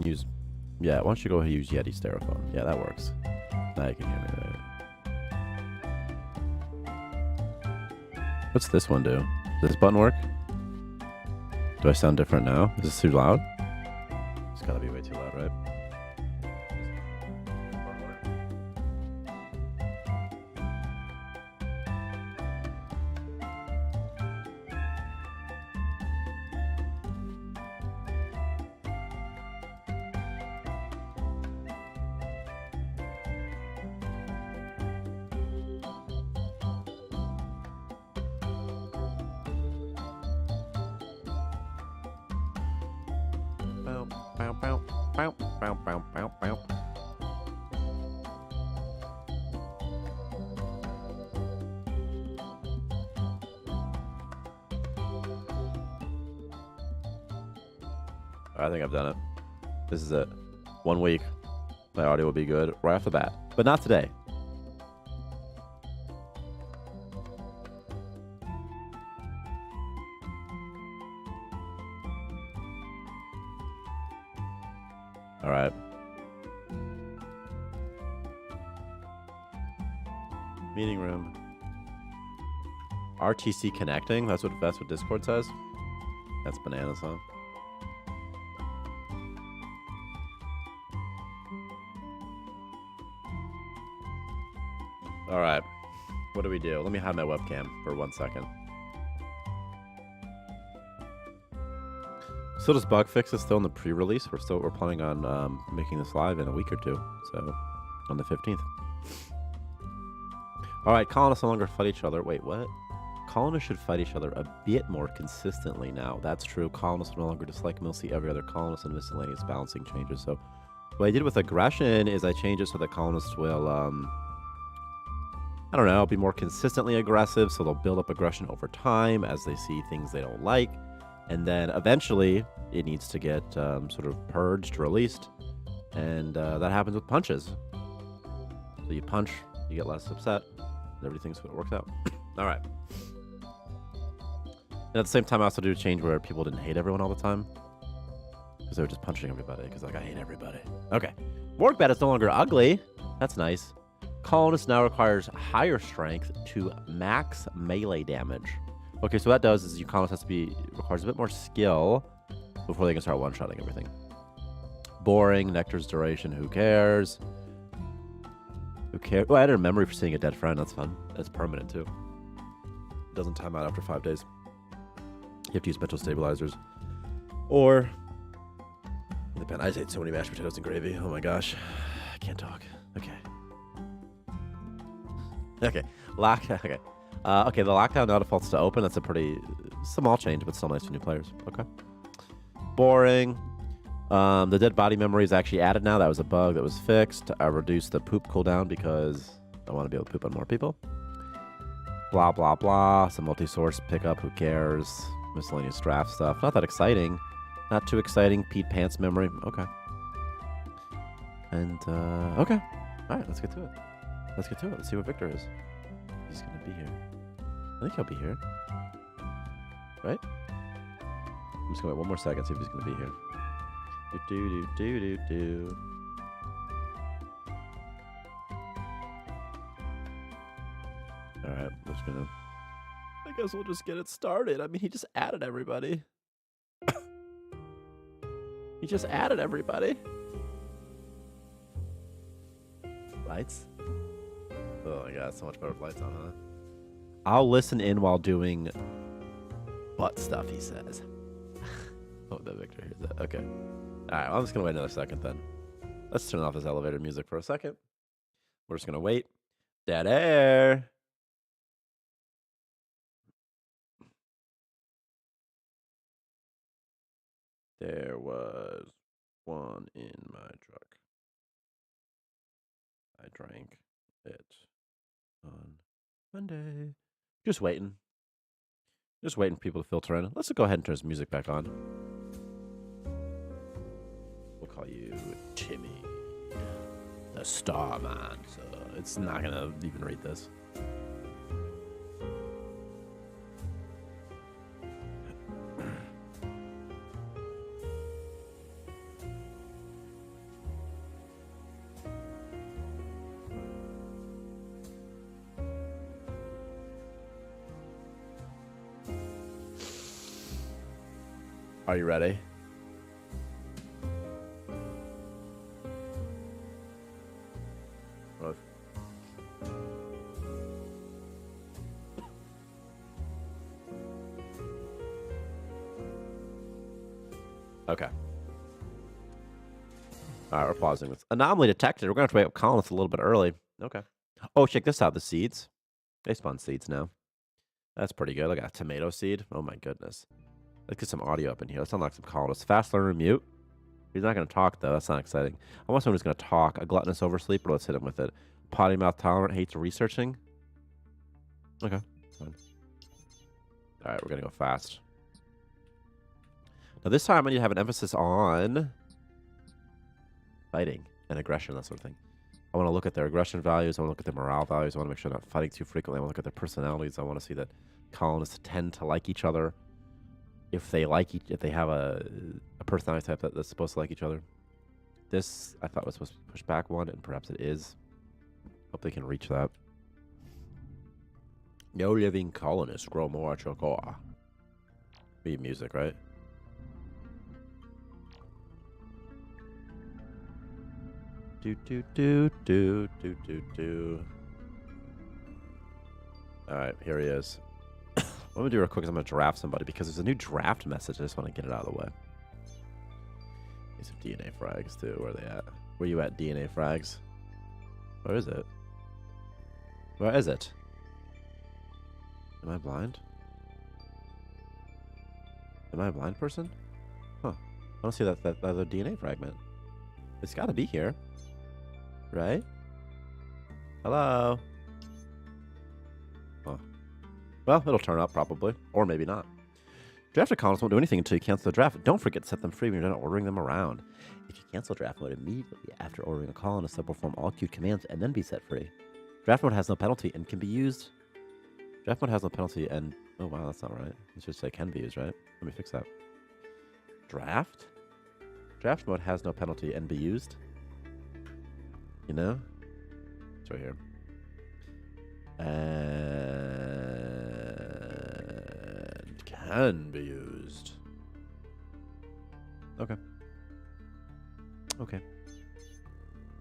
Use, yeah. Why don't you go ahead and use Yeti Stereophone? Yeah, that works. Now you can hear me. Right? What's this one do? Does this button work? Do I sound different now? Is this too loud? It's gotta be way too loud, right? I think I've done it. This is it. 1 week. My audio will be good right off the bat. But not today. All right. Meeting room. RTC connecting. That's what Discord says. That's bananas, huh? All right. What do we do? Let me hide my webcam for 1 second. Still just bug fixes still in the pre-release. We're planning on making this live in a week or two. So on the 15th. All right, colonists no longer fight each other. Wait, what? Colonists should fight each other a bit more consistently now. That's true. Colonists no longer dislike mostly every other colonist, and miscellaneous balancing changes. So what I did with aggression is I changed it so that colonists will, I don't know, be more consistently aggressive. So they'll build up aggression over time as they see things they don't like. And then eventually it needs to get sort of purged, released. And that happens with punches. So you punch, you get less upset. Everything's what it works out. All right. And at the same time, I also do a change where people didn't hate everyone all the time. Because they were just punching everybody. Because, like, I hate everybody. Okay. Morgue bat is no longer ugly. That's nice. Colonist now requires higher strength to max melee damage. Okay, so what that does is your colonist requires a bit more skill before they can start one-shotting everything. Boring. Nectar's duration. Who cares? Who cares? Oh, I added a memory for seeing a dead friend. That's fun. It's permanent, too. It doesn't time out after 5 days. You have to use mental stabilizers. Or... I just ate so many mashed potatoes and gravy. Oh my gosh. I can't talk. Okay. Okay. Okay. Okay, the lockdown now defaults to open. That's a pretty small change, but still nice for new players. Okay. Boring. The dead body memory is actually added now. That was a bug that was fixed. I reduced the poop cooldown because I want to be able to poop on more people. Blah, blah, blah. Some multi-source pickup. Who cares? Miscellaneous draft stuff. Not that exciting. Not too exciting. Pete Pants memory. Okay. And, okay. All right, let's get to it. Let's get to it. Let's see what Victor is. He's going to be here. I think he'll be here. Right? I'm just going to wait 1 more second, see if he's going to be here. Do. Alright, I'm just gonna... I guess we'll just get it started. I mean, he just added everybody. He just added everybody. Lights? Oh my god, so much better with lights on, huh? I'll listen in while doing butt stuff, he says. Oh, that Victor hears that. Okay. Alright, well, I'm just gonna wait another second then. Let's turn off this elevator music for a second. We're just gonna wait. Dead air. There was one in my truck. I drank it on Monday. Just waiting. Just waiting for people to filter in. Let's go ahead and turn his music back on. We'll call you Timmy. The Starmancer. It's not going to even read this. Are you ready? Okay. All right, we're pausing this. Anomaly detected. We're going to have to wake up colonists a little bit early. Okay. Oh, check this out. The seeds. They spawn seeds now. That's pretty good. Look at a tomato seed. Oh, my goodness. Let's get some audio up in here. Let's unlock some colonists. Fast learner mute. He's not going to talk, though. That's not exciting. I want someone who's going to talk. A gluttonous oversleeper. Let's hit him with it. Potty mouth tolerant. Hates researching. Okay. Fine. All right, we're going to go fast. Now, this time I need to have an emphasis on fighting and aggression, that sort of thing. I want to look at their aggression values. I want to look at their morale values. I want to make sure they're not fighting too frequently. I want to look at their personalities. I want to see that colonists tend to like each other. If they have a personality type that's supposed to like each other. This, I thought was supposed to be push back one, and perhaps it is. Hope they can reach that. No living colonists grow more at your core. Be music, right? Do do do do do do do. All right, here he is. What I'm gonna do real quick is I'm gonna draft somebody because there's a new draft message. I just want to get it out of the way. Need some DNA frags too. Where are they at? Where you at, DNA frags? Where is it? Where is it? Am I blind? Am I a blind person? Huh. I don't see that other DNA fragment. It's got to be here. Right? Hello? Oh. Well, it'll turn up probably. Or maybe not. Drafted colonists won't do anything until you cancel the draft. Don't forget to set them free when you're done ordering them around. If you cancel draft mode immediately after ordering a colonist, they'll perform all queued commands and then be set free. Draft mode has no penalty and can be used. Draft mode has no penalty and... Oh, wow, that's not right. It should say can be used, right? Let me fix that. Draft? Draft mode has no penalty and be used. You know? It's right here. And can be used. Okay. Okay.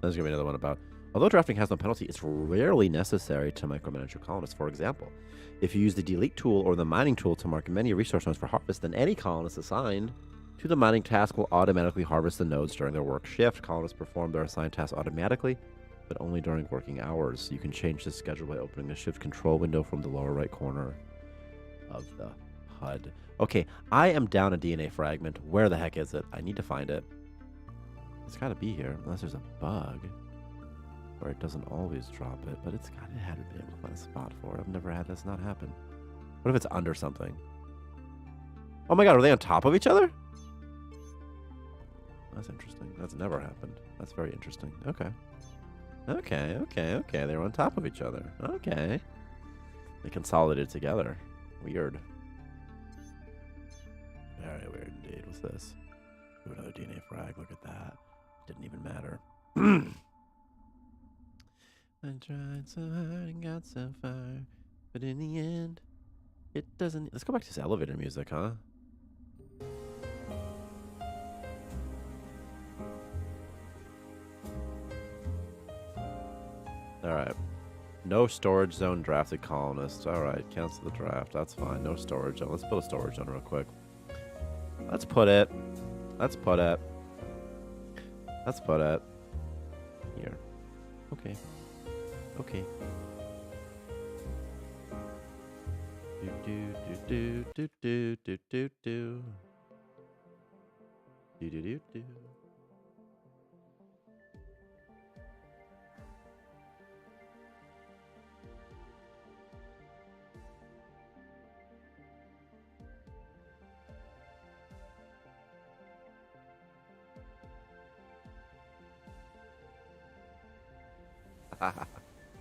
There's going to be another one about... Although drafting has no penalty, it's rarely necessary to micromanage your colonists. For example, if you use the delete tool or the mining tool to mark many resource nodes for harvest, then any colonist assigned to the mining task will automatically harvest the nodes during their work shift. Colonists perform their assigned tasks automatically, but only during working hours. You can change this schedule by opening the shift control window from the lower right corner of the HUD. Okay, I am down a DNA fragment. Where the heck is it? I need to find it. It's got to be here, unless there's a bug. Or it doesn't always drop it, but it's got to have to be able to find a spot for it. I've never had this not happen. What if it's under something? Oh my god, are they on top of each other? That's interesting. That's never happened. That's very interesting. Okay. Okay, okay, okay. They're on top of each other. Okay. They consolidated together. Weird. Very weird indeed. What's this? Ooh, another DNA frag. Look at that. Didn't even matter. I tried so hard and got so far, but in the end, it doesn't. Let's go back to this elevator music, huh? Alright. No storage zone drafted colonists. Alright, cancel the draft. That's fine. No storage zone. Let's build a storage zone real quick. Let's put it here. Okay. Okay. Do do do do do do do do do do do.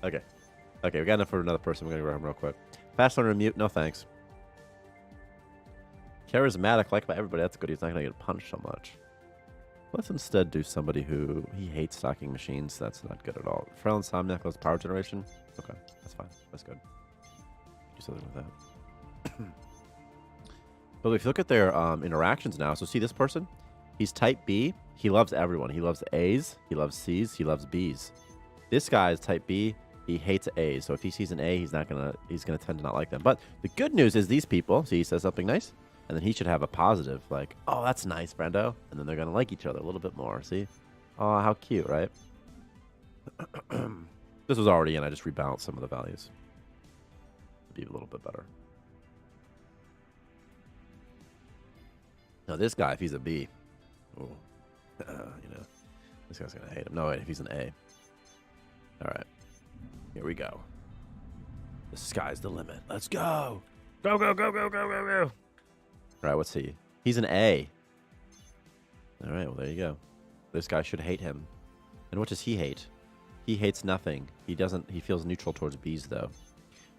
Okay. Okay, we got enough for another person. We're going to grab him real quick. Fast learner mute. No thanks. Charismatic, liked by everybody. That's good. He's not going to get punched so much. Let's instead do somebody who... He hates stocking machines. That's not good at all. Frail Insomniac was power generation. Okay, that's fine. That's good. Do something with that. But if you look at their interactions now, so see this person? He's type B. He loves everyone. He loves A's. He loves C's. He loves B's. This guy is type B. He hates A's. So if he sees an A, he's gonna tend to not like them. But the good news is these people, see, he says something nice, and then he should have a positive, like, oh, that's nice, Brendo. And then they're gonna like each other a little bit more. See? Oh, how cute, right? This was already in. I just rebalanced some of the values. Be a little bit better. Now this guy, if he's a B, ooh, this guy's gonna hate him. No, wait, if he's an A. All right, here we go. The sky's the limit. Let's go. Go, go, go, go, go, go, go. All right, what's he? He's an A. All right, well, there you go. This guy should hate him. And what does he hate? He hates nothing. He feels neutral towards B's, though.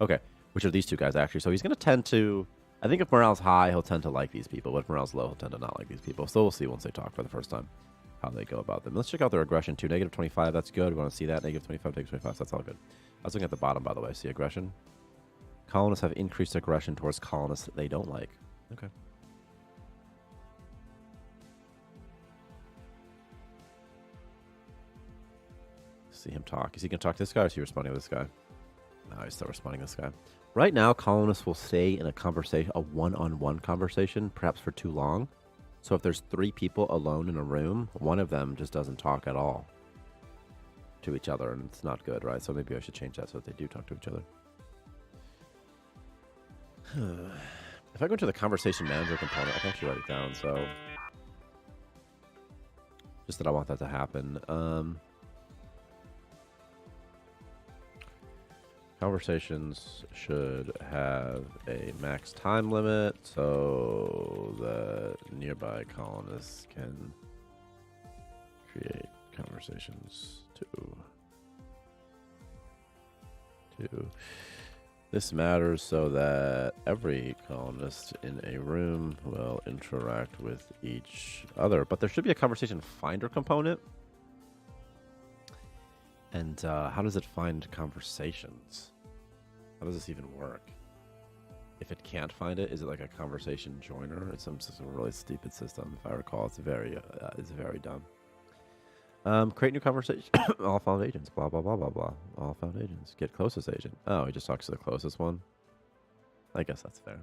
Okay, which of these two guys, actually? So he's going to tend to... I think if morale's high, he'll tend to like these people. But if morale's low, he'll tend to not like these people. So we'll see once they talk for the first time how they go about them. Let's check out their aggression, too. Negative 25, that's good. We want to see that. Negative 25, negative 25, so that's all good. I was looking at the bottom, by the way. See aggression? Colonists have increased aggression towards colonists that they don't like. Okay. See him talk. Is he going to talk to this guy or is he responding to this guy? No, he's still responding to this guy. Right now, colonists will stay in a conversation, a one-on-one conversation, perhaps for too long. So if there's 3 people alone in a room, one of them just doesn't talk at all to each other, and it's not good, right? So maybe I should change that so that they do talk to each other. If I go to the conversation manager component, I can actually write it down, so just that I want that to happen. Conversations should have a max time limit so that nearby colonists can create conversations too. This matters so that every colonist in a room will interact with each other. But there should be a conversation finder component. And how does it find conversations? How does this even work? If it can't find it, is it like a conversation joiner? It's some really stupid system, if I recall. It's very dumb. Create new conversation. All found agents. Blah, blah, blah, blah, blah. All found agents. Get closest agent. Oh, he just talks to the closest one? I guess that's fair.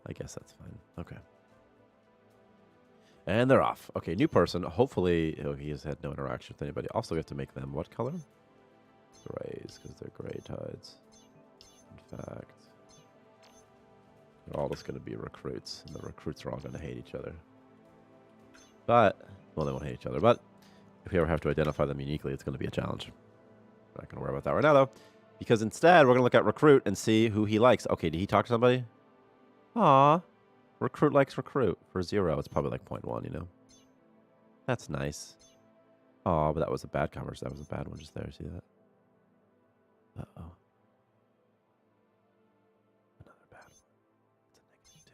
I guess that's fine. Okay. And they're off. Okay, new person. Hopefully, he has had no interaction with anybody. Also, we have to make them what color? Grays, because they're gray tides. In fact, they're all just going to be recruits, and the recruits are all going to hate each other. But, well, they won't hate each other, but if we ever have to identify them uniquely, it's going to be a challenge. We're not going to worry about that right now, though, because instead, we're going to look at recruit and see who he likes. Okay, did he talk to somebody? Aw. Recruit likes recruit. For 0, it's probably like 0.1, you know? That's nice. Oh, but that was a bad conversation. That was a bad one just there. See that? Uh-oh. Another bad one. It's a -2.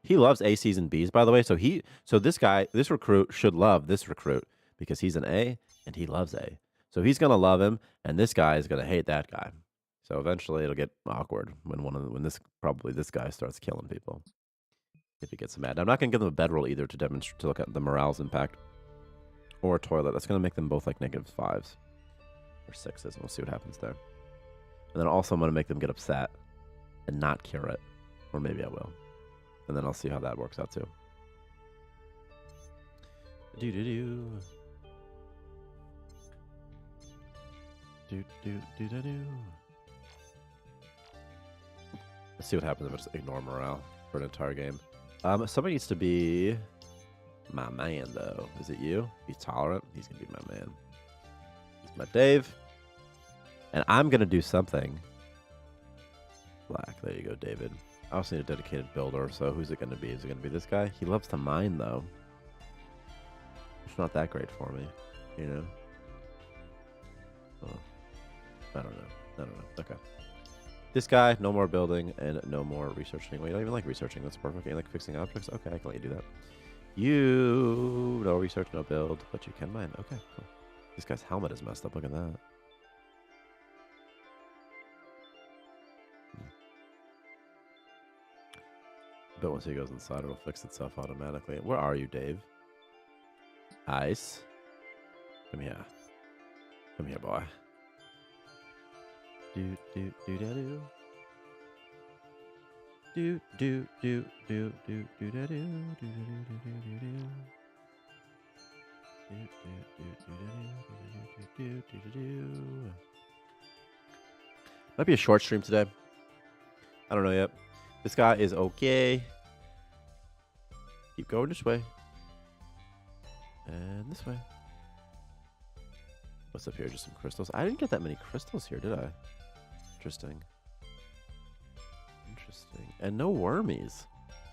He loves A, C's, and B's, by the way. So this guy, this recruit should love this recruit because he's an A and he loves A. So he's going to love him, and this guy is going to hate that guy. So eventually it'll get awkward when this guy starts killing people. If he gets mad. I'm not going to give them a bedroll either to demonstrate, to look at the morale's impact. Or a toilet. That's going to make them both like -5s. Or 6s. We'll see what happens there. And then also I'm going to make them get upset and not cure it. Or maybe I will. And then I'll see how that works out too. Do-do-do. Do-do-do-do-do. Let's see what happens if I just ignore morale for an entire game. Somebody needs to be my man, though. Is it you? He's tolerant. He's going to be my man. He's my Dave. And I'm going to do something. Black. There you go, David. I also need a dedicated builder, so who's it going to be? Is it going to be this guy? He loves to mine, though. It's not that great for me, you know? Oh, I don't know. Okay. This guy, no more building and no more researching. Well, you don't even like researching. That's perfect. You like fixing objects? Okay, I can let you do that. You, no research, no build, but you can mine. Okay, cool. This guy's helmet is messed up. Look at that. But once he goes inside, it'll fix itself automatically. Where are you, Dave? Ice. Come here. Come here, boy. Do do do da do. Do do do do do do da do do do do do do do. Might be a short stream today. I don't know yet. This guy is okay. Keep going this way. And this way. What's up here? Just some crystals. I didn't get that many crystals here, did I? Interesting. Interesting. And no wormies.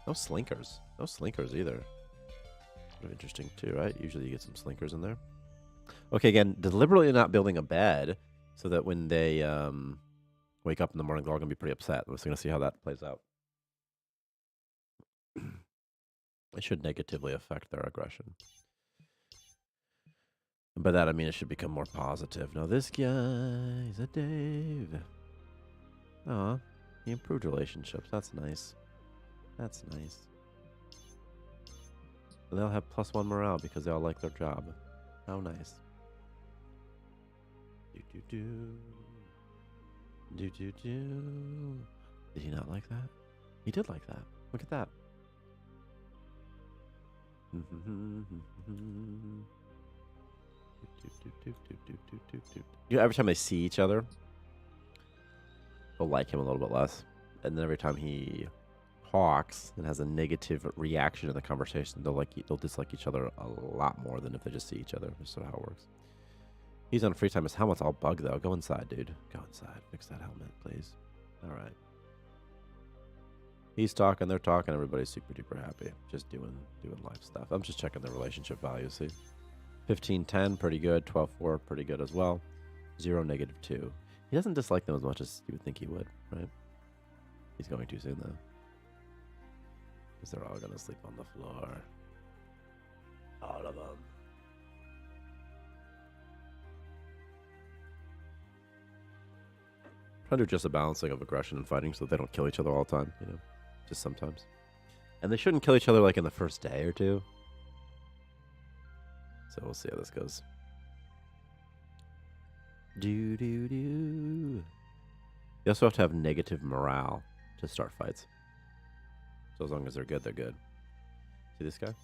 No slinkers. No slinkers either. Sort of interesting too, right? Usually you get some slinkers in there. Okay, again, deliberately not building a bed so that when they wake up in the morning, they're all going to be pretty upset. We're just going to see how that plays out. It should negatively affect their aggression. And by that, I mean it should become more positive. Now, this guy is a Dave. Aw, he improved relationships. That's nice. That's nice. And they'll have +1 morale because they all like their job. How nice. Do-do-do. Do-do-do. Did he not like that? He did like that. Look at that. Every time they see each other, they'll like him a little bit less. And then every time he talks and has a negative reaction in the conversation, they'll dislike each other a lot more than if they just see each other. That's sort of how it works. He's on free time. His helmet's all bugged though. Go inside, dude. Go inside. Fix that helmet, please. All right. He's talking, they're talking, everybody's super duper happy. Just doing life stuff. I'm just checking the relationship values, see? 15-10, pretty good. 12-4, pretty good as well. 0, -2. He doesn't dislike them as much as you would think he would, right? He's going too soon, though. Because they're all going to sleep on the floor. All of them. Trying to do just a balancing of aggression and fighting so that they don't kill each other all the time, you know? Just sometimes. And they shouldn't kill each other like in the first day or two. So we'll see how this goes. Do-do-do. You also have to have negative morale to start fights. So as long as they're good, they're good. See this guy?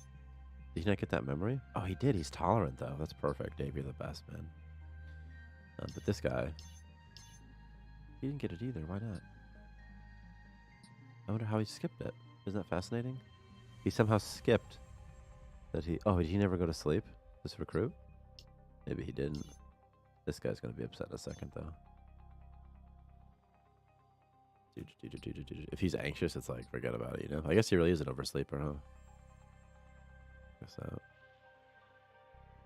Did he not get that memory? Oh, he did. He's tolerant, though. That's perfect. Dave, you're the best, man. But this guy, he didn't get it either. Why not? I wonder how he skipped it. Isn't that fascinating? He somehow skipped that he... Oh, did he never go to sleep? This recruit? Maybe he didn't. This guy's going to be upset in a second, though. If he's anxious, it's like, forget about it, you know? I guess he really is an oversleeper, huh? Guess so.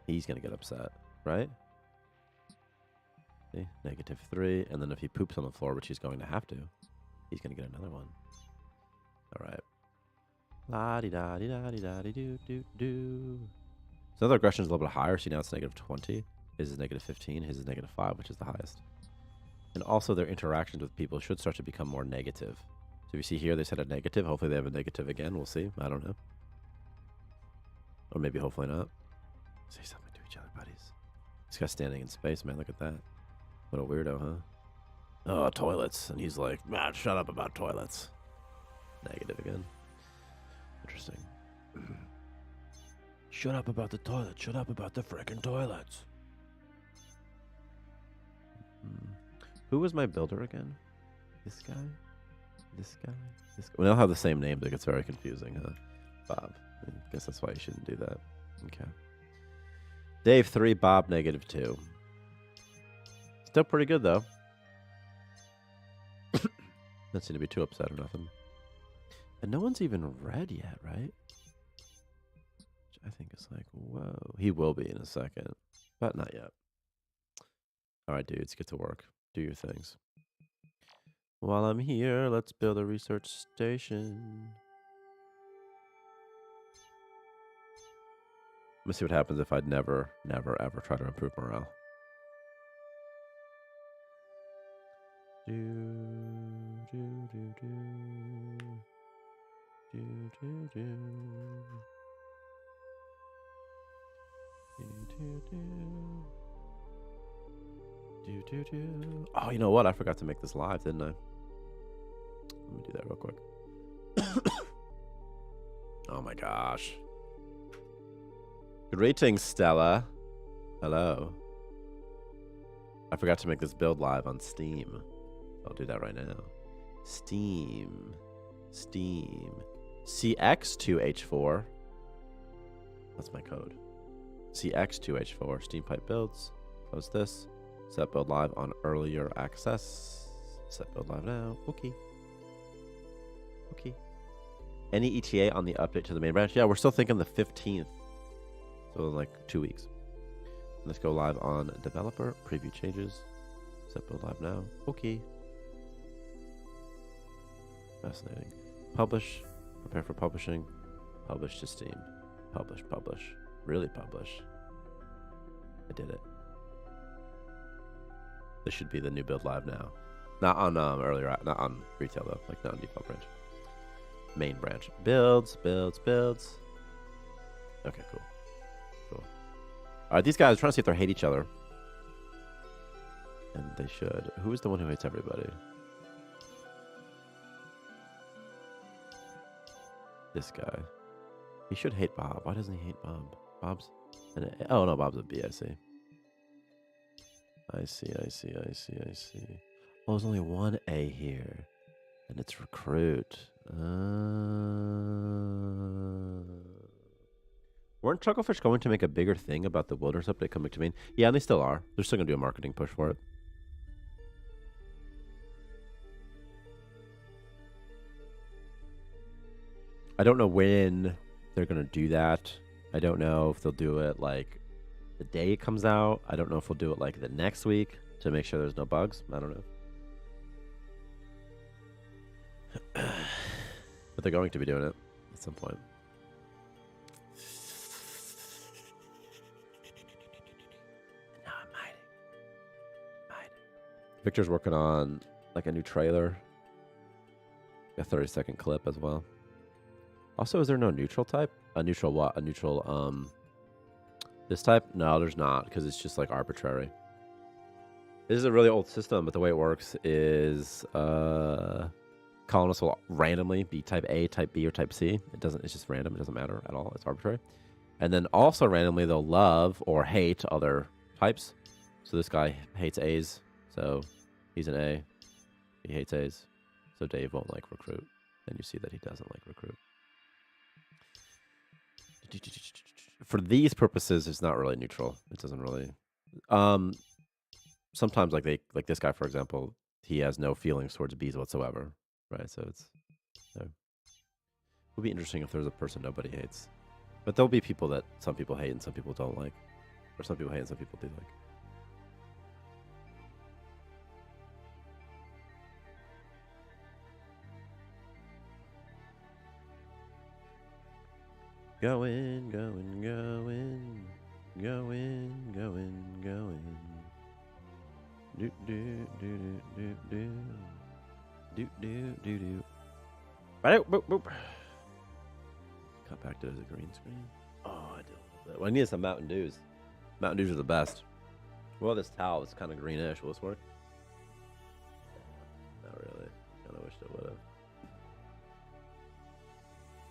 He's going to get upset, right? See? -3. And then if he poops on the floor, which he's going to have to, he's going to get another one. All right. La-di-da-di-da-di-da-di-do-do-do. So another aggression is a little bit higher. See, now it's -20. His is -15. His is -5, which is the highest. And also their interactions with people should start to become more negative. So you see here, they said a negative. Hopefully they have a negative again. We'll see. I don't know. Or maybe hopefully not. Say something to each other, buddies. This guy's standing in space, man. Look at that. What a weirdo, huh? Oh, toilets. And he's like, man, shut up about toilets. Negative again. Interesting. Shut up about the toilet. Shut up about the frickin' toilets. Who was my builder again? This guy? This guy? This guy? Well, they all have the same name, but it gets very confusing, huh? Bob. I guess that's why you shouldn't do that. Okay. Dave 3, Bob -2. Still pretty good, though. Doesn't seem to be too upset or nothing. And no one's even read yet, right? Which I think is like, whoa. He will be in a second, but not yet. All right, dudes, get to work. Do your things. While I'm here, let's build a research station. Let's see what happens if I'd never, ever try to improve morale. Do, do, do, do. Do, Oh, you know what? I forgot to make this live, didn't I? Let me do that real quick. Oh my gosh. Greetings, Stella. Hello. I forgot to make this build live on Steam. I'll do that right now. Steam. CX2H4. That's my code. CX2H4. Steam pipe builds. Close this. Set build live on earlier access. Set build live now. Okay. Any ETA on the update to the main branch? Yeah, we're still thinking the 15th. So like 2 weeks. Let's go live on developer. Preview changes. Set build live now. Okay. Fascinating. Publish. Prepare for publishing. Publish to Steam. Publish. Really publish. I did it. This should be the new build live now. Not on not on retail though. Like not on default branch. Main branch. Builds. Okay, cool. Alright, these guys are trying to see if they hate each other. And they should. Who is the one who hates everybody? This guy. He should hate Bob. Why doesn't he hate Bob? Bob's oh no, Bob's a B, I see. I see. Oh, there's only one A here. And it's recruit. Weren't Chucklefish going to make a bigger thing about the Wilderness update coming to main? Yeah, and they still are. They're still going to do a marketing push for it. I don't know when they're going to do that. I don't know if they'll do it like the day it comes out. I don't know if they'll do it like the next week to make sure there's no bugs. I don't know. But they're going to be doing it at some point. No, I'm hiding. Victor's working on like a new trailer. A 30-second clip as well. Also, is there no neutral type? A neutral what? A neutral, this type? No, there's not, because it's just like arbitrary. This is a really old system, but the way it works is, colonists will randomly be type A, type B, or type C. It's just random. It doesn't matter at all. It's arbitrary. And then also randomly, they'll love or hate other types. So this guy hates A's, so he's an A. He hates A's, so Dave won't like recruit. And you see that he doesn't like recruit. For these purposes, it's not really neutral. It doesn't really. Sometimes, like this guy, for example, he has no feelings towards bees whatsoever, right? So it would be interesting if there's a person nobody hates, but there'll be people that some people hate and some people don't like, or some people hate and some people do like. Going. Do. Right out, boop. Cut back to the green screen. Oh, I did a little bit. Well, I need some Mountain Dews. Mountain Dews are the best. Well, this towel is kind of greenish. Will this work? Not really. Kind of wish it would have.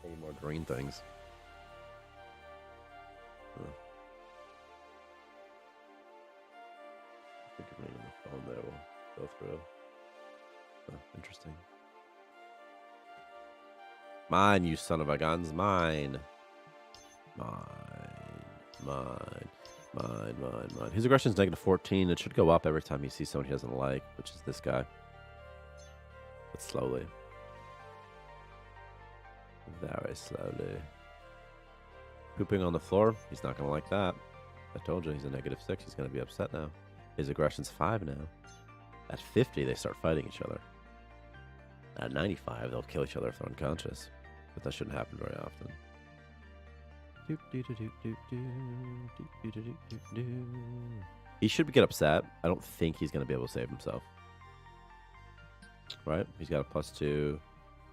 Any more green things. I think green on the phone there will go through. Oh, interesting. Mine, you son of a guns. Mine. His aggression is -14. It should go up every time he sees someone he doesn't like, which is this guy. But slowly. Very slowly. Pooping on the floor. He's not going to like that. I told you, he's a -6. He's going to be upset now. His aggression's 5 now. At 50, they start fighting each other. At 95, they'll kill each other if they're unconscious. But that shouldn't happen very often. He should get upset. I don't think he's going to be able to save himself. Right? He's got a +2.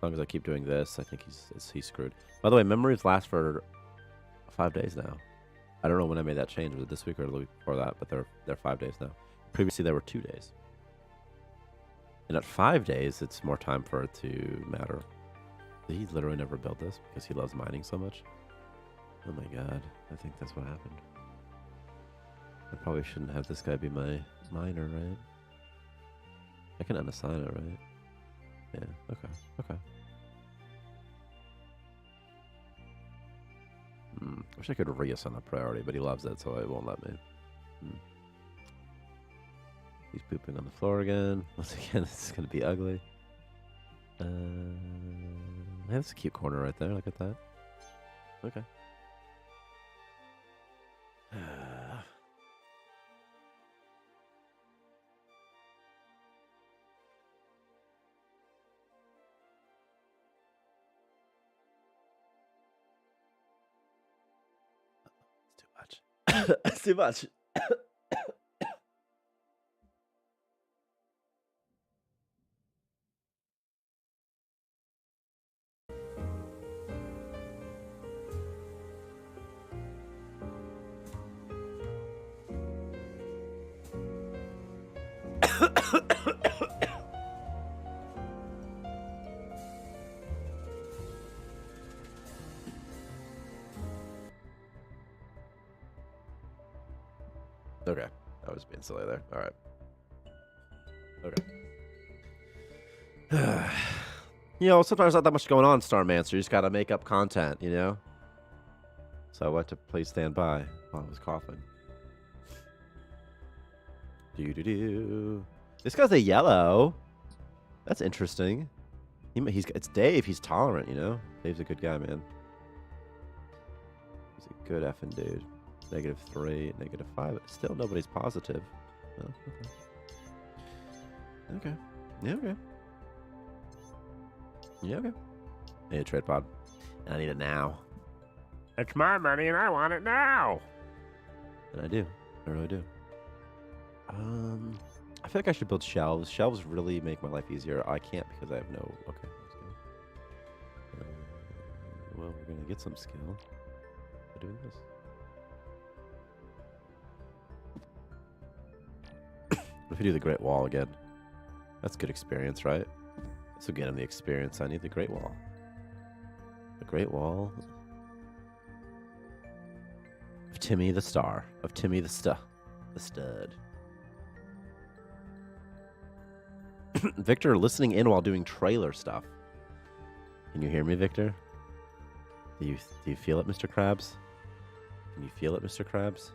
long as I keep doing this, I think he's screwed. By the way, memories last for 5 days now. I don't know when I made that change. Was it this week or the week before that? But they're 5 days now. Previously, they were 2 days. And at 5 days, it's more time for it to matter. Did he literally never build this because he loves mining so much? Oh my god. I think that's what happened. I probably shouldn't have this guy be my miner, right? I can unassign it, right? Yeah, okay, okay. Wish I could reassign a priority, but he loves it, so it won't let me. He's pooping on the floor again. Once again, this is going to be ugly. That's a cute corner right there. Look at that. Okay. It's too much. Okay. I was being silly there. All right. Okay. You know, sometimes not that much going on, Starmancer. You just got to make up content, you know? So I went to please stand by while I was coughing. Do. This guy's a yellow. That's interesting. It's Dave. He's tolerant, you know? Dave's a good guy, man. He's a good effing dude. -3, -5. Still nobody's positive. Oh, okay. Okay. Yeah, okay. Yeah, okay. Hey, trade pod. I need it now. It's my money and I want it now. And I do. I really do. I feel like I should build shelves. Shelves really make my life easier. I can't because I have no... Okay. Let's go. Well, we're going to get some skill by doing this. What if we do the Great Wall again? That's good experience, right? So get him the experience. I need the Great Wall. The Great Wall of Timmy the Star. Of Timmy the Stud. Victor listening in while doing trailer stuff. Can you hear me, Victor? Do you feel it, Mr. Krabs? Can you feel it, Mr. Krabs?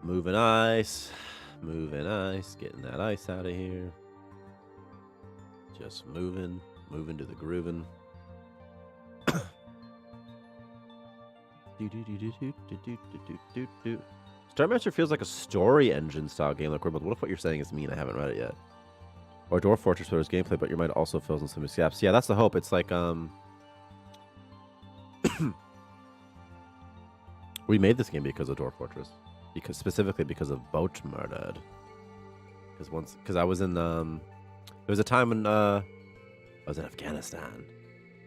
Moving ice. Moving ice. Getting that ice out of here. Just moving. Moving to the grooving. Starmancer feels like a story engine style game like we're, but what if what you're saying is mean? I haven't read it yet. Or Dwarf Fortress Builder's gameplay, but your mind also fills in some gaps. Yeah, that's the hope. It's like we made this game because of Dwarf Fortress, specifically because of Boat Murdered. Because I was in there was a time when I was in Afghanistan,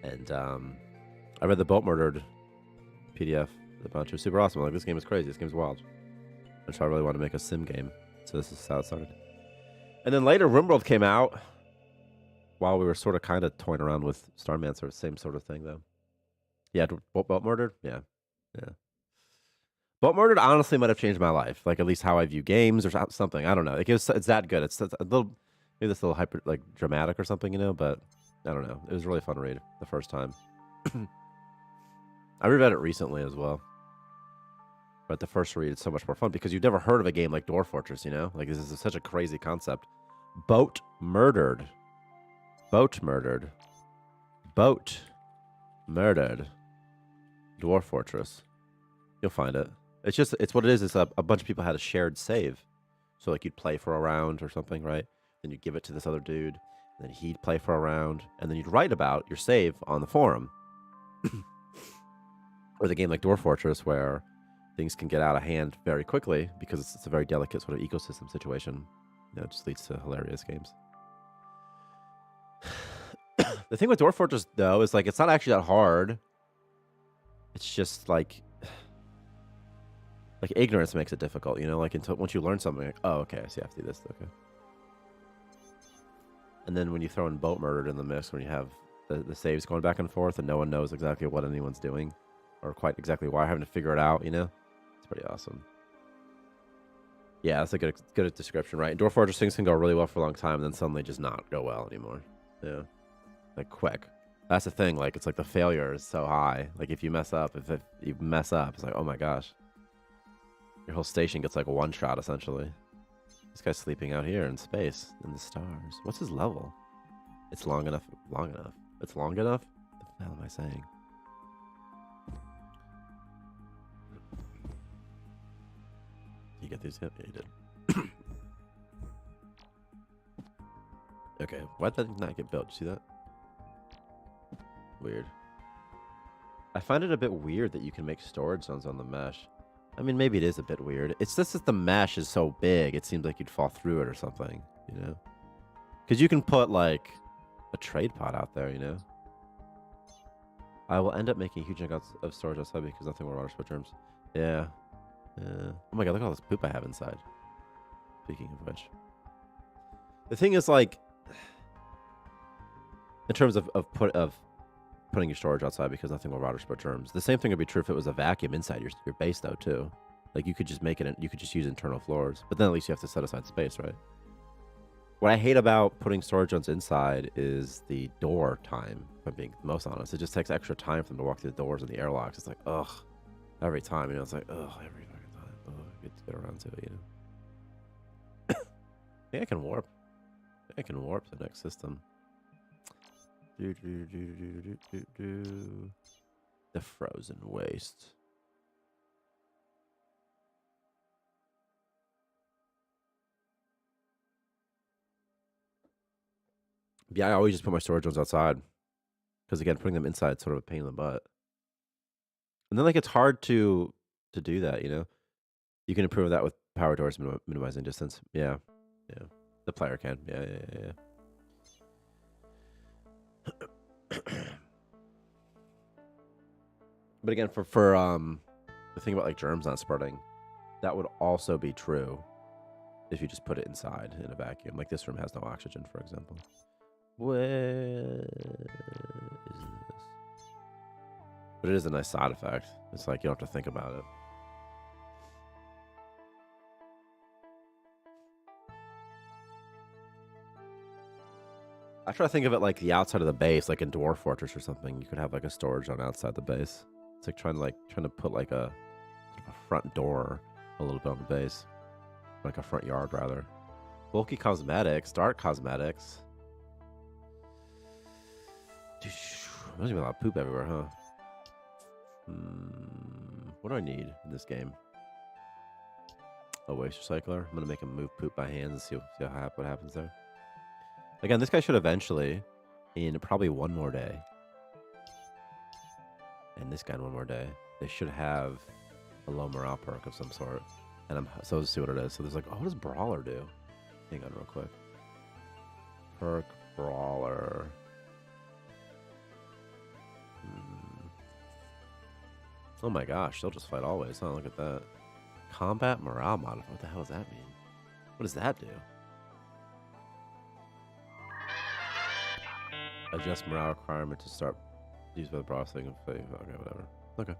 and I read the Boat Murdered PDF a bunch. It was super awesome. Like, this game is crazy. This game's wild. And so I really want to make a sim game. So this is how it started. And then later, RimWorld came out while we were sort of kind of toying around with Starmancer. Same sort of thing, though. Yeah, Boat Murdered? Yeah. Yeah. Boat Murdered honestly might have changed my life. Like, at least how I view games or something. I don't know. It's that good. It's a little, maybe it's a little hyper, like, dramatic or something, you know? But I don't know. It was really fun to read the first time. I reread it recently as well. But the first read is so much more fun because you've never heard of a game like Dwarf Fortress, you know? Like, this is such a crazy concept. Boat Murdered. Boat Murdered. Boat Murdered. Dwarf Fortress. You'll find it. It's what it is. It's a bunch of people had a shared save. So, like, you'd play for a round or something, right? then you give it to this other dude, and then he'd play for a round, and then you'd write about your save on the forum. Or the game like Dwarf Fortress, where things can get out of hand very quickly because it's a very delicate sort of ecosystem situation. It just leads to hilarious games. The thing with Dwarf Fortress, though, is like it's not actually that hard. It's just like ignorance makes it difficult, like until once you learn something, like, oh, okay, I see I have to do this, okay. And then when you throw in boat murder in the mix, when you have the saves going back and forth and no one knows exactly what anyone's doing or quite exactly why, having to figure it out, it's pretty awesome. Yeah, that's a good description, right? In Dwarf Fortress, things can go really well for a long time and then suddenly just not go well anymore. Yeah. Like, quick. That's the thing. Like, it's like the failure is so high. Like, if you mess up, it's like, oh my gosh. Your whole station gets like a one shot, essentially. This guy's sleeping out here in space, in the stars. What's his level? It's long enough. It's long enough? What the hell am I saying? You get these? Yep, yeah, you did. Okay, why'd that not get built? You see that? Weird. I find it a bit weird that you can make storage zones on the mesh. I mean, maybe it is a bit weird. It's just that the mesh is so big, it seems like you'd fall through it or something, Because you can put, like, a trade pot out there, I will end up making a huge chunk of storage outside because nothing will water split germs. Yeah. Oh my god, look at all this poop I have inside. Speaking of which. The thing is, like, in terms of putting your storage outside because nothing will rot or spread germs. The same thing would be true if it was a vacuum inside your base, though, too. Like, you could just make it, you could just use internal floors. But then at least you have to set aside space, right? What I hate about putting storage zones inside is the door time, if I'm being most honest. It just takes extra time for them to walk through the doors and the airlocks. It's like, ugh. Every time, it's like, ugh, every fucking time. Ugh, get around to it, I think I can warp. I can warp the next system. The frozen waste. Yeah, I always just put my storage zones outside. Because again, putting them inside is sort of a pain in the butt. And then, like, it's hard to do that, You can improve that with power doors minimizing distance. Yeah. Yeah. The player can. Yeah. But again, for the thing about like germs not spreading, that would also be true if you just put it inside in a vacuum. Like this room has no oxygen, for example. Where is this? But it is a nice side effect. It's like you don't have to think about it. I try to think of it like the outside of the base, like in Dwarf Fortress or something. You could have like a storage zone outside the base. It's like trying to put like a sort of a front door a little bit on the base, like a front yard rather. Bulky cosmetics, dark cosmetics. There's even a lot of poop everywhere, huh? What do I need in this game? A waste recycler. I'm gonna make him move poop by hand and see what happens there. Again, this guy should eventually, in probably one more day, and this guy in one more day, they should have a low morale perk of some sort. And so let's see what it is. So there's like, oh, what does Brawler do? Hang on real quick. Perk Brawler. Oh my gosh, they'll just fight always, huh? Look at that. Combat morale modifier. What the hell does that mean? What does that do? Adjust morale requirement to start used by the brawler so they can play. Okay, whatever. Okay.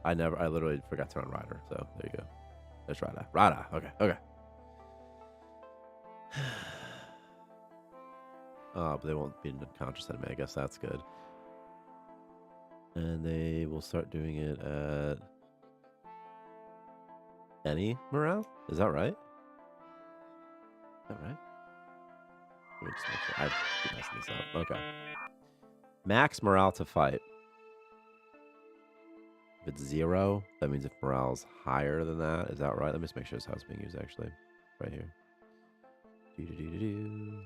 I literally forgot to run Ryder, so there you go. There's Ryder. Ryder. Okay. But they won't be unconscious enemy. I guess that's good. And they will start doing it at any morale? Is that right? Is that right? Let me just make sure. I keep messing this up. Okay. Max morale to fight. If it's 0, that means if morale's higher than that. Is that right? Let me just make sure this is how it's being used, actually. Right here. Do-do-do-do-do.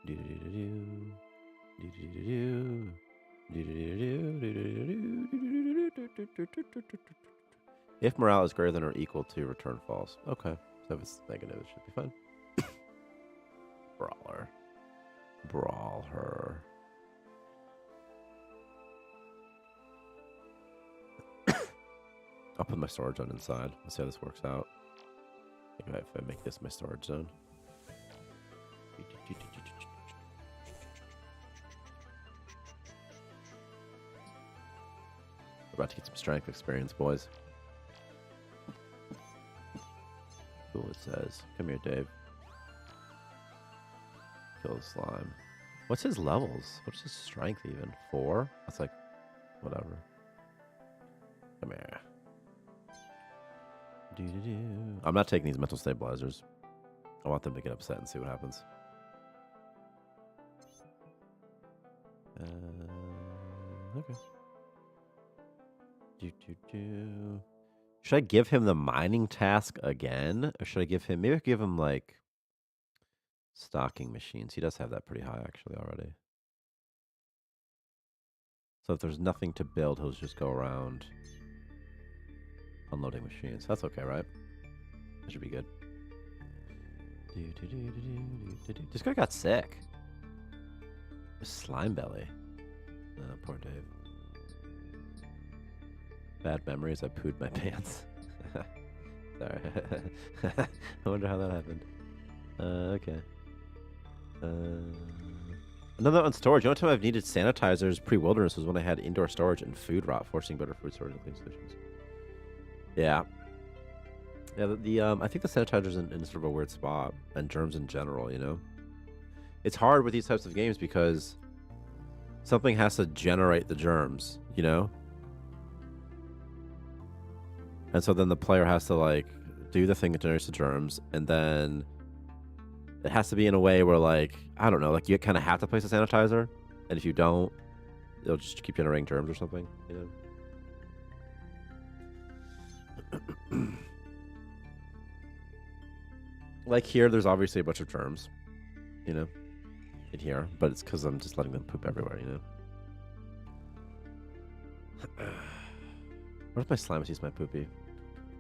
Do-do-do-do-do. Do-do-do-do-do. If morale is greater than or equal to, return false. Okay. So if it's negative, it should be fine. Brawler. Brawl her. I'll put my storage zone inside. Let's see how this works out. If I make this my storage zone. We're about to get some strength experience, boys. Cool, it says. Come here, Dave. Kill the slime. What's his levels? What's his strength even? 4? That's like, whatever. Come here. I'm not taking these mental stabilizers. I want them to get upset and see what happens. Okay. Should I give him the mining task again? Or should I give him... Maybe I give him, like... stocking machines. He does have that pretty high, actually, already. So if there's nothing to build, he'll just go around... unloading machines. That's okay, right? That should be good. This guy got sick. Slime belly. Oh, poor Dave. Bad memories. I pooed my pants. Sorry. I wonder how that happened. Okay. Another on storage. The only time I've needed sanitizers pre-wilderness was when I had indoor storage and food rot, forcing better food storage and clean solutions. Yeah. Yeah, I think the sanitizer's in sort of a weird spot, and germs in general, you know? It's hard with these types of games because something has to generate the germs, you know? And so then the player has to, like, do the thing that generates the germs, and then it has to be in a way where, like, I don't know, like, you kind of have to place a sanitizer, and if you don't, it'll just keep generating germs or something, you know? Like here, there's obviously a bunch of germs, you know, in here, but it's because I'm just letting them poop everywhere, you know. What if my slime sees my poopy?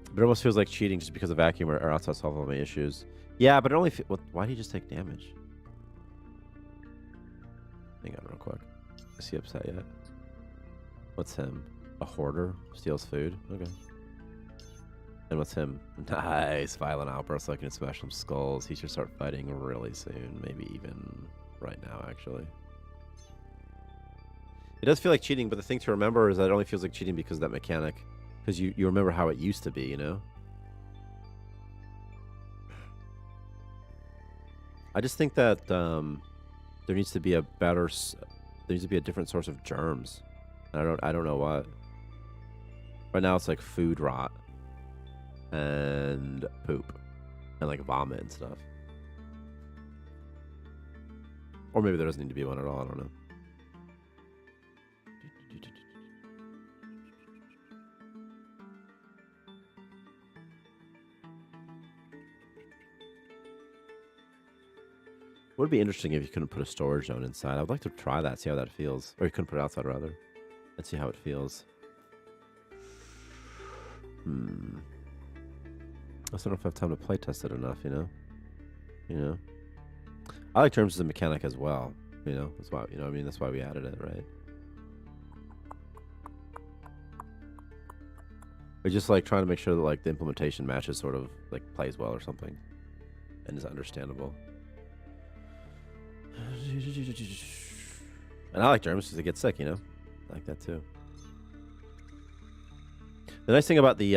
But it almost feels like cheating just because of vacuum or outside solve all my issues. Yeah, but it only... why do you just take damage? Hang on real quick. Is he upset yet? What's him? A hoarder? Steals food? Okay. And what's him? Nice. Violent outburst so I can smash some skulls. He should start fighting really soon. Maybe even right now, actually. It does feel like cheating, but the thing to remember is that it only feels like cheating because of that mechanic. Because you remember how it used to be, you know? I just think that there needs to be a better... there needs to be a different source of germs. I don't know what. Right now it's like food rot. And poop. And like vomit and stuff. Or maybe there doesn't need to be one at all, I don't know. Would be interesting if you couldn't put a storage zone inside. I would like to try that, see how that feels. Or you couldn't put it outside, rather. And see how it feels. I just don't know if I have time to play test it enough, you know? You know? I like germs as a mechanic as well. You know? That's why, you know what I mean? That's why we added it, right? We're just like trying to make sure that like the implementation matches sort of like plays well or something. And is understandable. And I like germs because they get sick, you know? I like that too. The nice thing about the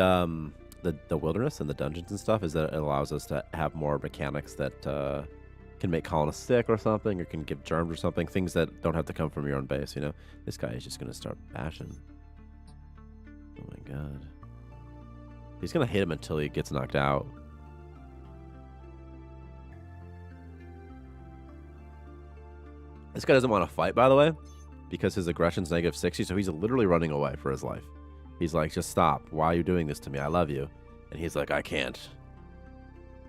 wilderness and the dungeons and stuff is that it allows us to have more mechanics that can make colonists sick or something, or can give germs or something, things that don't have to come from your own base, you know? This guy is just going to start bashing. Oh my god. He's going to hit him until he gets knocked out. This guy doesn't want to fight, by the way, because his aggression's -60, so he's literally running away for his life. He's like, just stop. Why are you doing this to me? I love you. And he's like, I can't.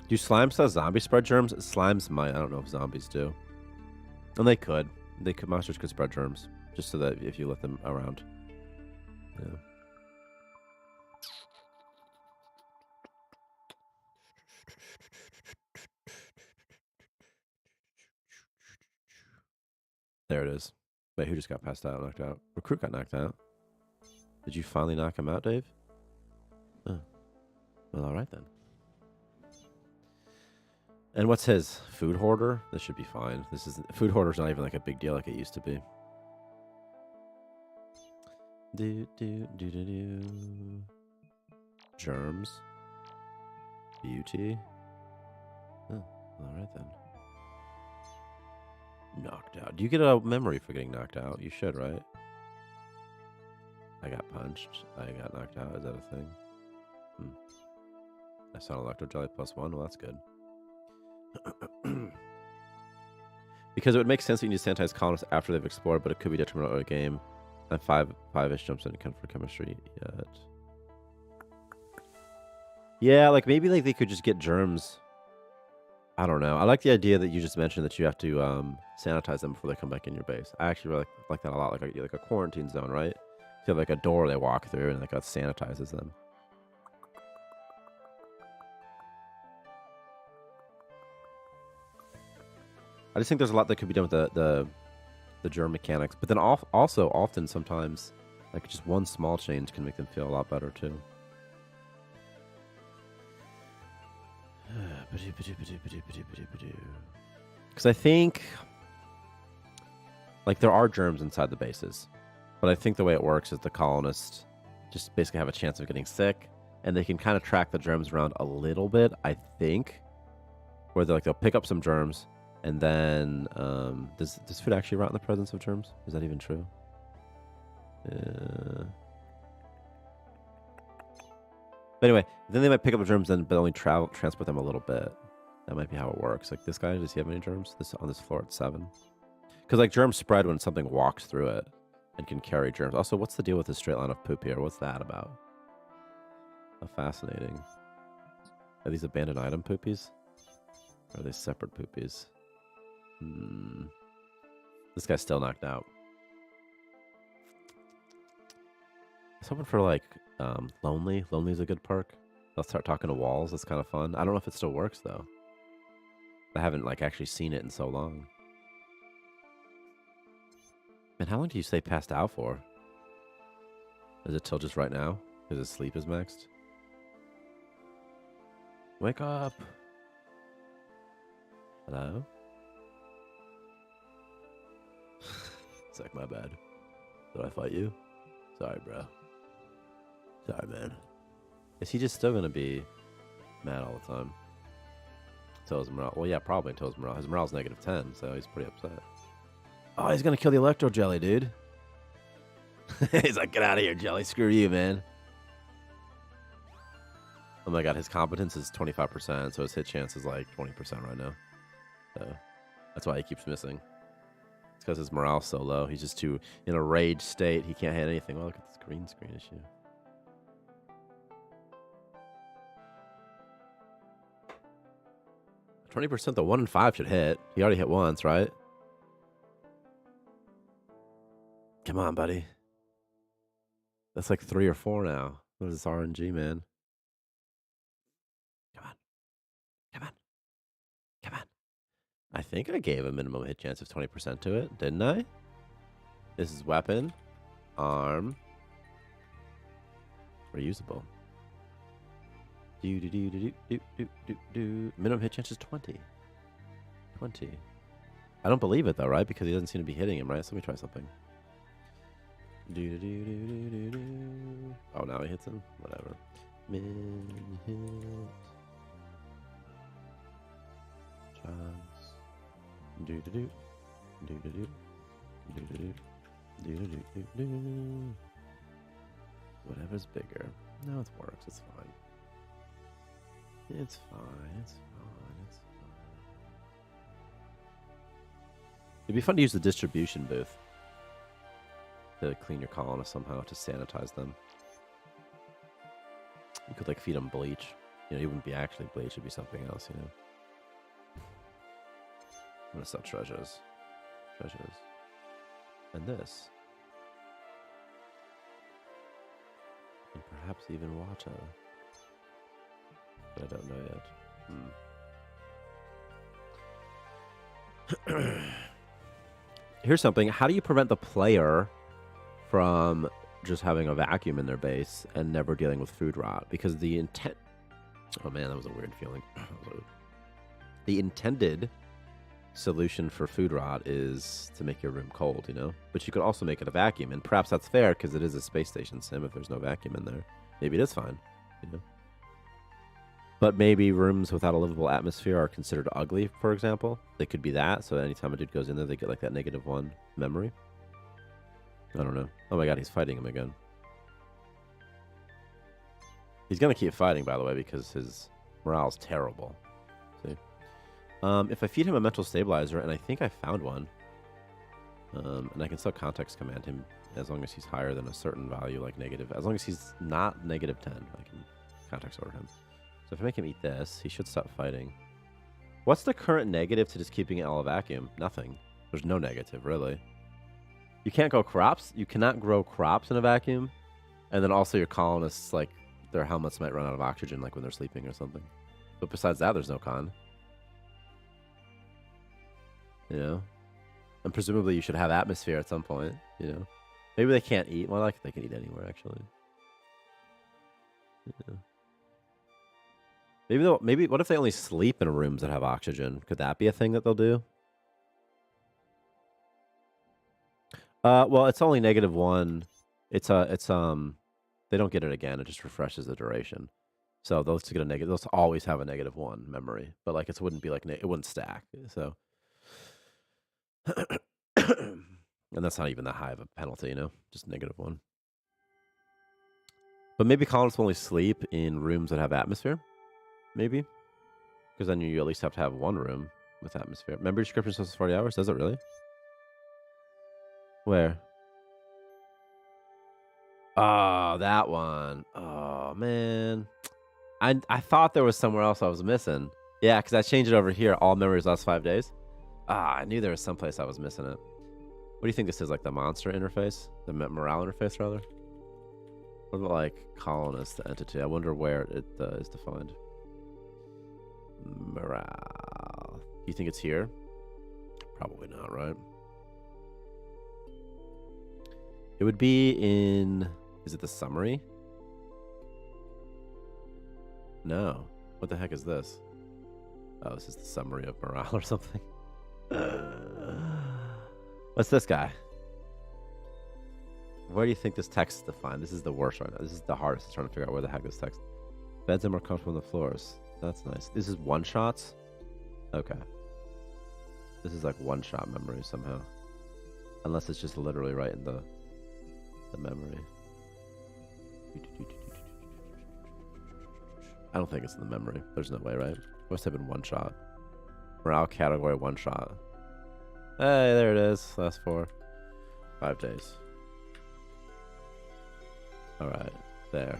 Do slimes have zombie spread germs? Slimes might. I don't know if zombies do. And they could. Monsters could spread germs. Just so that if you let them around. Yeah. There it is. Wait, who just got passed out, knocked out? Recruit got knocked out. Did you finally knock him out, Dave? Oh. Well, all right then. And what's his? Food hoarder? This should be fine. Food hoarder's not even like a big deal like it used to be. Germs. Beauty. Oh, all right then. Knocked out. Do you get a memory for getting knocked out? You should, right? I got punched. I got knocked out. Is that a thing? I saw an electro jelly +1. Well, that's good. Because it would make sense that you need to sanitize colonists after they've explored, but it could be detrimental to the game. And five-ish jumps in for chemistry yet. Yeah, like maybe like they could just get germs. I don't know. I like the idea that you just mentioned that you have to sanitize them before they come back in your base. I actually really like that a lot. Like a quarantine zone, right? You have like a door they walk through and like that sanitizes them. I just think there's a lot that could be done with the germ mechanics. But then also often sometimes like just one small change can make them feel a lot better too. Because I think like there are germs inside the bases, but I think the way it works is the colonists just basically have a chance of getting sick, and they can kind of track the germs around a little bit. I think, where they'll pick up some germs, and then does food actually rot in the presence of germs? Is that even true? But anyway, then they might pick up the germs, but only transport them a little bit. That might be how it works. Like this guy, does he have any germs? On this floor at 7. Because like germs spread when something walks through it and can carry germs. Also, what's the deal with this straight line of poop here? What's that about? How fascinating. Are these abandoned item poopies? Or are they separate poopies? This guy's still knocked out. I was hoping for like Lonely. Lonely's a good perk. I'll start talking to walls. That's kind of fun. I don't know if it still works though. I haven't like actually seen it in so long. Man, how long do you stay passed out for? Is it till just right now? Because his sleep is maxed? Wake up! Hello? It's like, my bad. Did I fight you? Sorry, bro. Sorry, man. Is he just still going to be mad all the time? Until his morale... Well, yeah, probably until his morale. His morale's -10, so he's pretty upset. Oh, he's going to kill the electro jelly, dude. He's like, get out of here, jelly. Screw you, man. Oh my god, his competence is 25%, so his hit chance is like 20% right now. So that's why he keeps missing. It's because his morale's so low. He's just too in a rage state. He can't hit anything. Well, look at this green screen issue. %, the 1 in 5 should hit. He already hit once, right? Come on, buddy. That's like 3 or 4 now. What is this RNG, man? Come on. Come on. Come on. I think I gave a minimum hit chance of 20% to it, didn't I? This is weapon, arm, reusable. Minimum hit chance is 20. 20. I don't believe it though, right? Because he doesn't seem to be hitting him, right? So let me try something. Oh, now he hits him? Whatever. Min hit. Chance. Whatever's bigger. No, it works. It's fine. It's fine. It's fine. It's fine. It'd be fun to use the distribution booth to clean your colonists somehow, to sanitize them. You could like feed him bleach. You know, it wouldn't be actually bleach; it'd be something else. You know. I'm gonna sell treasures, and this, and perhaps even water. But I don't know yet. Here's something. How do you prevent the player from just having a vacuum in their base and never dealing with food rot? Because the intent... Oh, man, that was a weird feeling. The intended solution for food rot is to make your room cold, you know? But you could also make it a vacuum, and perhaps that's fair because it is a space station sim if there's no vacuum in there. Maybe it is fine, you know? But maybe rooms without a livable atmosphere are considered ugly, for example. They could be that, so anytime a dude goes in there, they get like that -1 memory. I don't know. Oh my god, he's fighting him again. He's going to keep fighting, by the way, because his morale's terrible. See? If I feed him a mental stabilizer, and I think I found one, and I can still context command him as long as he's higher than a certain value, like negative. As long as he's not -10, I can context order him. So if I make him eat this, he should stop fighting. What's the current negative to just keeping it all a vacuum? Nothing. There's no negative, really. You can't grow crops. You cannot grow crops in a vacuum. And then also your colonists, like, their helmets might run out of oxygen, like when they're sleeping or something. But besides that, there's no con. You know? And presumably you should have atmosphere at some point, you know? Maybe they can't eat. Well, like, they can eat anywhere, actually. Yeah. Maybe what if they only sleep in rooms that have oxygen? Could that be a thing that they'll do? Well, it's only -1. They don't get it again. It just refreshes the duration. So those to get a negative, they'll always have a -1 memory. But like it wouldn't be like it wouldn't stack. So, and that's not even that high of a penalty, you know, just -1. But maybe colonists will only sleep in rooms that have atmosphere. Maybe. Because then you at least have to have one room with atmosphere. Member description says 40 hours. Does it really? Where? Oh, that one. Oh, man. I thought there was somewhere else I was missing. Yeah, because I changed it over here. All memories last 5 days. Ah, I knew there was someplace I was missing it. What do you think this is? Like the monster interface? The morale interface, rather? What about like colonist, the entity? I wonder where it is defined. Morale. You think it's here? Probably not, right? It would be in... Is it the summary? No. What the heck is this? Oh, this is the summary of morale or something. What's this guy? Where do you think this text is defined? This is the worst right now. This is the hardest. Trying to figure out where the heck this text... Beds are more comfortable than the floors. That's nice. This is one-shots? Okay. This is like one-shot memory somehow. Unless it's just literally right in the memory. I don't think it's in the memory. There's no way, right? Must have been one-shot. Morale category one-shot. Hey, there it is. Last 5 days. Alright. There.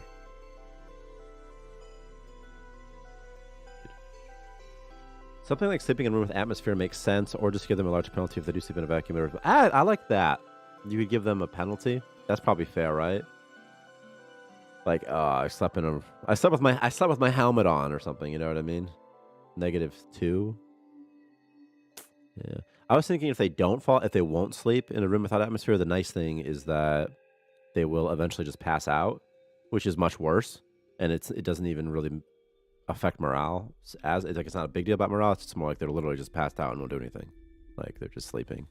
Something like sleeping in a room with atmosphere makes sense, or just give them a large penalty if they do sleep in a vacuum. I like that. You could give them a penalty. That's probably fair, right? Like, I slept with my helmet on or something. You know what I mean? -2. Yeah. I was thinking if they won't sleep in a room without atmosphere, the nice thing is that they will eventually just pass out, which is much worse, and it doesn't even really affect morale. It's not a big deal about morale. It's just more like they're literally just passed out and won't do anything. Like they're just sleeping.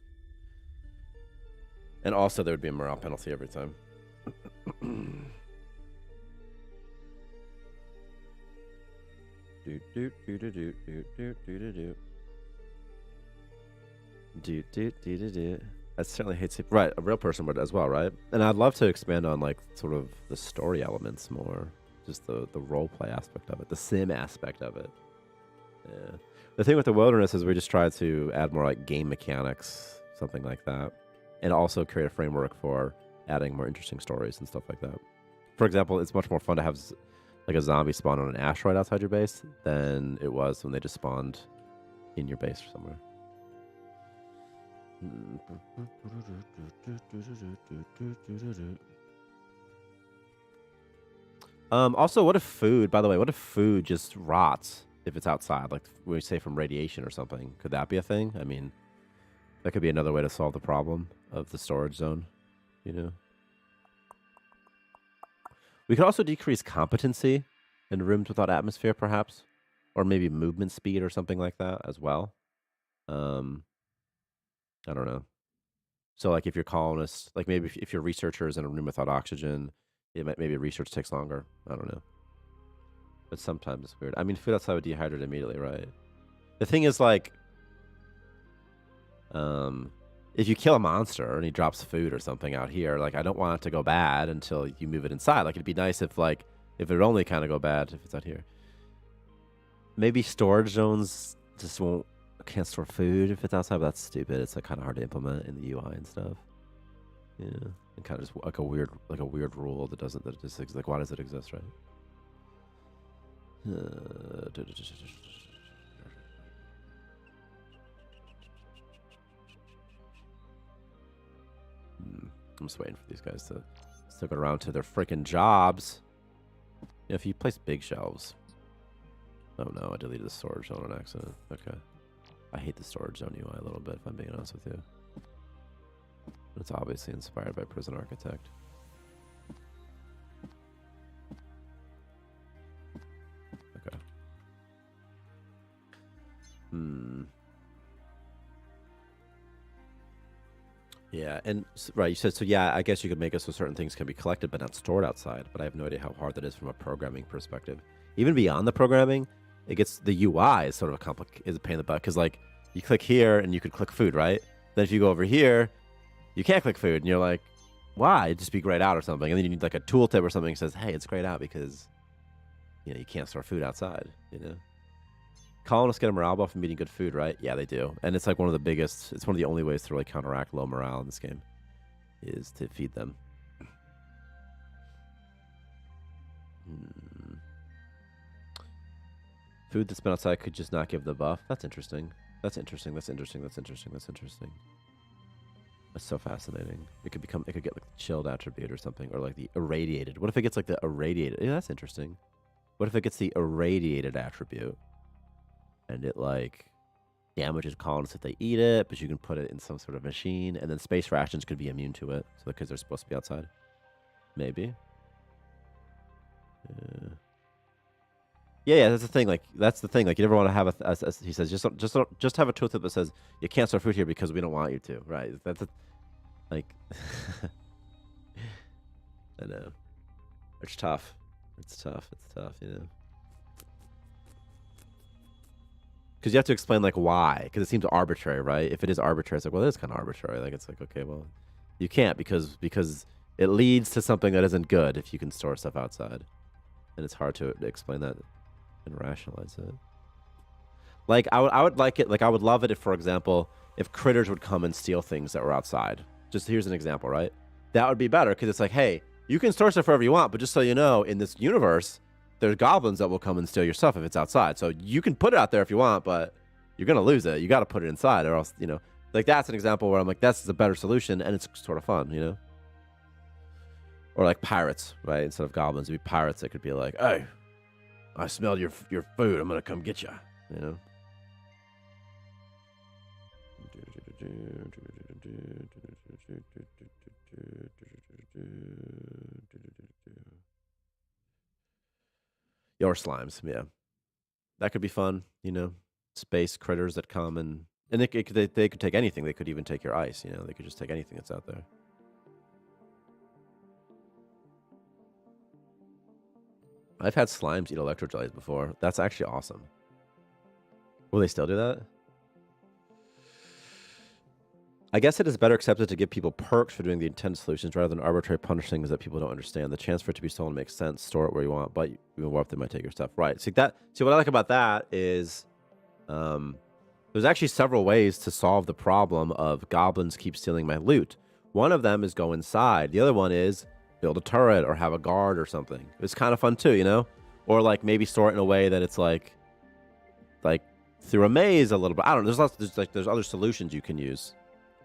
And also there would be a morale penalty every time. I certainly hate sleep. Right, a real person would as well, right? And I'd love to expand on like sort of the story elements more. Just the role play aspect of it, the sim aspect of it. Yeah. The thing with the wilderness is we just try to add more like game mechanics, something like that, and also create a framework for adding more interesting stories and stuff like that. For example, it's much more fun to have like a zombie spawn on an asteroid outside your base than it was when they just spawned in your base or somewhere. Also, what if food, by the way, what if food just rots if it's outside? Like we say from radiation or something. Could that be a thing? I mean, that could be another way to solve the problem of the storage zone, you know? We could also decrease competency in rooms without atmosphere, perhaps. Or maybe movement speed or something like that as well. I don't know. So, like, if you're colonists, like maybe if your researcher is in a room without oxygen, maybe research takes longer. I don't know. But sometimes it's weird. I mean, food outside would dehydrate immediately, right? The thing is, like, if you kill a monster and he drops food or something out here, like, I don't want it to go bad until you move it inside. Like, it'd be nice if, like, if it would only kind of go bad if it's out here. Maybe storage zones just can't store food if it's outside, but that's stupid. It's, like, kind of hard to implement in the UI and stuff. Yeah, and kind of just like a weird rule that just like, why does it exist, right? I'm just waiting for these guys to stick around to their freaking jobs. Yeah, if you place big shelves. Oh no, I deleted the storage zone on accident. Okay. I hate the storage zone UI a little bit, if I'm being honest with you. It's obviously inspired by Prison Architect. Okay. Yeah, and right, you said, so yeah, I guess you could make it so certain things can be collected but not stored outside, but I have no idea how hard that is from a programming perspective. Even beyond the programming, it gets, the UI is sort of is a pain in the butt, because like, you click here and you could click food, right? Then if you go over here, you can't click food, and you're like, why? It'd just be grayed out or something. And then you need like a tooltip or something that says, hey, it's grayed out because, you know, you can't store food outside, you know? Colonists get a morale buff from eating good food, right? Yeah, they do. And it's like one of the biggest, it's one of the only ways to really counteract low morale in this game, is to feed them. Food that's been outside could just not give the buff. That's interesting. That's interesting. That's interesting. That's interesting. That's interesting. That's so fascinating. It could get like the chilled attribute or something, or like the irradiated. What if it gets like the irradiated? Yeah, that's interesting. What if it gets the irradiated attribute? And it like damages colonists if they eat it, but you can put it in some sort of machine, and then space rations could be immune to it, so because they're supposed to be outside. Maybe. Yeah, that's the thing. Like that's the thing. Like you never want to have he says, just have a tooltip that says you can't store food here because we don't want you to. Right? That's like. I know. It's tough. It's tough. It's tough. You know. Because you have to explain like why, because it seems arbitrary, right? If it is arbitrary, it's like, well, it is kind of arbitrary. Like it's like, okay, well, you can't because it leads to something that isn't good if you can store stuff outside, and it's hard to explain that and rationalize it. Like I would like it. Like I would love it if, for example, if critters would come and steal things that were outside. Just here's an example, right? That would be better because it's like, hey, you can store stuff wherever you want, but just so you know, in this universe, there's goblins that will come and steal your stuff if it's outside. So you can put it out there if you want, but you're going to lose it. You got to put it inside or else, you know, like that's an example where I'm like, that's the better solution. And it's sort of fun, you know? Or like pirates, right? Instead of goblins, it'd be pirates. It could be like, hey, I smelled your food. I'm going to come get you, you know? Or slimes, yeah. That could be fun, you know. Space critters that come and they could take anything. They could even take your ice, you know. They could just take anything that's out there. I've had slimes eat electrojellies before. That's actually awesome. Will they still do that? I guess it is better accepted to give people perks for doing the intended solutions rather than arbitrary punish things that people don't understand. The chance for it to be stolen makes sense. Store it where you want, but even more if they might take your stuff. Right. See what I like about that is there's actually several ways to solve the problem of goblins keep stealing my loot. One of them is go inside. The other one is build a turret or have a guard or something. It's kind of fun too, you know? Or like maybe store it in a way that it's like through a maze a little bit. I don't know. There's other solutions you can use,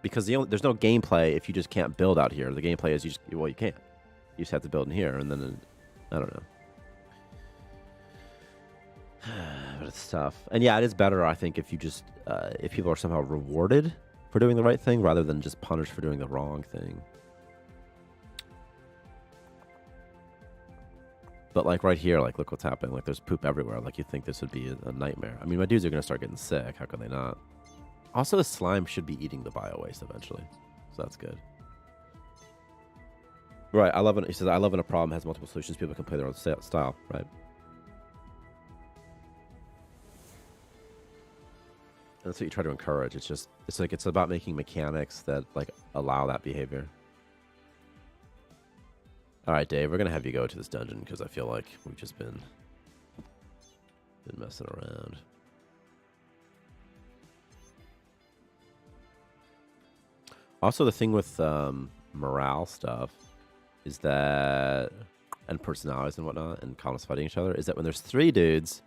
because there's no gameplay if you just can't build out here. The gameplay is you can't. You just have to build in here, and then I don't know. But it's tough. And yeah, it is better, I think, if you just if people are somehow rewarded for doing the right thing rather than just punished for doing the wrong thing. But like right here, like look what's happening. Like there's poop everywhere. Like you think this would be a nightmare. I mean, my dudes are gonna start getting sick. How can they not? Also, the slime should be eating the bio waste eventually, so that's good. Right. He says I love when a problem has multiple solutions. People can play their own style. Right. And that's what you try to encourage. It's about making mechanics that like allow that behavior. All right, Dave, we're gonna have you go to this dungeon because I feel like we've just been messing around. Also, the thing with morale stuff is that, and personalities and whatnot, and colonists fighting each other, is that when there's 3 dudes,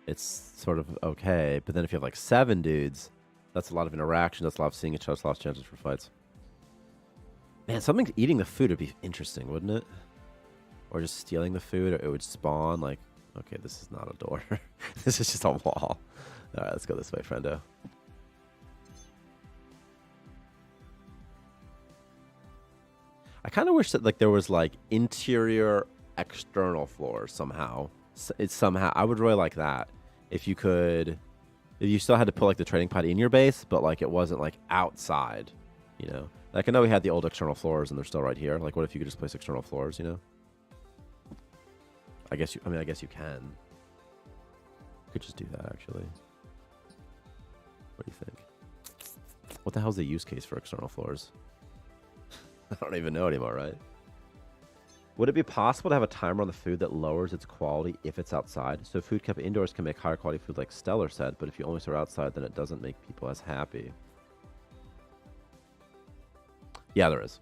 it's sort of okay. But then if you have like 7 dudes, that's a lot of interaction. That's a lot of seeing each other. That's a lot of chances for fights. Man, something eating the food would be interesting, wouldn't it? Or just stealing the food, or it would spawn like, okay, this is not a door. This is just a wall. All right, let's go this way, friendo. I kind of wish that like there was like interior, external floors somehow. I would really like that. If you still had to put like the trading pod in your base, but like it wasn't like outside, you know? Like I know we had the old external floors and they're still right here. Like what if you could just place external floors, you know? I guess you can. You could just do that actually. What do you think? What the hell's the use case for external floors? I don't even know anymore, right? Would it be possible to have a timer on the food that lowers its quality if it's outside? So food kept indoors can make higher quality food like Stellar said, but if you only store outside, then it doesn't make people as happy. Yeah, there is.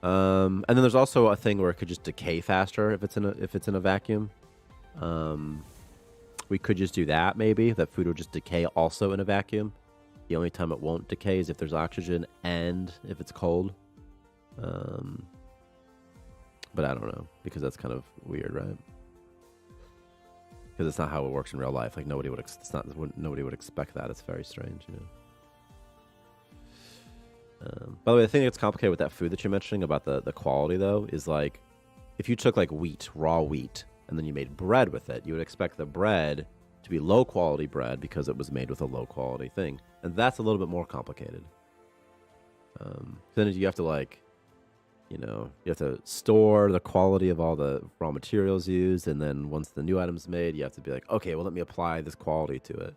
And then there's also a thing where it could just decay faster if it's in a vacuum. We could just do that maybe. That food would just decay also in a vacuum. The only time it won't decay is if there's oxygen and if it's cold. But I don't know, because that's kind of weird, right? Because it's not how it works in real life. Like nobody would expect that. It's very strange, you know. By the way, the thing that's complicated with that food that you're mentioning about the quality, though, is like if you took like wheat, raw wheat, and then you made bread with it, you would expect the bread to be low quality bread because it was made with a low quality thing. And that's a little bit more complicated. Then you have to like, you know, you have to store the quality of all the raw materials used. And then once the new item's made, you have to be like, okay, well, let me apply this quality to it.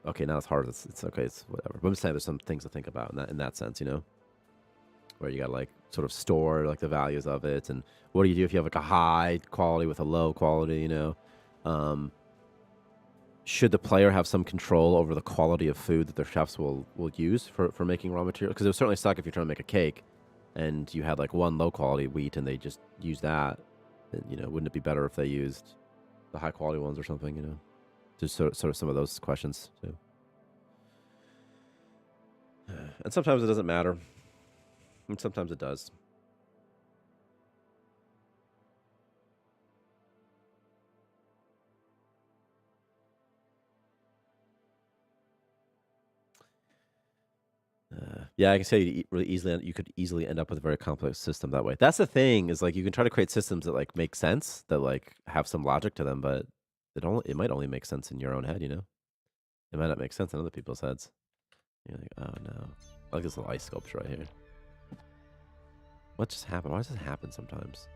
Okay, now it's hard. It's okay. It's whatever. But I'm just saying there's some things to think about in that sense, you know, where you got to like sort of store like the values of it. And what do you do if you have like a high quality with a low quality, you know? Should the player have some control over the quality of food that their chefs will use for making raw material? Because it would certainly suck if you're trying to make a cake and you had like one low quality wheat and they just use that. And, you know, wouldn't it be better if they used the high quality ones or something, you know? Just sort of some of those questions too. And sometimes it doesn't matter. And sometimes it does. Yeah, I can say you could easily end up with a very complex system that way. That's the thing, is like you can try to create systems that like make sense, that like have some logic to them, but it might only make sense in your own head, you know? It might not make sense in other people's heads. You're like, oh no. I like this little ice sculpture right here. What just happened? Why does this happen sometimes?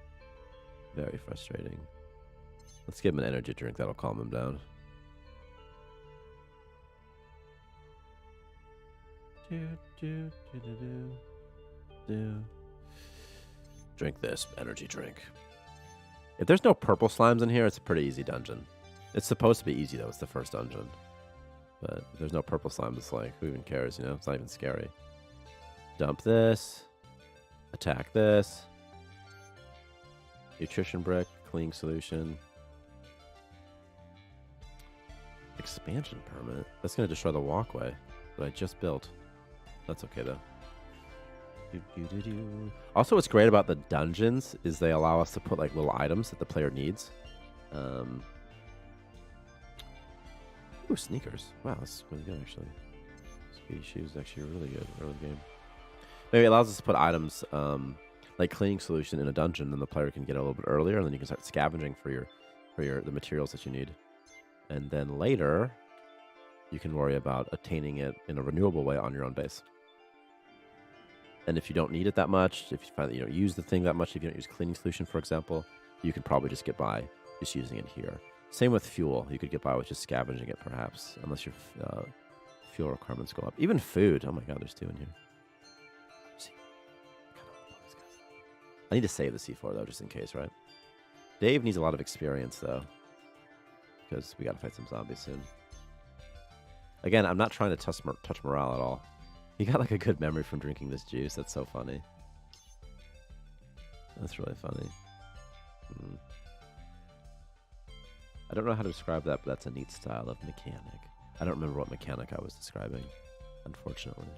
Very frustrating. Let's give him an energy drink. That'll calm him down. Drink this energy drink. If there's no purple slimes in here, it's a pretty easy dungeon. It's supposed to be easy, though. It's the first dungeon. But if there's no purple slimes, it's like, who even cares, you know? It's not even scary. Dump this. Attack this. Nutrition brick, cleaning solution. Expansion permit. That's going to destroy the walkway that I just built. That's okay, though. Also, what's great about the dungeons is they allow us to put like little items that the player needs. Ooh, sneakers. Wow, that's really good, actually. Speedy shoes actually really good early game. Maybe it allows us to put items like cleaning solution in a dungeon, then the player can get it a little bit earlier, and then you can start scavenging for the materials that you need. And then later, you can worry about attaining it in a renewable way on your own base. And if you don't need it that much, if you find that you don't use the thing that much, if you don't use cleaning solution, for example, you can probably just get by just using it here. Same with fuel. You could get by with just scavenging it, perhaps, unless your fuel requirements go up. Even food. Oh my god, there's 2 in here. See. I need to save the C4, though, just in case, right? Dave needs a lot of experience, though, because we got to fight some zombies soon. Again, I'm not trying to touch morale at all. He got like a good memory from drinking this juice. That's so funny. That's really funny. I don't know how to describe that, but that's a neat style of mechanic. I don't remember what mechanic I was describing, unfortunately.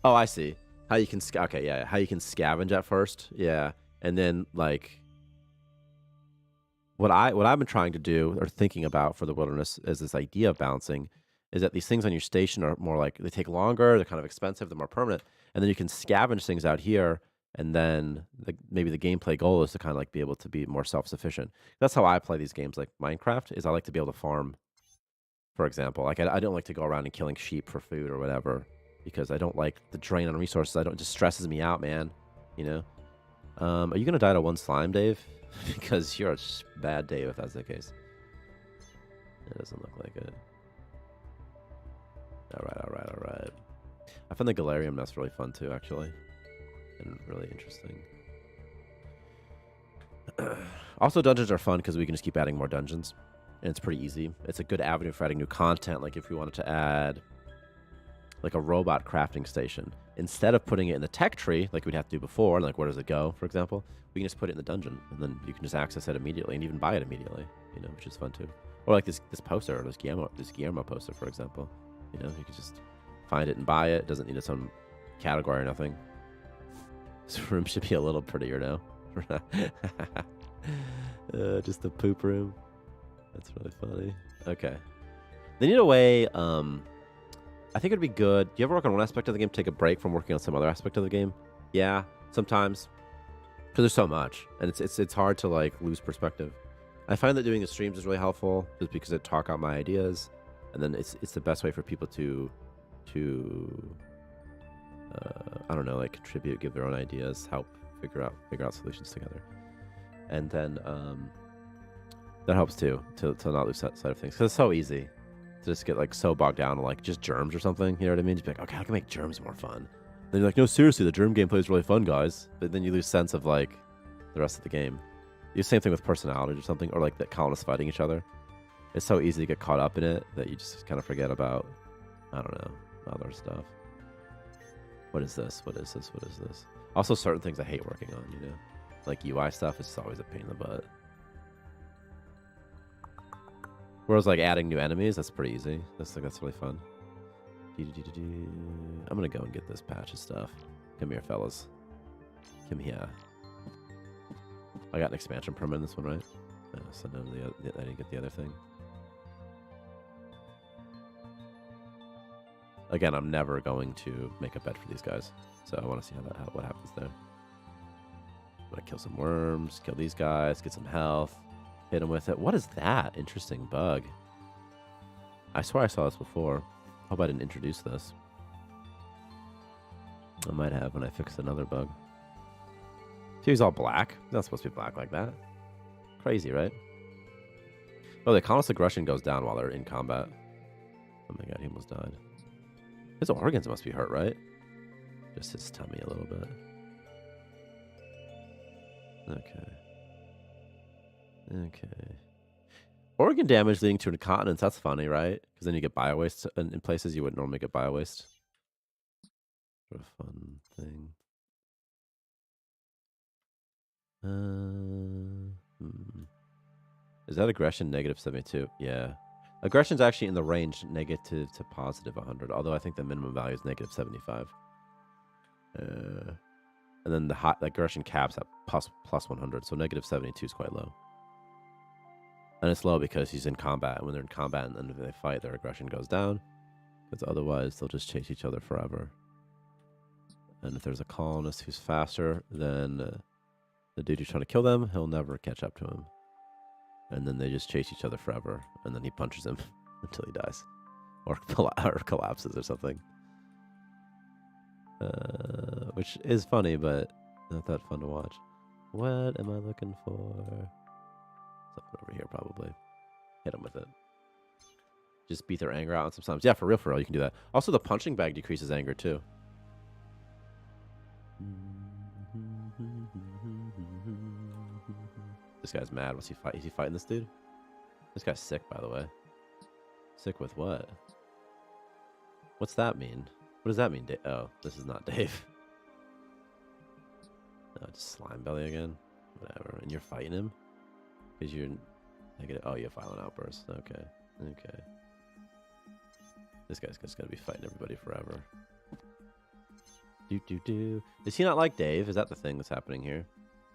Oh, I see. How you can okay, yeah, how you can scavenge at first, yeah, and then like what I've been trying to do or thinking about for the wilderness is this idea of balancing. Is that these things on your station are more like, they take longer, they're kind of expensive, they're more permanent, and then you can scavenge things out here, and then maybe the gameplay goal is to kind of like be able to be more self-sufficient. That's how I play these games like Minecraft, is I like to be able to farm, for example. Like I don't like to go around and killing sheep for food or whatever, because I don't like the drain on resources. It just stresses me out, man, you know? Are you going to die to 1 slime, Dave? Because you're a bad Dave if that's the case. It doesn't look like it. All right. I found the Galarium nest really fun too, actually, and really interesting. Also, dungeons are fun because we can just keep adding more dungeons, and it's pretty easy. It's a good avenue for adding new content. Like if we wanted to add like a robot crafting station, instead of putting it in the tech tree like we'd have to do before, like where does it go, for example, we can just put it in the dungeon, and then you can just access it immediately and even buy it immediately, you know, which is fun too. Or like this poster, this Guillermo poster, for example. You know, you can just find it and buy it. It doesn't need its own category or nothing. This room should be a little prettier now. Just the poop room. That's really funny. Okay. They need a way, I think it'd be good. Do you ever work on one aspect of the game, take a break from working on some other aspect of the game? Yeah, sometimes. Because there's so much. And it's hard to like lose perspective. I find that doing the streams is really helpful just because it talk out my ideas. And then it's the best way for people to I don't know, like contribute, give their own ideas, help figure out solutions together. And then that helps too, to not lose that side of things. Because it's so easy to just get like so bogged down on like just germs or something. You know what I mean? Just be like, okay, I can make germs more fun. Then you're like, no, seriously, the germ gameplay is really fun, guys. But then you lose sense of like the rest of the game. You same thing with personalities or something, or like the colonists fighting each other. It's so easy to get caught up in it that you just kind of forget about, I don't know, other stuff. What is this? What is this? What is this? Also, certain things I hate working on, you know? Like UI stuff is just always a pain in the butt. Whereas like adding new enemies, that's pretty easy. That's really fun. I'm gonna go and get this patch of stuff. Come here, fellas. Come here. I got an expansion permit in this one, right? So no, I didn't get the other thing. Again, I'm never going to make a bed for these guys, so I want to see what happens there. I'm gonna kill some worms, kill these guys, get some health, hit them with it. What is that? Interesting bug. I swear I saw this before. Hope I didn't introduce this. I might have when I fixed another bug. See, he's all black. He's not supposed to be black like that. Crazy, right? Oh, the colonist aggression goes down while they're in combat. Oh my god, he almost died. His organs must be hurt, right? Just his tummy a little bit. Okay. Okay. Organ damage leading to incontinence. That's funny, right? Because then you get bio-waste in places you wouldn't normally get bio-waste. What a fun thing. Is that aggression -72? Yeah. Aggression's actually in the range negative to positive 100, although I think the minimum value is -75. And then the aggression caps at plus 100, so -72 is quite low. And it's low because he's in combat. And when they're in combat and they fight, their aggression goes down. Because otherwise, they'll just chase each other forever. And if there's a colonist who's faster than the dude who's trying to kill them, he'll never catch up to him. And then they just chase each other forever. And then he punches him until he dies. Or collapses or something. Which is funny, but not that fun to watch. What am I looking for? Something over here, probably. Hit them with it. Just beat their anger out sometimes. Yeah, for real, you can do that. Also, the punching bag decreases anger, too. This guy's mad. What's he fight? Is he fighting this dude? This guy's sick, by the way. Sick with what? What's that mean? What does that mean? Oh, this is not Dave. No, just slime belly again. Whatever. And you're fighting him? Because you're negative. Oh, you have violent outbursts. Okay. Okay. This guy's just gonna be fighting everybody forever. Does he not like Dave? Is that the thing that's happening here?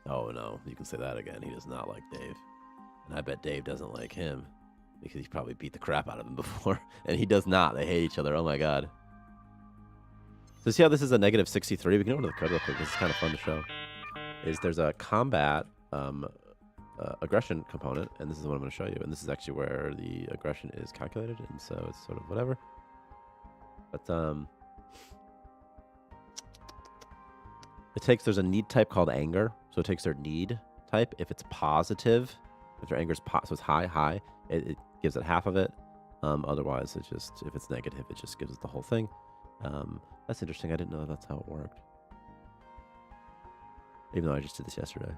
Oh no, you can say that again. He does not like Dave. And I bet Dave doesn't like him. Because he's probably beat the crap out of him before. And he does not. They hate each other. Oh my god. So see how this is a -63? We can go to the code real quick. This is kind of fun to show. There's a combat aggression component, and this is what I'm going to show you. And this is actually where the aggression is calculated, and so it's sort of whatever. But there's a need type called anger. So it takes their need type. If it's positive, if their anger is so it's high, it gives it half of it. Otherwise, it's just, if it's negative, it just gives it the whole thing. That's interesting. I didn't know that's how it worked. Even though I just did this yesterday.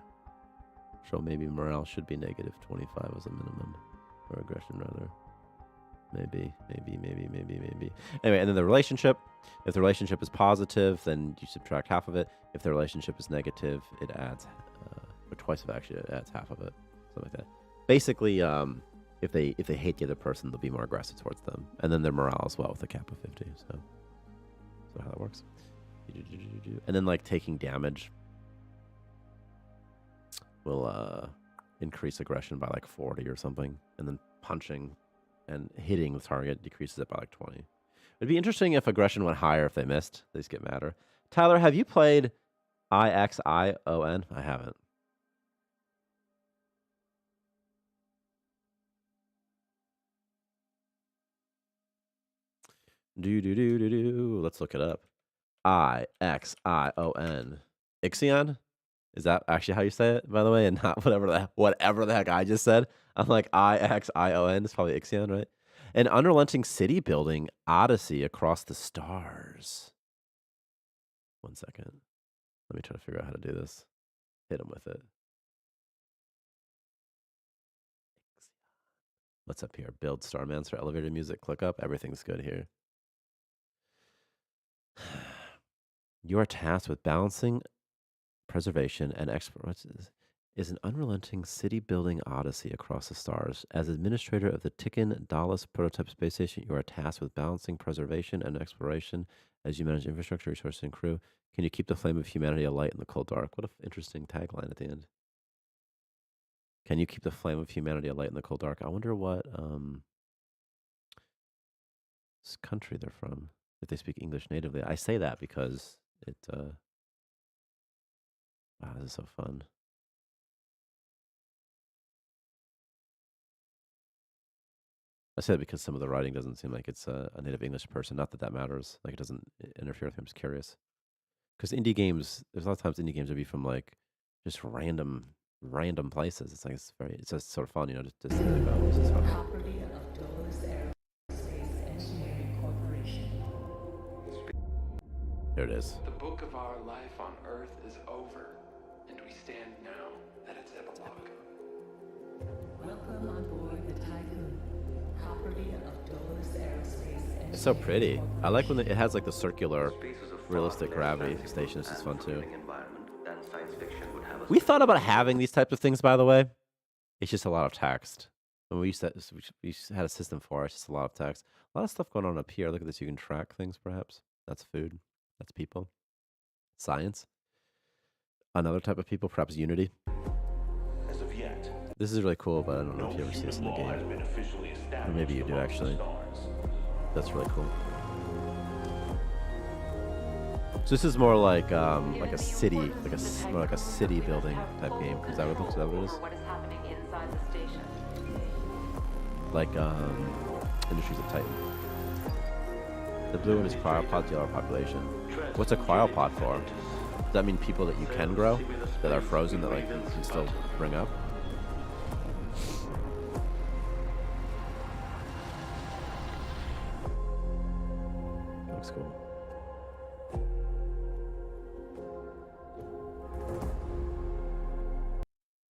So maybe morale should be -25 as a minimum. Or aggression, rather. Maybe. Anyway, and then the relationship. If the relationship is positive, then you subtract half of it. If the relationship is negative, it adds, or twice of actually, it adds half of it. Something like that. Basically, if they hate the other person, they'll be more aggressive towards them. And then their morale as well with a cap of 50. So how that works. And then like taking damage will increase aggression by like 40 or something. And then punching and hitting the target decreases it by like 20. It'd be interesting if aggression went higher if they missed. They just get madder. Tyler, have you played IXION? I haven't. Let's look it up. IXION. Ixion? Is that actually how you say it, by the way? And not whatever the heck I just said. I'm like, IXION. It's probably Ixion, right? An unrelenting city building odyssey across the stars. 1 second. Let me try to figure out how to do this. Hit him with it. What's up here? Build Starmancer elevator music. Click up. Everything's good here. You are tasked with balancing preservation and is an unrelenting city-building odyssey across the stars. As administrator of the Tikkun Dallas prototype space station, you are tasked with balancing preservation and exploration as you manage infrastructure, resources, and crew. Can you keep the flame of humanity alight in the cold dark? What an interesting tagline at the end. Can you keep the flame of humanity alight in the cold dark? I wonder what country they're from, if they speak English natively. I say that because it... wow, this is so fun. I say that because some of the writing doesn't seem like it's a native English person. Not that that matters. Like, it doesn't interfere with me. I'm just curious. Because indie games, there's a lot of times indie games will be from, like, just random places. It's like, it's just sort of fun, you know, just to think about. This is fun. Property of Dulles Aerospace Engineering Corporation. There it is. The book of our life on Earth is over, and we stand now at its epilogue. Welcome on board the Typhoon. Property of Dulles Aerospace Engineering. It's so pretty. I like when it has like the circular, realistic gravity station. This is fun too. Environment than science fiction would have We thought about having these types of things, by the way. It's just a lot of text. When we had a system for it, it's just a lot of text. A lot of stuff going on up here. Look at this. You can track things, perhaps. That's food. That's people. Science. Another type of people, perhaps Unity. As of yet, this is really cool, but I don't know if you ever see this in the game. Or maybe you do, actually. That's really cool. So this is more like a city, more like a city building type game. Is that what it is? What is happening inside the station? Like Industries of Titan. The blue one is cryopod, the yellow population. What's a cryopod for? Does that mean people that you can grow, that are frozen, that like you can still bring up? Looks cool.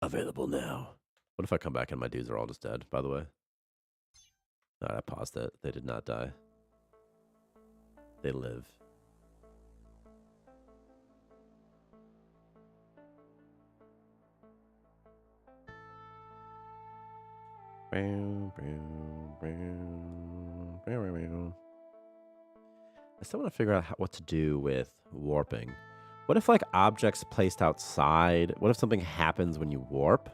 Available now. What if I come back and my dudes are all just dead, by the way? Alright, I paused it. They did not die. They live. I still want to figure out what to do with warping. What if, like, objects placed outside? What if something happens when you warp?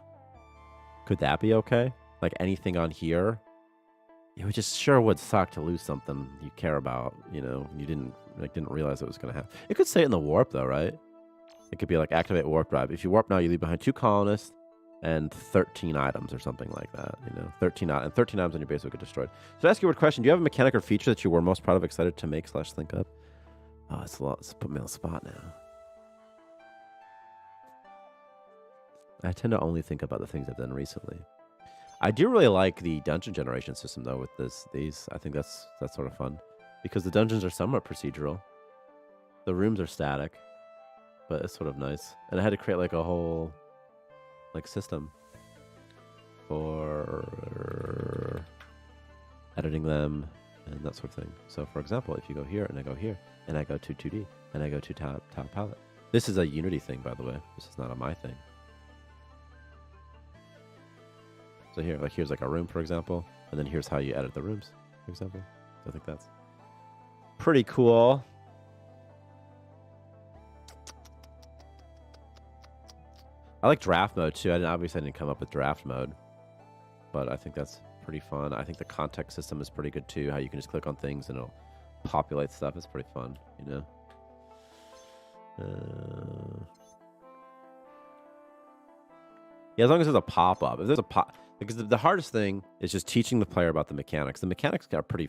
Could that be okay? Like, anything on here? It would just sure would suck to lose something you care about, you know, you didn't realize it was going to happen. It could say it in the warp, though, right? It could be like, activate warp drive. If you warp now, you leave behind 2 colonists and 13 items or something like that, you know. 13 items on your base will get destroyed. So to ask you a question, do you have a mechanic or feature that you were most proud of, excited to make / think up? Oh, it's a lot. It's put me on the spot now. I tend to only think about the things I've done recently. I do really like the dungeon generation system, though, with these. I think that's sort of fun. Because the dungeons are somewhat procedural. The rooms are static. But it's sort of nice. And I had to create, like, a whole, like, system for editing them and that sort of thing. So, for example, if you go here, and I go here, and I go to 2D, and I go to top palette. This is a Unity thing, by the way. This is not a my thing. So here, like, here's like a room, for example, and then here's how you edit the rooms, for example. So I think that's pretty cool. I like draft mode too. Obviously I didn't come up with draft mode, but I think that's pretty fun. I think the context system is pretty good too. How you can just click on things and it'll populate stuff. It's pretty fun, you know. Yeah, as long as there's a pop-up. If there's a pop, because the hardest thing is just teaching the player about the mechanics. The mechanics are pretty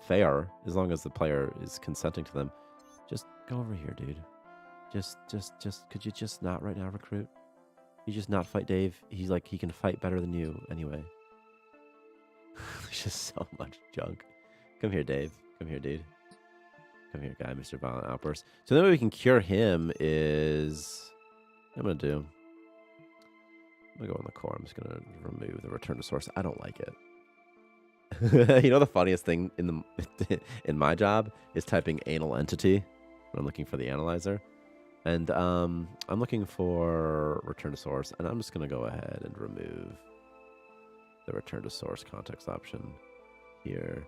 fair as long as the player is consenting to them. Just go over here, dude. Just, could you just not right now recruit? You just not fight Dave. He's like, he can fight better than you anyway. There's just so much junk. Come here, Dave. Come here, dude. Come here, guy, Mr. Violent Outburst. So the way we can cure him is... I'm going to do... I'm going to go in the core. I'm just going to remove the return to source. I don't like it. You know the funniest thing in in my job is typing anal entity when I'm looking for the analyzer. And I'm looking for return to source, and I'm just going to go ahead and remove the return to source context option here.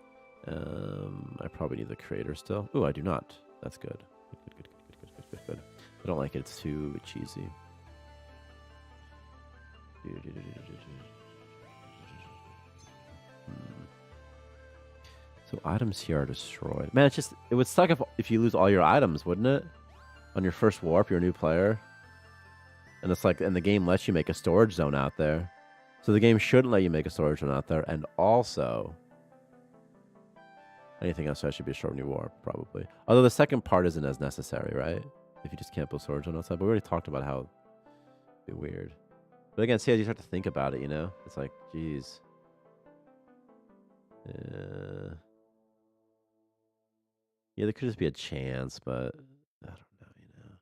I probably need the creator still. Ooh, I do not. That's good. Good. I don't like it. It's too cheesy. So items here are destroyed. Man, it would suck if you lose all your items, wouldn't it? On your first warp, you're a new player. And it's like, and the game lets you make a storage zone out there. So the game shouldn't let you make a storage zone out there. And also, anything else that should be a short new warp, probably. Although the second part isn't as necessary, right? If you just can't build storage zone outside. But we already talked about how it'd be weird. But again, see, as you start to think about it, you know? It's like, geez. Yeah, there could just be a chance, but I don't know, you know.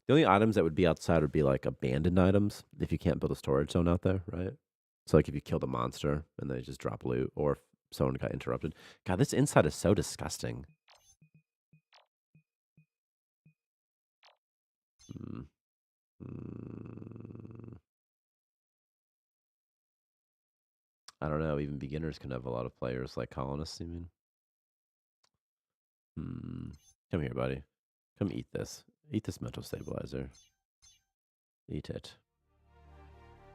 The only items that would be outside would be like abandoned items if you can't build a storage zone out there, right? So like if you killed a monster and they just drop loot, or if someone got interrupted. God, this inside is so disgusting. Hmm. Hmm. I don't know. Even beginners can have a lot of players like colonists, you mean? Hmm. Come here, buddy. Come eat this. Eat this mental stabilizer. Eat it.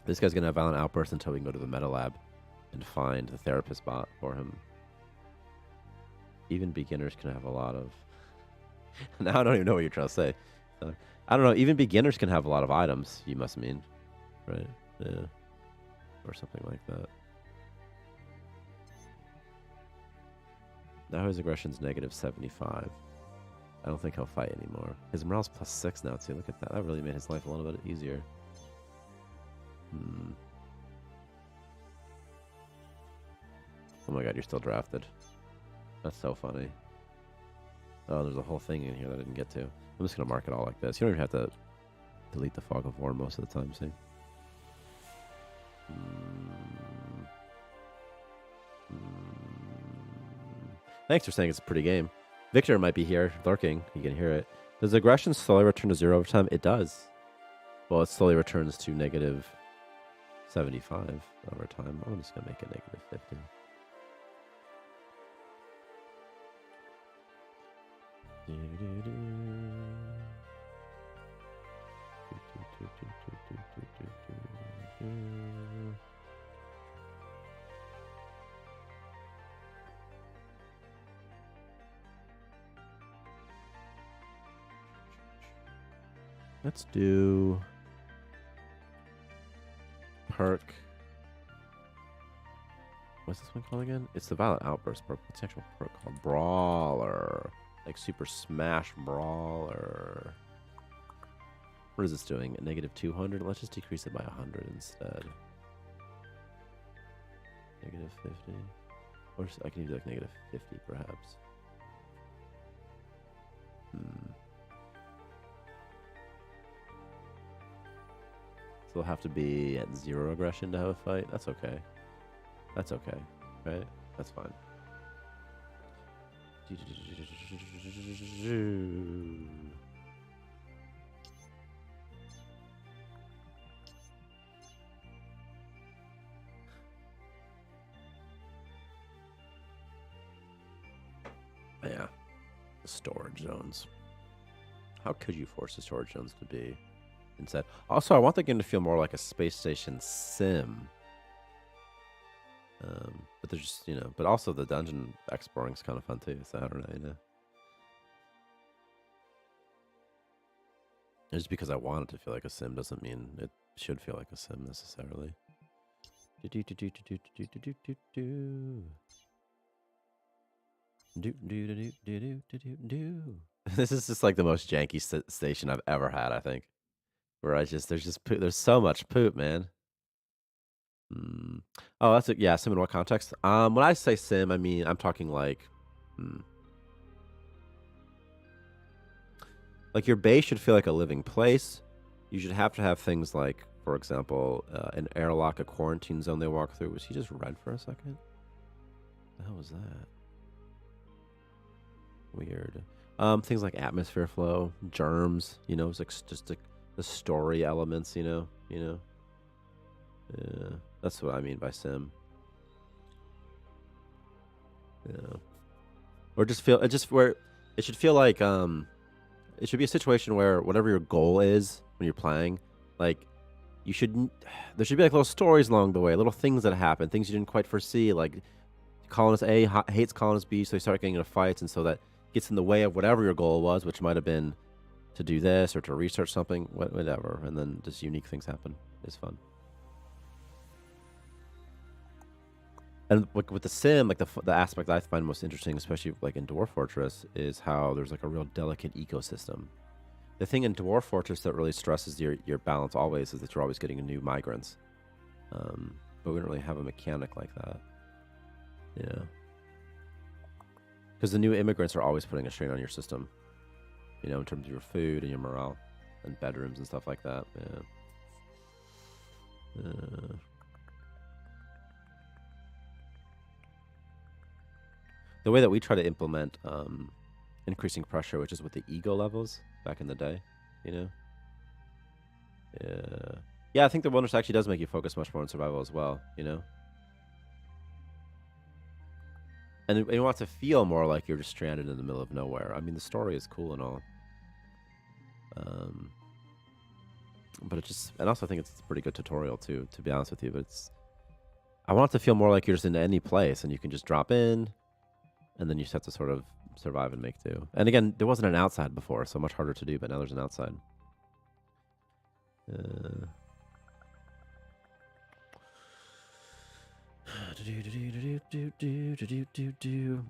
This guy's gonna have violent outbursts until we can go to the meta lab and find the therapist bot for him. Even beginners can have a lot of... Now I don't even know what you're trying to say. I don't know. Even beginners can have a lot of items, you must mean. Right? Yeah. Or something like that. Now his aggression's negative 75. I don't think he'll fight anymore. His morale's plus 6 now, too. Look at that. That really made his life a little bit easier. Hmm. Oh my god, you're still drafted. That's so funny. Oh, there's a whole thing in here that I didn't get to. I'm just going to mark it all like this. You don't even have to delete the fog of war most of the time, see? Thanks for saying it's a pretty game. Victor might be here, lurking. You can hear it. Does aggression slowly return to 0 over time? It does. Well, it slowly returns to negative 75 over time. I'm just going to make it negative 50. Let's do perk. What's this one called again? It's the Violent Outburst perk. What's the actual perk called? Brawler. Like Super Smash Brawler. What is this doing? A negative 200? Let's just decrease it by 100 instead. Negative 50. Or I can do like negative 50 perhaps. So it'll have to be at 0 aggression to have a fight. That's okay. That's okay. Right? That's fine. Yeah. The storage zones. How could you force the storage zones to be instead? Also, I want the game to feel more like a space station sim. But there's just, but also the dungeon exploring is kind of fun too. So I don't know, Just because I want it to feel like a sim doesn't mean it should feel like a sim necessarily. This is just like the most janky station I've ever had, I think. Where there's just poop. There's so much poop, man. Oh, that's it. Yeah, sim in what context? When I say sim, I mean I'm talking like, like your base should feel like a living place. You should have to have things like, for example, an airlock, a quarantine zone they walk through. Was he just red for a second? What the hell was that? Weird. Things like atmosphere flow, germs. It's like just like the story elements. Yeah, that's what I mean by sim. Yeah. Or just feel where it should feel like it should be a situation where whatever your goal is when you're playing, like there should be like little stories along the way, little things that happen, things you didn't quite foresee, like colonist A hates colonist B, so they start getting into fights, and so that gets in the way of whatever your goal was, which might have been to do this or to research something, whatever, and then just unique things happen. It's fun. And with the sim, like the aspect I find most interesting, especially like in Dwarf Fortress, is how there's like a real delicate ecosystem. The thing in Dwarf Fortress that really stresses your balance always is that you're always getting new migrants. But we don't really have a mechanic like that. Yeah. Because the new immigrants are always putting a strain on your system. In terms of your food and your morale and bedrooms and stuff like that. Yeah. The way that we try to implement increasing pressure, which is with the ego levels back in the day, Yeah. Yeah, I think the wilderness actually does make you focus much more on survival as well, you know? And you want to feel more like you're just stranded in the middle of nowhere. I mean, the story is cool and all. But it just... And also I think it's a pretty good tutorial, too, to be honest with you. But it's... I want it to feel more like you're just in any place, and you can just drop in, and then you just have to sort of survive and make do. And again, there wasn't an outside before, so much harder to do, but now there's an outside.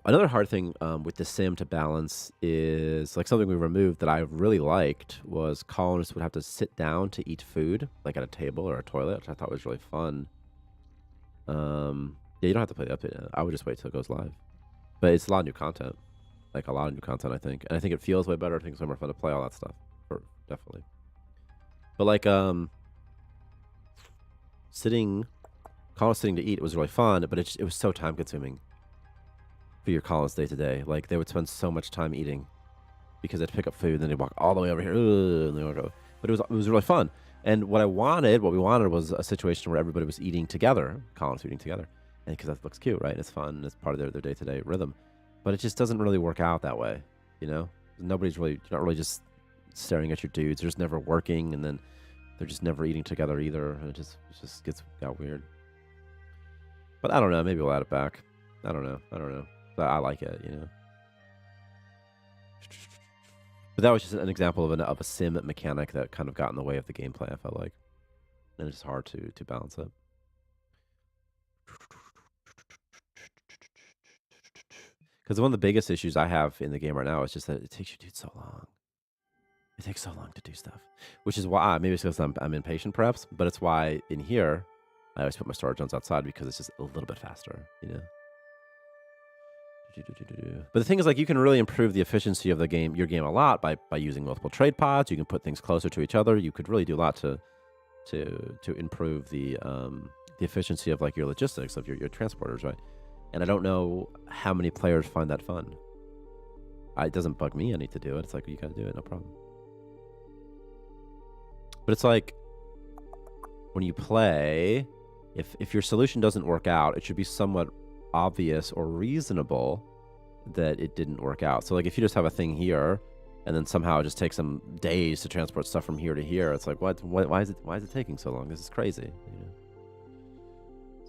Another hard thing with the sim to balance is like something we removed that I really liked was colonists would have to sit down to eat food, like at a table or a toilet, which I thought was really fun. Yeah, you don't have to play the update. I would just wait till it goes live. But it's a lot of new content. Like a lot of new content, I think. And I think it feels way better. I think it's way more fun to play all that stuff. Definitely. But like colonists sitting to eat was really fun, but it was so time consuming for your colonists day to day. Like they would spend so much time eating because they'd pick up food, then they'd walk all the way over here, and they would go. But it was really fun. And what we wanted was a situation where everybody was eating together, colonists eating together, and because that looks cute, right? And it's fun, and it's part of their day to day rhythm. But it just doesn't really work out that way, you know. You're not really just staring at your dudes. They're just never working, and then they're just never eating together either, and it just got weird. But I don't know. Maybe we'll add it back. I don't know. But I like it, you know. But that was just an example of a sim mechanic that kind of got in the way of the gameplay, I felt like. And it's hard to balance it. Because one of the biggest issues I have in the game right now is just that it takes you so long. It takes so long to do stuff. Which is why, maybe it's because I'm impatient perhaps, but it's why in here, I always put my storage zones outside because it's just a little bit faster, you know? But the thing is, like, you can really improve the efficiency of your game a lot by using multiple trade pods. You can put things closer to each other. You could really do a lot to improve the efficiency of like your logistics of your transporters, right? And I don't know how many players find that fun. It doesn't bug me any to do it. It's like, you gotta do it, no problem. But it's like when you play, if your solution doesn't work out, it should be somewhat obvious or reasonable that it didn't work out. So like if you just have a thing here and then somehow it just takes some days to transport stuff from here to here, it's like, why is it taking so long? This is crazy, you know?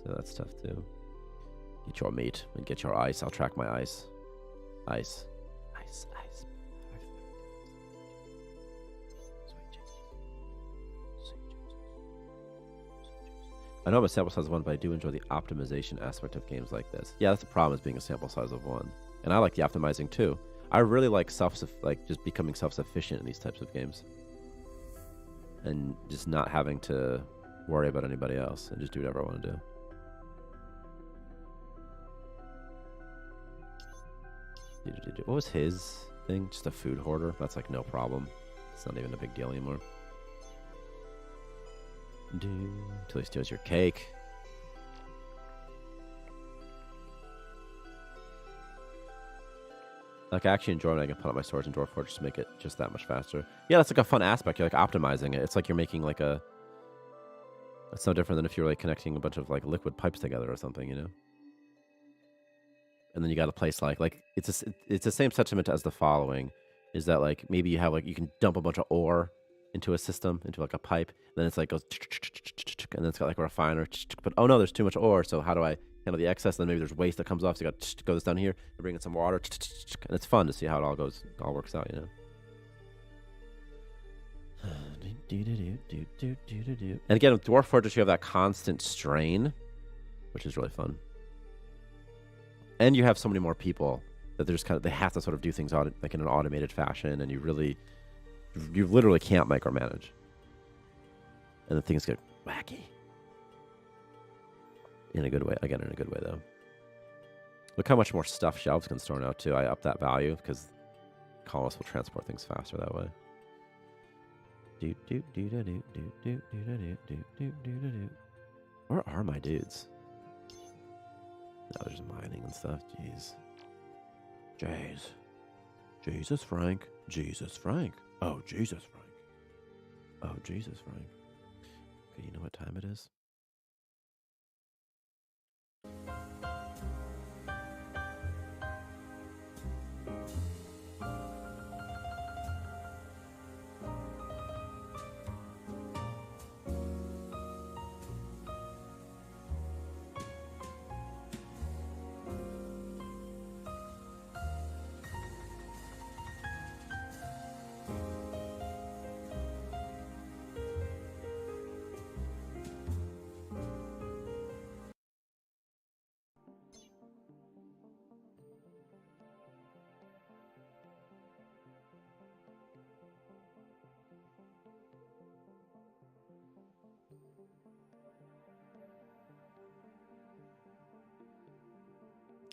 So that's tough too. Get your meat and get your ice. I'll track my ice. Ice. I know I'm a sample size of one, but I do enjoy the optimization aspect of games like this. Yeah, that's the problem, is being a sample size of one. And I like the optimizing too. I really like just becoming self-sufficient in these types of games. And just not having to worry about anybody else and just do whatever I want to do. What was his thing? Just a food hoarder? That's like no problem. It's not even a big deal anymore. Until he steals your cake. Like, I actually enjoy when I can put up my storage in Dwarf Fortress to make it just that much faster. Yeah, that's like a fun aspect. You're like optimizing it. It's like you're making like a... It's no different than if you're like connecting a bunch of like liquid pipes together or something, you know? And then you got a place like it's the same sentiment as the following, is that like maybe you have like, you can dump a bunch of ore into a system, into like a pipe, and then it's like goes, and then it's got like a refiner, but oh no, there's too much ore, so how do I handle the excess? And then maybe there's waste that comes off, so you got to go this down here and bring in some water, and it's fun to see how it all works out, you know. And again, with Dwarf Fortress, you have that constant strain, which is really fun. And you have so many more people that they're just they have to sort of do things like in an automated fashion, and you literally can't micromanage. And the things get wacky. In a good way. Again, in a good way, though. Look how much more stuff shelves can store now, too. I up that value because colonists will transport things faster that way. Where are my dudes? No, there's mining and stuff. Jeez. Jesus, Frank. Jesus, Frank. Oh, Jesus, Frank. Oh, Jesus, Frank. Okay, you know what time it is?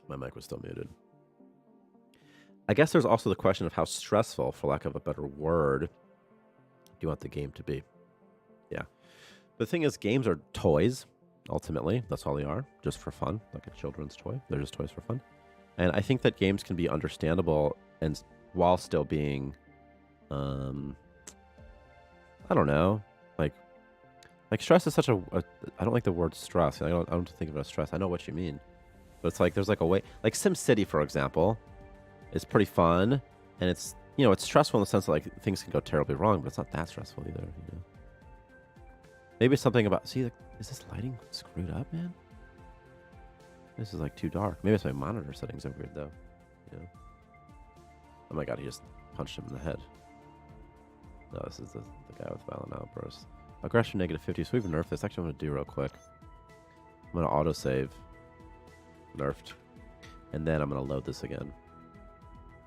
My mic was still muted. I guess there's also the question of how stressful, for lack of a better word, do you want the game to be? Yeah. The thing is, games are toys, ultimately. That's all they are, just for fun, like a children's toy. They're just toys for fun. And I think that games can be understandable and while still being, I don't know, like stress is such a I don't like the word stress. I don't think of it as stress. I know what you mean. But it's like there's like a way, like SimCity, for example, is pretty fun, and it's it's stressful in the sense that like things can go terribly wrong, but it's not that stressful either. Maybe it's something about is this lighting screwed up, man? This is like too dark. Maybe it's my monitor settings are weird though. Oh my god, he just punched him in the head. No, this is the guy with violent outbursts. Aggression -50. So we've nerfed this. Actually, I'm gonna do real quick. I'm gonna autosave. Nerfed, and then I'm gonna load this again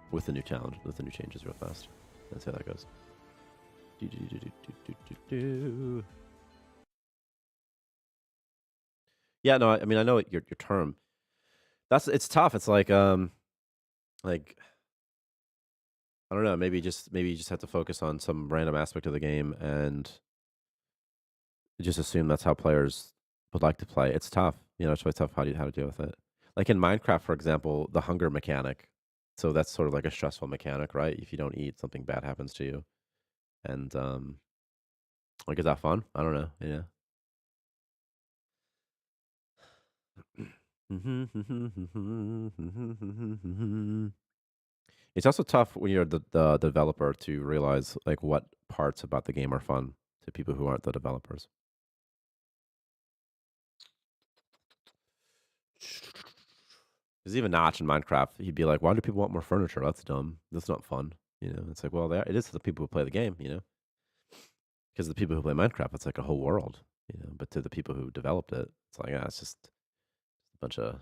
with the new challenge, with the new changes real fast. Let's see how that goes. Yeah, no, I mean I know your term. It's tough. It's like I don't know. Maybe you just have to focus on some random aspect of the game and just assume that's how players would like to play. It's tough. It's really tough how to deal with it. Like in Minecraft, for example, the hunger mechanic. So that's sort of like a stressful mechanic, right? If you don't eat, something bad happens to you. And like, is that fun? I don't know. Yeah. It's also tough when you're the developer to realize like what parts about the game are fun to people who aren't the developers. Because even Notch in Minecraft, he'd be like, "Why do people want more furniture? That's dumb. That's not fun." It's like, well, it is to the people who play the game. Because the people who play Minecraft, it's like a whole world. But to the people who developed it, it's like, it's just a bunch of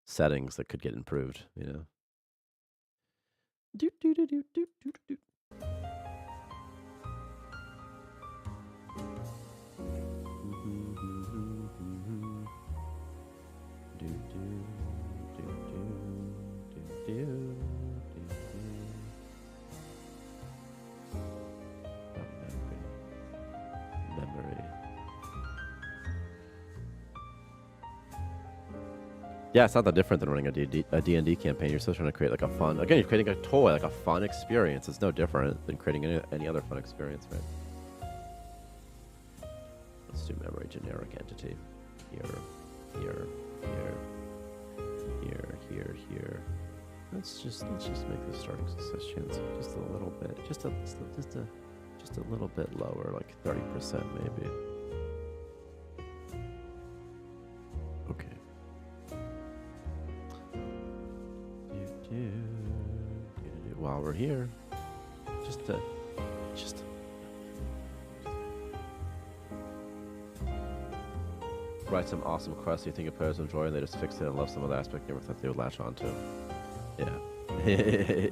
settings that could get improved. Do, do, do, do, do, do, do. Do, do, do, do, do, do. Memory. Yeah, it's not that different than running a D&D campaign. You're still trying to create like a fun. Again, you're creating a toy, like a fun experience. It's no different than creating any other fun experience, right? Let's do memory generic entity. Here. Let's just make the starting success chance just a little bit, just a little bit lower, like 30% maybe. Okay. While we're here, just write some awesome quests you think your players enjoy, and they just fix it and love some other aspect you never thought they would latch onto. Yeah.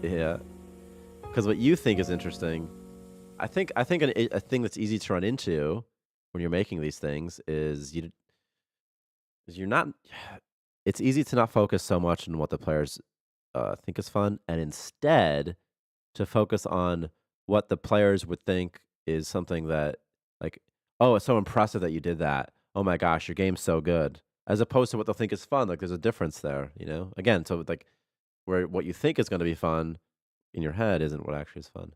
Yeah. Because what you think is interesting, I think a thing that's easy to run into when you're making these things is you're not. It's easy to not focus so much on what the players think is fun, and instead to focus on what the players would think is something that, like, oh, it's so impressive that you did that. Oh my gosh, your game's so good. As opposed to what they'll think is fun. Like, there's a difference there, Again, so like, where what you think is going to be fun in your head isn't what actually is fun.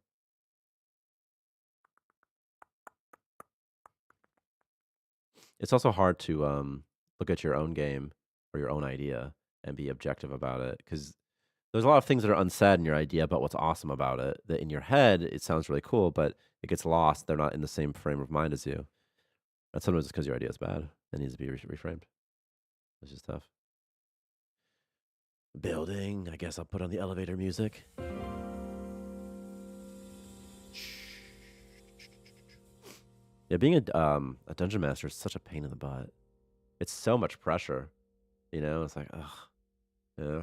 It's also hard to look at your own game or your own idea and be objective about it because there's a lot of things that are unsaid in your idea about what's awesome about it. That in your head it sounds really cool, but it gets lost. They're not in the same frame of mind as you. And sometimes it's because your idea is bad. It needs to be reframed. It's just tough. Building. I guess I'll put on the elevator music. Yeah, being a dungeon master is such a pain in the butt. It's so much pressure. You know, it's like, ugh. Yeah.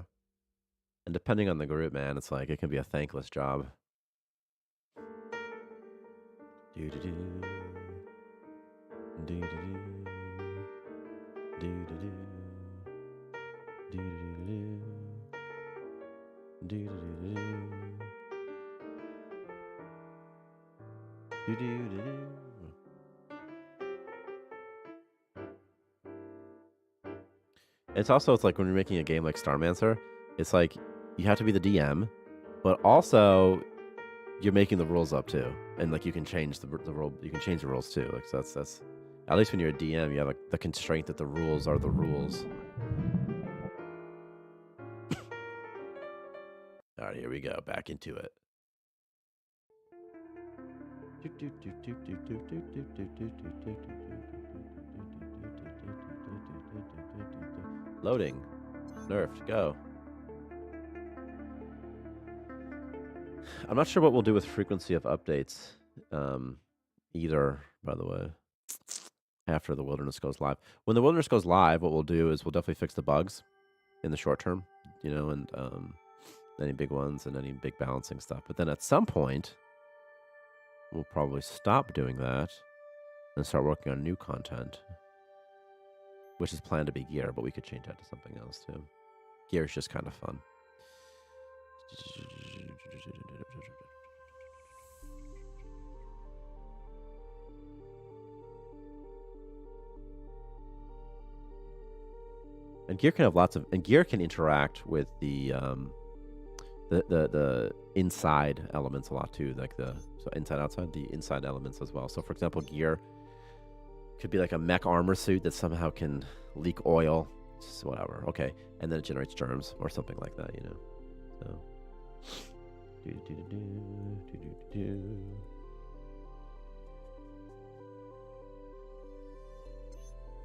And depending on the group, man, it's like it can be a thankless job. Do do do. Do do do. Do do do. Do do do. Do do do. Do do do. It's also, it's like when you're making a game like Starmancer, it's like you have to be the DM, but also you're making the rules up too, and like you can change the rule. You can change the rules too. Like so that's at least when you're a DM, you have like the constraint that the rules are the rules. All right, here we go. Back into it. Loading. Nerfed. Go. I'm not sure what we'll do with frequency of updates either, by the way, after the Wilderness goes live. When the Wilderness goes live, what we'll do is we'll definitely fix the bugs in the short term, you know, and any big ones and any big balancing stuff. But then at some point, we'll probably stop doing that and start working on new content, which is planned to be gear, but we could change that to something else too. Gear is just kind of fun. And gear can have lots of, and gear can interact with the inside elements a lot too, like the inside outside, the inside elements as well. So for example, gear could be like a mech armor suit that somehow can leak oil, just whatever. Okay, and then it generates germs or something like that, you know. So.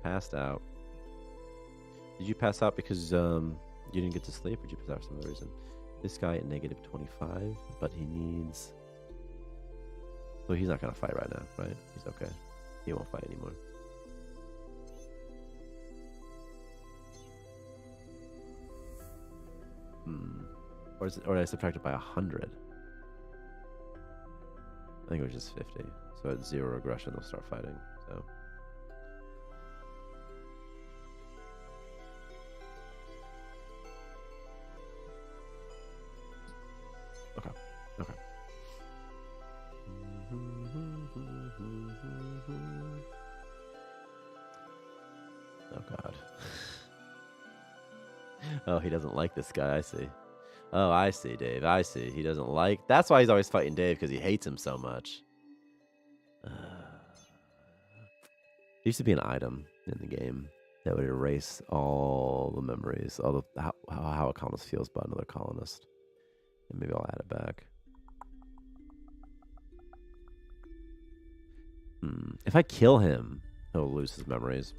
Passed out. Did you pass out because you didn't get to sleep, or did you pass out for some other reason? This guy at -25, but he needs. Well, he's not gonna fight right now, right? He's okay. He won't fight anymore. Or is it, or did I subtract it by 100? I think it was just 50. So at 0 aggression, they'll start fighting. So. Okay. Okay. Oh God. Oh, he doesn't like this guy. I see. Oh, I see, Dave. I see. He doesn't like. That's why he's always fighting Dave, because he hates him so much. There used to be an item in the game that would erase all the memories, all the how a colonist feels about another colonist. And maybe I'll add it back. If I kill him, he'll lose his memories.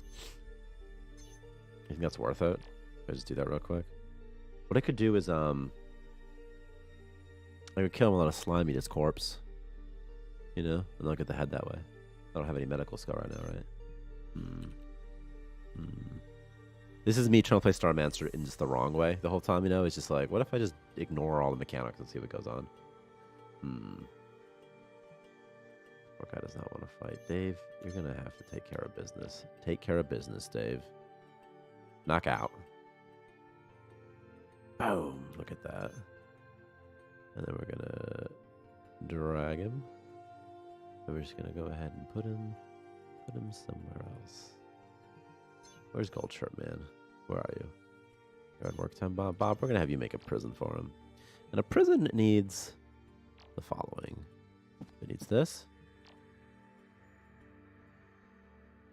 You think that's worth it? I just do that real quick. What I could do is I could kill him without a slime eat his corpse. You know? And I'll get the head that way. I don't have any medical skill right now, right? This is me trying to play Starmancer in just the wrong way the whole time, you know? It's just like, what if I just ignore all the mechanics and see what goes on? Poor guy does not want to fight. Dave, you're going to have to take care of business. Take care of business, Dave. Knock out. Boom. Look at that. And then we're going to drag him. And we're just going to go ahead and put him somewhere else. Where's Gold Shirt Man? Where are you? You're at work time, Bob. Bob, we're going to have you make a prison for him. And a prison needs the following. It needs this.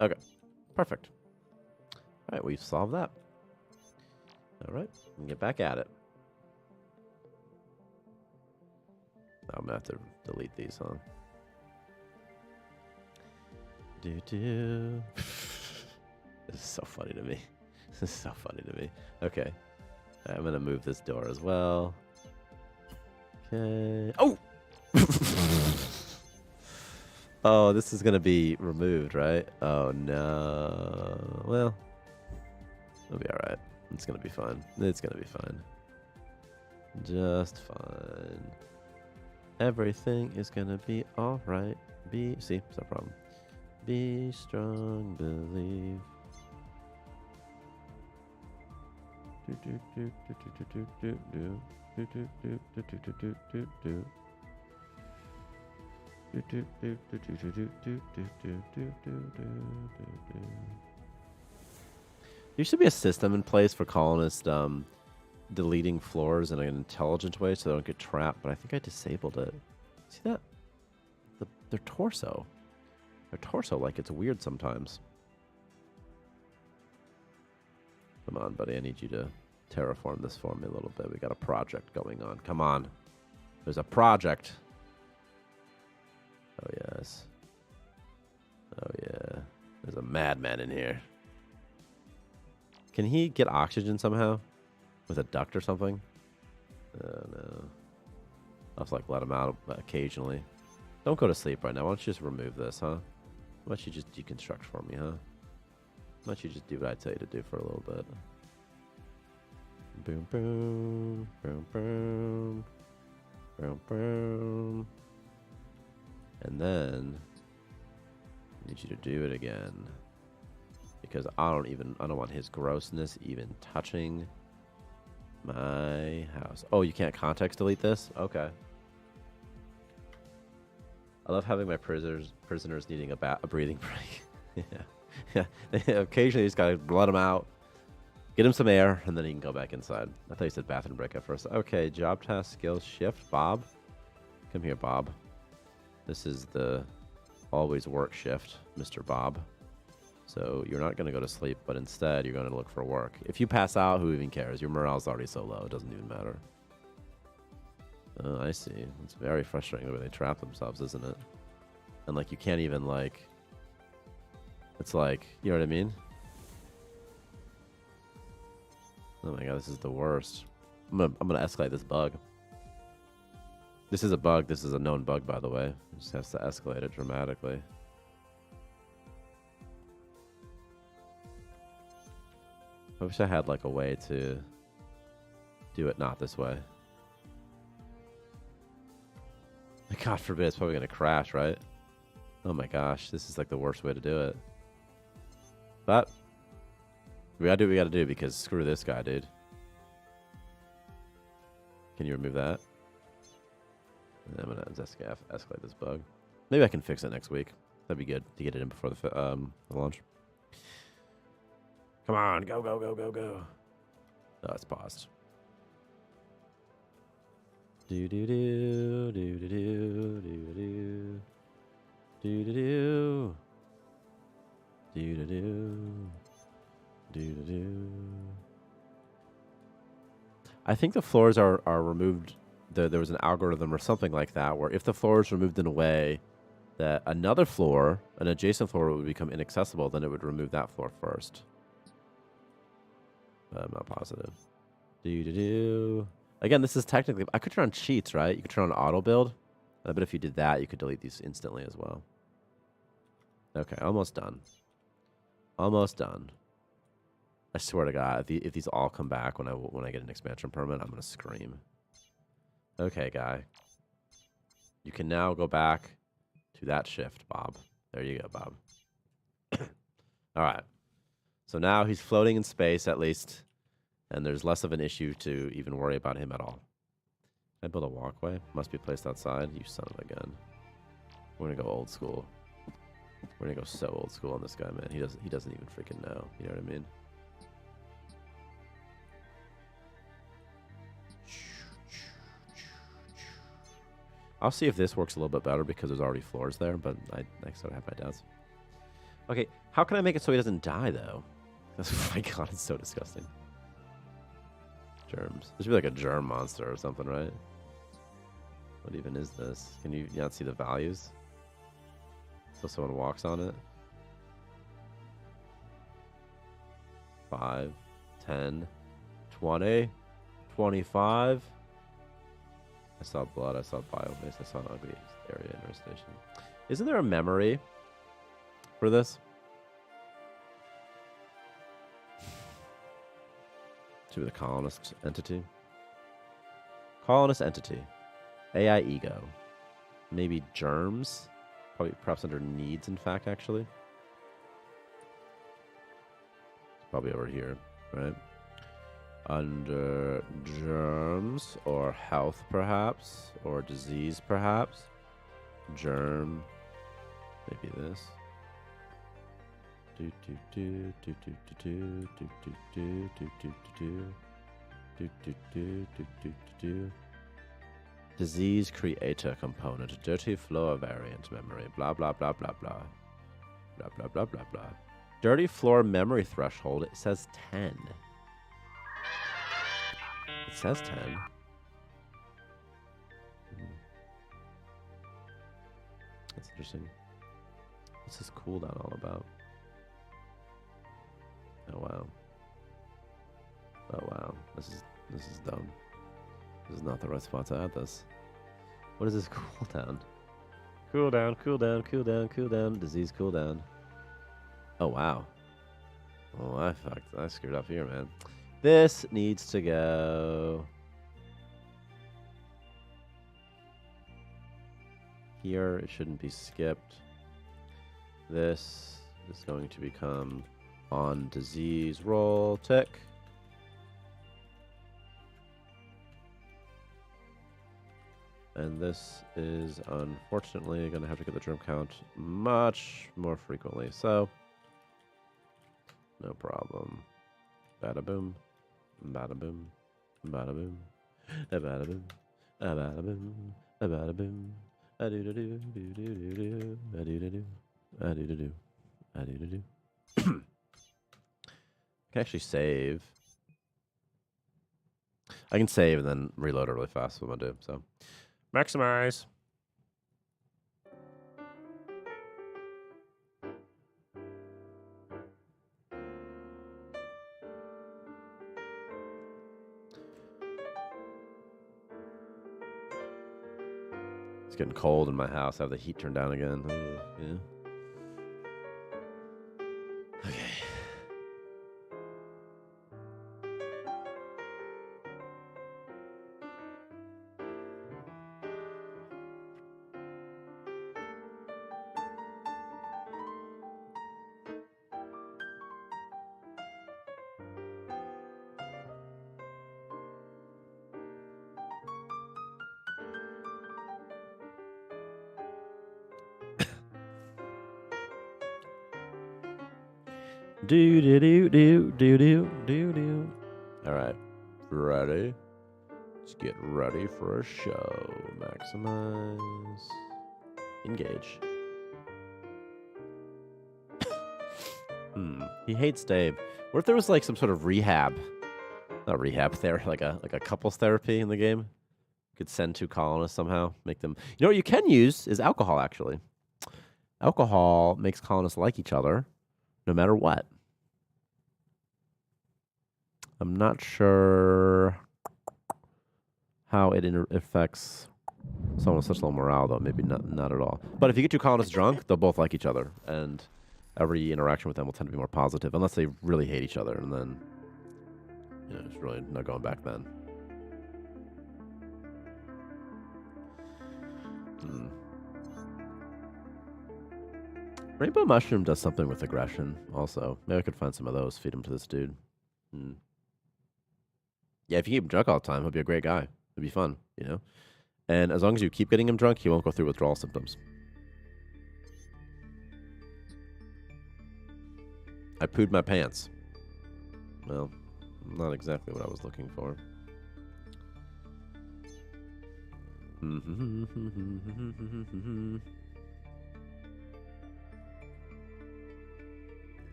Okay, perfect. All right, we've solved that. All right, we can get back at it. I'm gonna have to delete these, huh? This is so funny to me. This is so funny to me. Okay, I'm gonna move this door as well. Okay. Oh. Oh, this is gonna be removed, right? Oh no. Well, it'll be all right. It's gonna be fine. It's gonna be fine. Just fine. Everything is gonna be all right. See, it's no problem. Be strong, believe. There should be a system in place for colonists deleting floors in an intelligent way so they don't get trapped, but I think I disabled it. See that? Their torso. Their torso, like, it's weird sometimes. Come on, buddy. I need you to terraform this for me a little bit. We got a project going on. Come on. There's a project. Oh, yes. Oh, yeah. There's a madman in here. Can he get oxygen somehow? With a duct or something? Oh, no. I'll have to, like, let him out occasionally. Don't go to sleep right now. Why don't you just remove this, huh? Why don't you just deconstruct for me, huh? Why don't you just do what I tell you to do for a little bit? Boom, boom, boom, boom, boom, boom. And then I need you to do it again. Because I don't want his grossness even touching my house. Oh, you can't context delete this? Okay. I love having my prisoners needing a breathing break. Yeah. Occasionally you just gotta let him out, get him some air, and then he can go back inside. I thought you said bathroom break at first. Okay, job task skills shift. Bob. Come here, Bob. This is the always work shift, Mr. Bob. So you're not going to go to sleep, but instead you're going to look for work. If you pass out, who even cares? Your morale's already so low, it doesn't even matter. I see. It's very frustrating the way they trap themselves, isn't it? And, like, you can't even, like... It's like, you know what I mean? Oh my god, this is the worst. I'm gonna escalate this bug. This is a bug. This is a known bug, by the way. It just has to escalate it dramatically. I wish I had, like, a way to do it not this way. God forbid, it's probably gonna crash, right? Oh my gosh, this is, like, the worst way to do it. But we gotta do what we gotta do because screw this guy, dude. Can you remove that? And I'm gonna escalate this bug. Maybe I can fix it next week. That'd be good to get it in before the launch. Come on, go, go, go, go, go. Oh, it's paused. Do do do do do do do do do do do do do do do. I think the floors are removed. There was an algorithm or something like that where if the floor is removed in a way that another floor, an adjacent floor, would become inaccessible, then it would remove that floor first. But I'm not positive. Do do do. Again, this is technically... I could turn on cheats, right? You could turn on auto build. But if you did that, you could delete these instantly as well. Okay, almost done. Almost done. I swear to God, if these all come back when I get an expansion permit, I'm going to scream. Okay, guy. You can now go back to that shift, Bob. There you go, Bob. All right. So now he's floating in space, at least. And there's less of an issue to even worry about him at all. Can I build a walkway? Must be placed outside. You son of a gun. We're gonna go old school. We're gonna go so old school on this guy, man. He doesn't even freaking know. You know what I mean? I'll see if this works a little bit better because there's already floors there, but I sort of have my doubts. Okay, how can I make it so he doesn't die, though? Oh my god, it's so disgusting. Germs. There should be like a germ monster or something, right? What even is this? Can you not see the values? So someone walks on it. 5, 10, 20, 25. I saw blood, I saw biobase, I saw an ugly area infestation. Isn't there a memory for this? To the colonist entity. Colonist entity. AI ego. Maybe germs? Probably perhaps under needs, in fact, actually. It's probably over here, right? Under germs or health, perhaps, or disease, perhaps. Germ. Maybe this. Do do do do do do do do do do do do do do do do do do. Disease creator component. Dirty floor variant memory. Blah blah blah blah blah. Blah blah blah blah blah. Dirty floor memory threshold. It says 10. It says 10. That's interesting. What's this cooldown all about? Oh wow. Oh wow. This is dumb. This is not the right spot to add this. What is this cooldown? Cooldown, cooldown, cooldown, cooldown. Disease cooldown. Oh wow. Oh, I screwed up here, man. This needs to go here. It shouldn't be skipped. This is going to become on disease roll tick. And this is unfortunately going to have to get the germ count much more frequently. So, no problem. Bada boom. Bada boom. Bada boom. Bada boom. Bada boom. Bada boom. A do do do do do do. A do do do. A do do do. A do do do. I can actually save. I can save and then reload it really fast. What I'm gonna do. So, maximize. It's getting cold in my house. I have the heat turned down again. Yeah. Okay. Do do do do do do do do. All right, ready? Let's get ready for a show. Maximize. Engage. He hates Dave. What if there was like some sort of rehab? Not rehab therapy, like a couples therapy in the game. You could send two colonists somehow, make them. You know what you can use is alcohol. Actually, alcohol makes colonists like each other, no matter what. I'm not sure how it affects someone with such low morale, though. Maybe not at all. But if you get two colonists drunk, they'll both like each other, and every interaction with them will tend to be more positive, unless they really hate each other, and then it's really not going back then. Rainbow Mushroom does something with aggression, also. Maybe I could find some of those, feed them to this dude. Yeah, if you keep him drunk all the time, he'll be a great guy. It'll be fun, And as long as you keep getting him drunk, he won't go through withdrawal symptoms. I pooed my pants. Well, not exactly what I was looking for.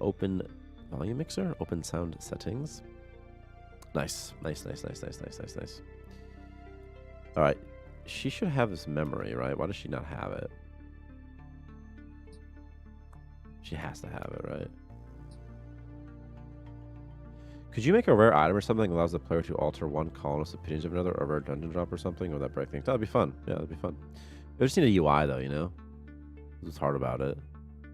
Open volume mixer. Open sound settings. Nice. Nice. All right. She should have this memory, right? Why does she not have it? She has to have it, right? Could you make a rare item or something that allows the player to alter one colonist's opinions of another, or a rare dungeon drop or something? Or would that break things? That'd be fun. Yeah, that'd be fun. We just need a UI though, you know? What's hard about it?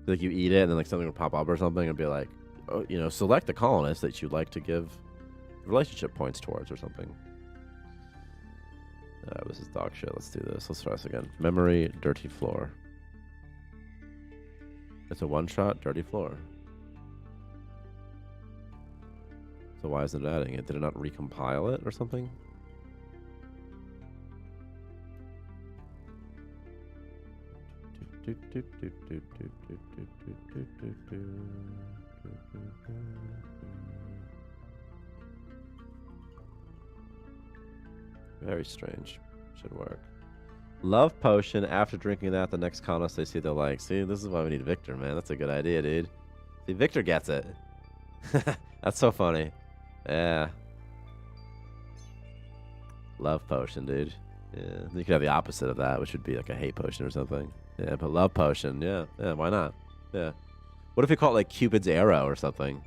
Like you eat it and then like something will pop up or something and be like, oh, you know, select the colonist that you'd like to give relationship points towards or something. This is dog shit. Let's do this. Let's try this again. Memory, dirty floor. It's a one-shot, dirty floor. So why isn't it adding it? Did it not recompile it or something? Very strange. Should work. Love potion. After drinking that, the next colonist they see, they're like, see, this is why we need Victor, man. That's a good idea, dude. See, Victor gets it. That's so funny. Yeah. Love potion, dude. Yeah. You could have the opposite of that, which would be like a hate potion or something. Yeah, but love potion. Yeah. Yeah, why not? Yeah. What if we call it like Cupid's arrow or something?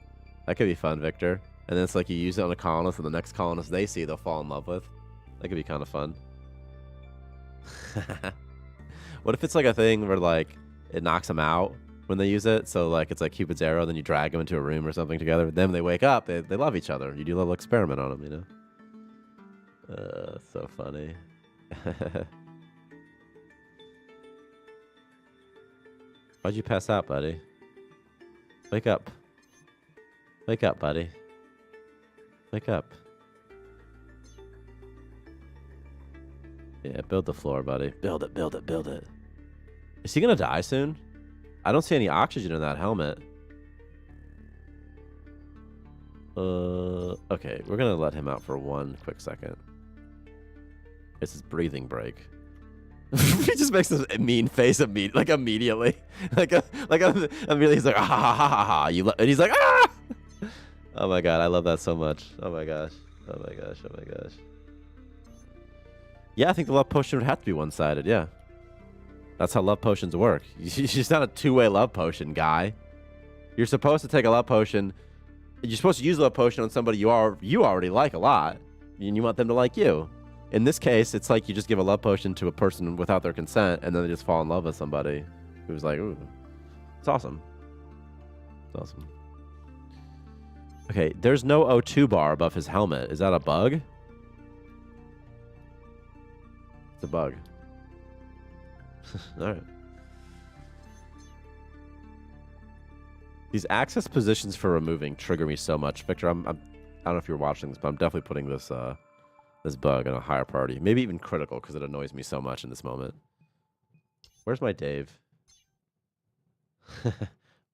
That could be fun, Victor. And then it's like you use it on a colonist, and the next colonist they see, they'll fall in love with. That could be kind of fun. What if it's like a thing where like it knocks them out when they use it? So like it's like Cupid's arrow, then you drag them into a room or something together. Then when they wake up, they love each other. You do a little experiment on them, you know? So funny. Why'd you pass out, buddy? Wake up. Wake up, buddy. Wake up. Yeah, build the floor, buddy. Build it, build it, build it. Is he gonna die soon? I don't see any oxygen in that helmet. Okay, we're gonna let him out for one quick second. It's his breathing break. He just makes this mean face immediately. Immediately he's like, ah, ha, ha, ha, ha. And he's like, ah! Oh my god, I love that so much. Oh my gosh. Oh my gosh, oh my gosh. Yeah, I think the love potion would have to be one-sided, yeah. That's how love potions work. It's not a two-way love potion, guy. You're supposed to take a love potion. You're supposed to use a love potion on somebody you already like a lot, and you want them to like you. In this case, it's like you just give a love potion to a person without their consent, and then they just fall in love with somebody who's like, ooh. It's awesome. It's awesome. Okay, there's no O2 bar above his helmet. Is that a bug? It's a bug. All right. These access positions for removing trigger me so much. Victor, I don't know if you're watching this, but I'm definitely putting this this bug on a higher priority. Maybe even critical, because it annoys me so much in this moment. Where's my Dave?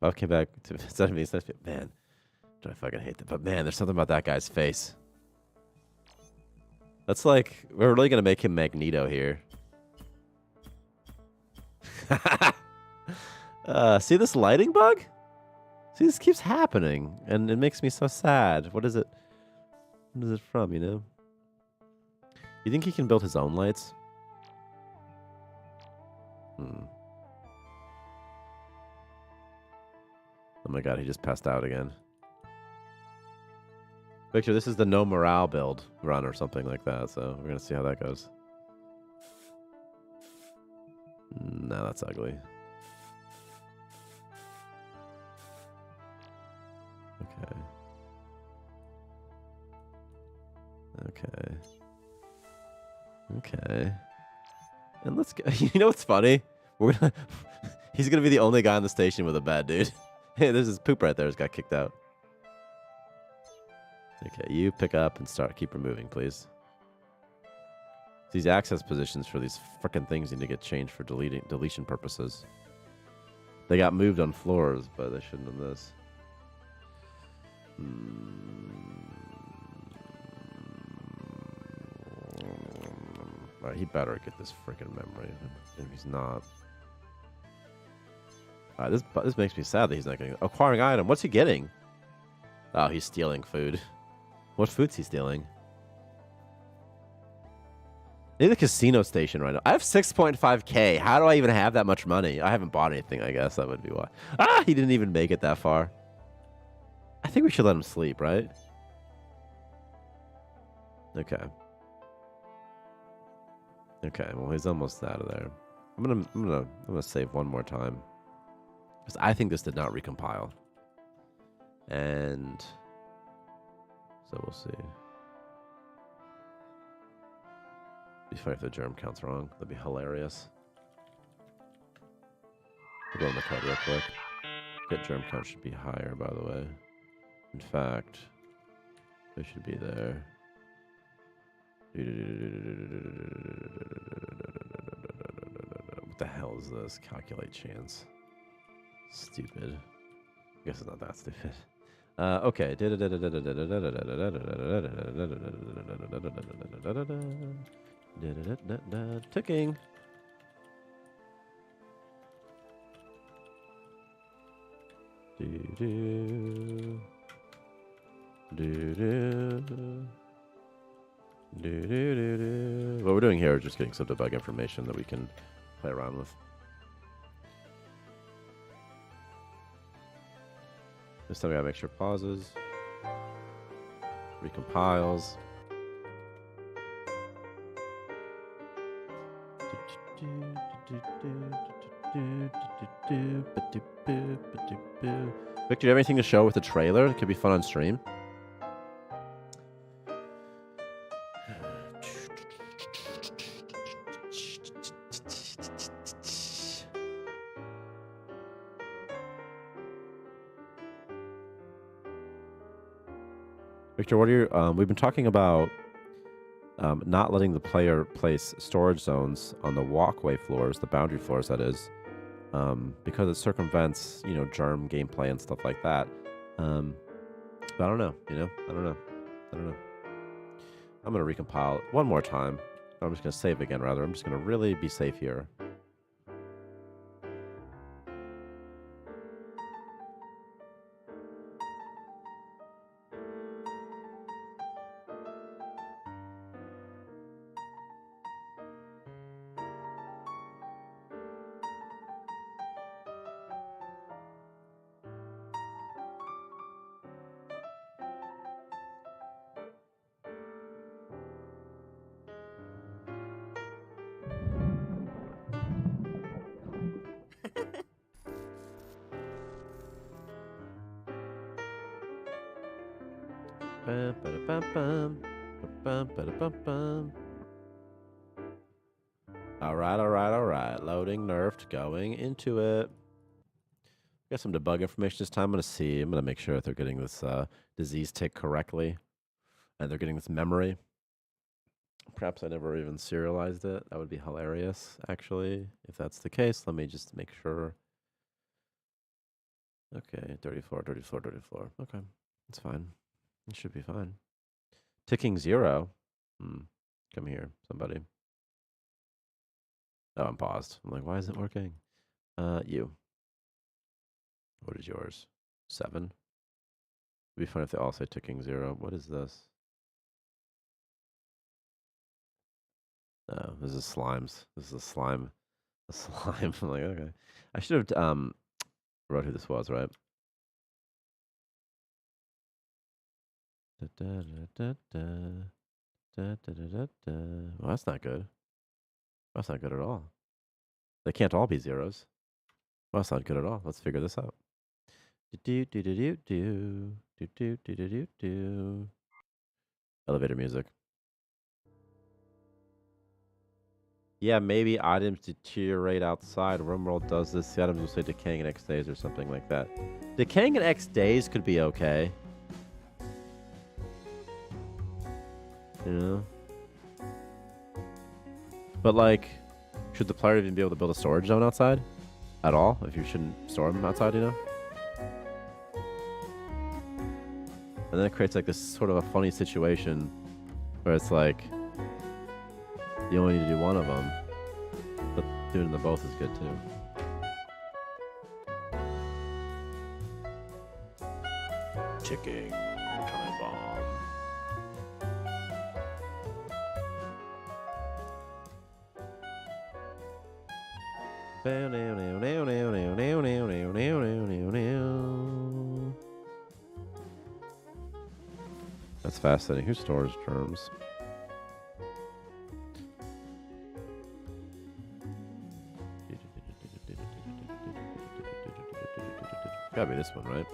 Bob came back to send me. Man, do I fucking hate that? But man, there's something about that guy's face. That's like, we're really going to make him Magneto here. See this lighting bug? See, this keeps happening, and it makes me so sad. What is it? What is it from, you know? You think he can build his own lights? Oh my god, he just passed out again. Victor, this is the no morale build run or something like that, so we're gonna see how that goes. No, that's ugly. Okay. Okay. Okay. And let's go. You know what's funny? He's gonna be the only guy on the station with a bed, dude. Hey, there's his poop right there. Just got kicked out. Okay, you pick up and keep removing, please. These access positions for these frickin' things need to get changed for deletion purposes. They got moved on floors, but they shouldn't have this. Alright, he better get this freaking memory. If he's not. Alright, this makes me sad that he's not getting acquiring item. What's he getting? Oh, he's stealing food. What food's he stealing? Need a casino station right now. I have 6.5k. How do I even have that much money? I haven't bought anything, I guess. That would be why. Ah, he didn't even make it that far. I think we should let him sleep, right? Okay. Okay, well he's almost out of there. I'm gonna save one more time. Because I think this did not recompile. And so we'll see. Be funny if the germ count's wrong. That'd be hilarious. We'll go in the code real quick. Get germ count should be higher, by the way. In fact, it should be there. What the hell is this? Calculate chance. Stupid. I guess it's not that stupid. Okay. Ticking. What we're doing here is just getting some debug information that we can play around with. This time we gotta make sure pauses, recompiles. Victor, do you have anything to show with the trailer? It could be fun on stream. Victor, what are your... we've been talking about not letting the player place storage zones on the walkway floors, the boundary floors, that is, because it circumvents, you know, germ gameplay and stuff like that. But I don't know, you know? I don't know. I'm going to recompile it one more time. I'm just going to save again, rather. I'm just going to really be safe here. Alright. Loading, nerfed, going into it. Got some debug information this time. I'm going to make sure that they're getting this disease tick correctly. And they're getting this memory. Perhaps I never even serialized it. That would be hilarious, actually. If that's the case, let me just make sure. Okay, 34. Okay, that's fine. It should be fine. Ticking 0. Come here, somebody. Oh, I'm paused. I'm like, why isn't it working? You. What is yours? 7? It'd be fun if they all say ticking 0. What is this? Oh, this is slimes. This is a slime. A slime. I'm like, okay. I should have wrote who this was, right? Well, that's not good. That's not good at all. They can't all be zeros. Well, that's not good at all. Let's figure this out. Elevator music. Yeah, maybe items deteriorate outside. RimWorld does this. The items will say decaying in X days or something like that. Decaying in X days could be okay. You know? But, like, should the player even be able to build a storage zone outside? At all? If you shouldn't store them outside, you know? And then it creates like this sort of a funny situation where it's like you only need to do one of them, but doing them both is good too. Ticking time bomb. That's fascinating. Who stores germs? Gotta be this one, right?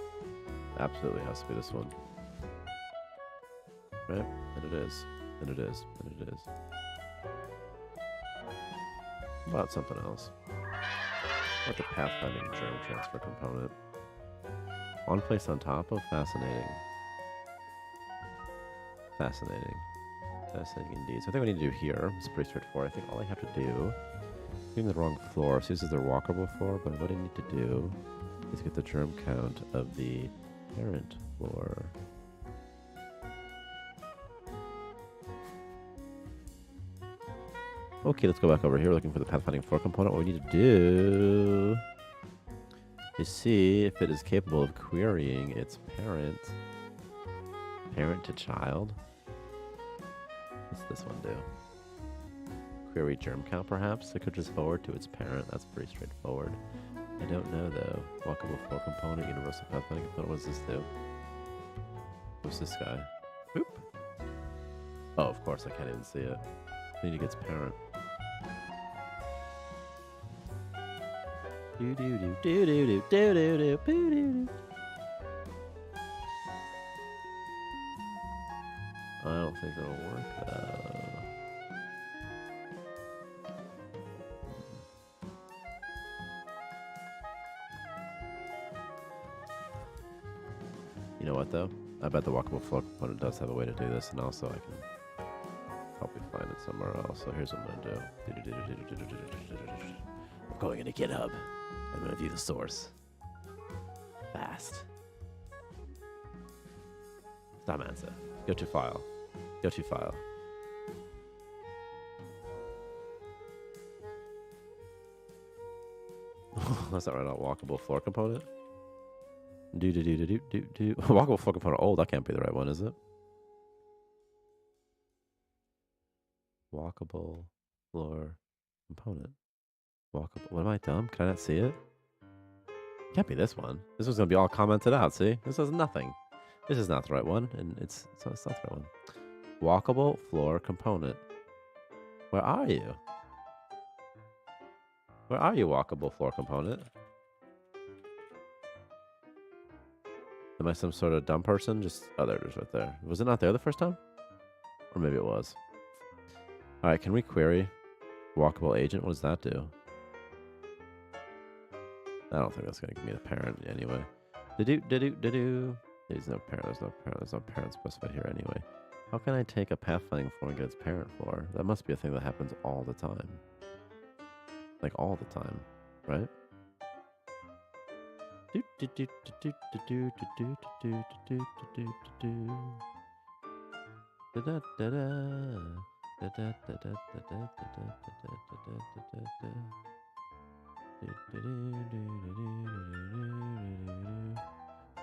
Absolutely has to be this one. Right? And it is. And it is. And it is. What about something else? What the pathfinding germ transfer component? One place on top of? Fascinating. Fascinating. Fascinating indeed. So I think what we need to do here is pretty straightforward. I think all I have to do... I'm in the wrong floor. So this is their walkable floor, but what I need to do is get the germ count of the parent floor. Okay, let's go back over here looking for the pathfinding floor component. What we need to do is see if it is capable of querying its parent to child. What's this one do? Query germ count, perhaps? It could just forward to its parent. That's pretty straightforward. I don't know, though. Walkable floor component, universal pathfinding component. What does this do? What's this guy? Oop. Oh, of course, I can't even see it. I need to get its parent. Do do do do do do do do do do. I don't think it'll work. You know what, though? I bet the walkable floor component does have a way to do this, and also I can probably find it somewhere else. So here's what I'm going to do. I'm going into GitHub. I'm going to view the source. Fast. Starmancer. Go to file. Go to file. That's not right on walkable floor component. Do. Walkable floor component. Oh, that can't be the right one, is it? Walkable floor component. Walkable. What am I dumb? Can I not see it? Can't be this one. This one's gonna be all commented out. See, this is nothing. This is not the right one, and it's not the right one. Walkable floor component. Where are you? Where are you, walkable floor component? Am I some sort of dumb person? Just oh, there it is, right there. Was it not there the first time? Or maybe it was. All right, can we query walkable agent? What does that do? I don't think that's gonna give me the parent anyway. There's no parent. There's no parent specified here anyway. How can I take a pathfinding floor and get its parent floor? That must be a thing that happens all the time. Like all the time, right?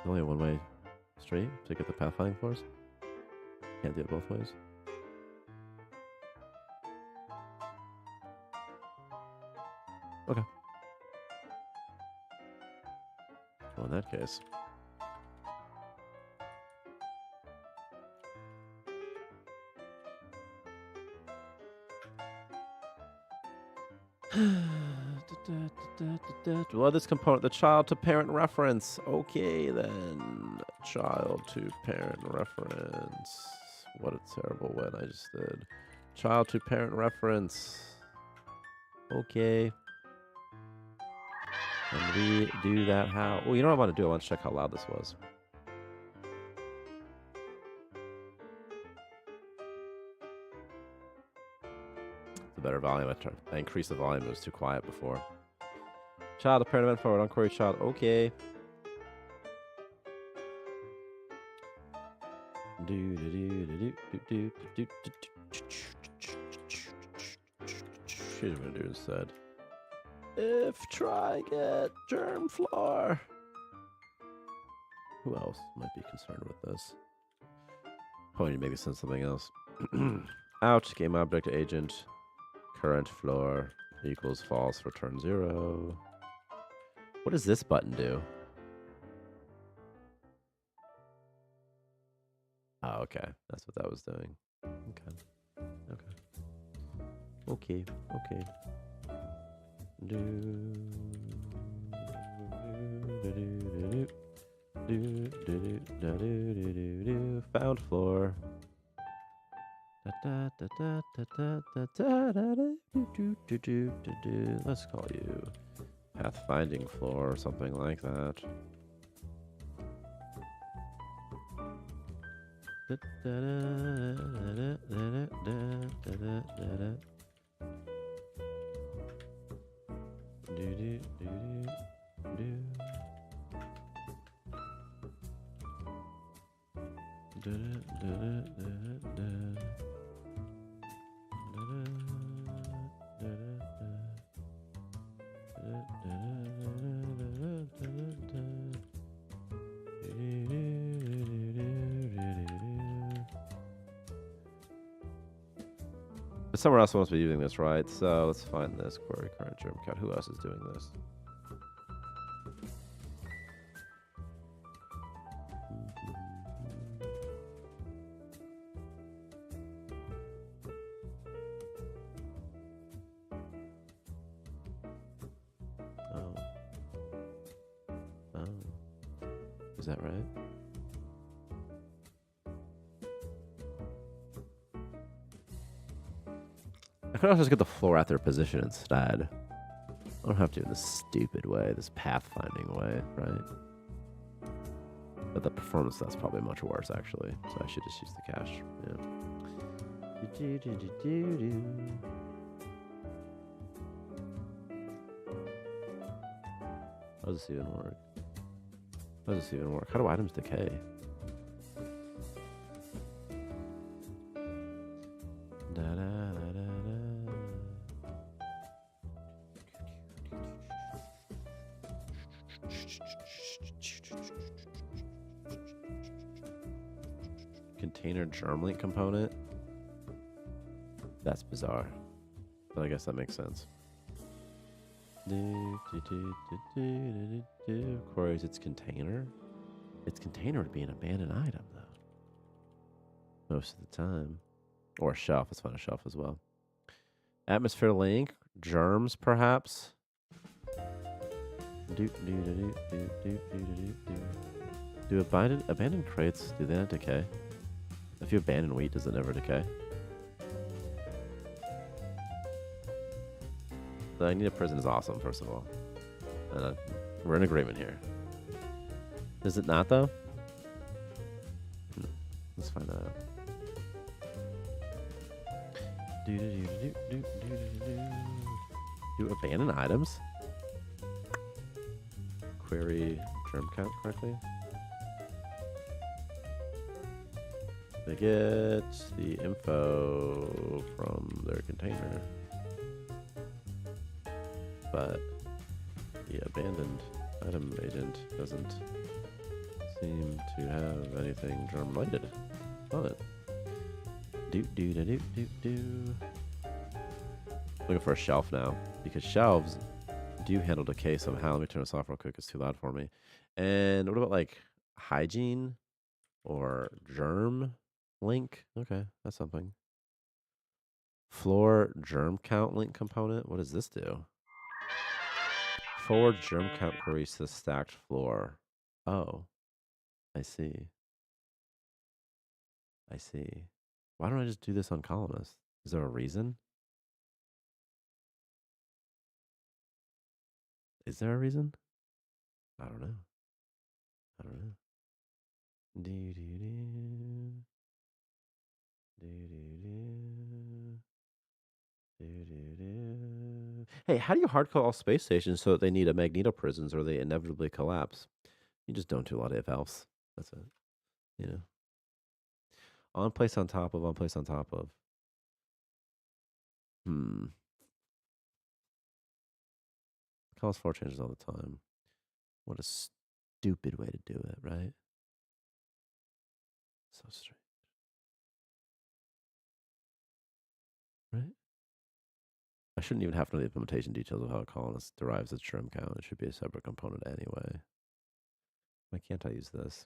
Only one way street to get the pathfinding floors. Can't do it both ways. Okay. Well, in that case. Well, this component, the child to parent reference. Okay, then. Child to parent reference. What a terrible one I just did. Child to parent reference. Okay. And we do that how? Oh, you know what I want to do? I want to check how loud this was. It's a better volume. I increased the volume. It was too quiet before. Child to parent event forward. Unquery child. Okay. Here's what I'm gonna do instead. If try get germ floor. Who else might be concerned with this? Probably need to maybe send something else. Ouch, game object agent. Current floor equals false for turn 0. What does this button do? Oh, okay. That's what that was doing. Okay. Okay. Found floor. Let's call you pathfinding floor or something like that. But somewhere else wants to be using this, right? So let's find this query current germ count. Who else is doing this? Is that right? I could also just get the floor at their position instead. I don't have to in this stupid way, this pathfinding way, right? But the performance, that's probably much worse, actually. So I should just use the cache. Yeah. How does this even work? How does this even work? How do items decay? Container germ link component? That's bizarre. But I guess that makes sense. Queries its container? Its container would be an abandoned item, though. Most of the time. Or a shelf. Let's find a shelf as well. Atmosphere link. Germs, perhaps? Do abandoned crates, do they not decay? If you abandon wheat, does it never decay? The I need a prison is awesome, first of all. We're in agreement here. Is it not, though? Let's find out. Do abandon items? Query germ count correctly? They get the info from their container. But the abandoned item agent doesn't seem to have anything germ related on it. Looking for a shelf now because shelves do handle decay somehow. Let me turn this off real quick. It's too loud for me. And what about like hygiene or germ link? Okay, that's something. Floor germ count link component. What does this do? Forward germ count queries to the stacked floor. Oh, I see. I see. Why don't I just do this on columnist? Is there a reason? Is there a reason? I don't know. I don't know. Hey, how do you hardcode all space stations so that they need a magneto prisons or they inevitably collapse? You just don't do a lot of if else. That's it. You know. On place on top of, on place on top of. Columns 4 changes all the time. What a stupid way to do it, right? So strange. Right? I shouldn't even have to know the implementation details of how a colonist derives its germ count. It should be a separate component anyway. Why can't I use this?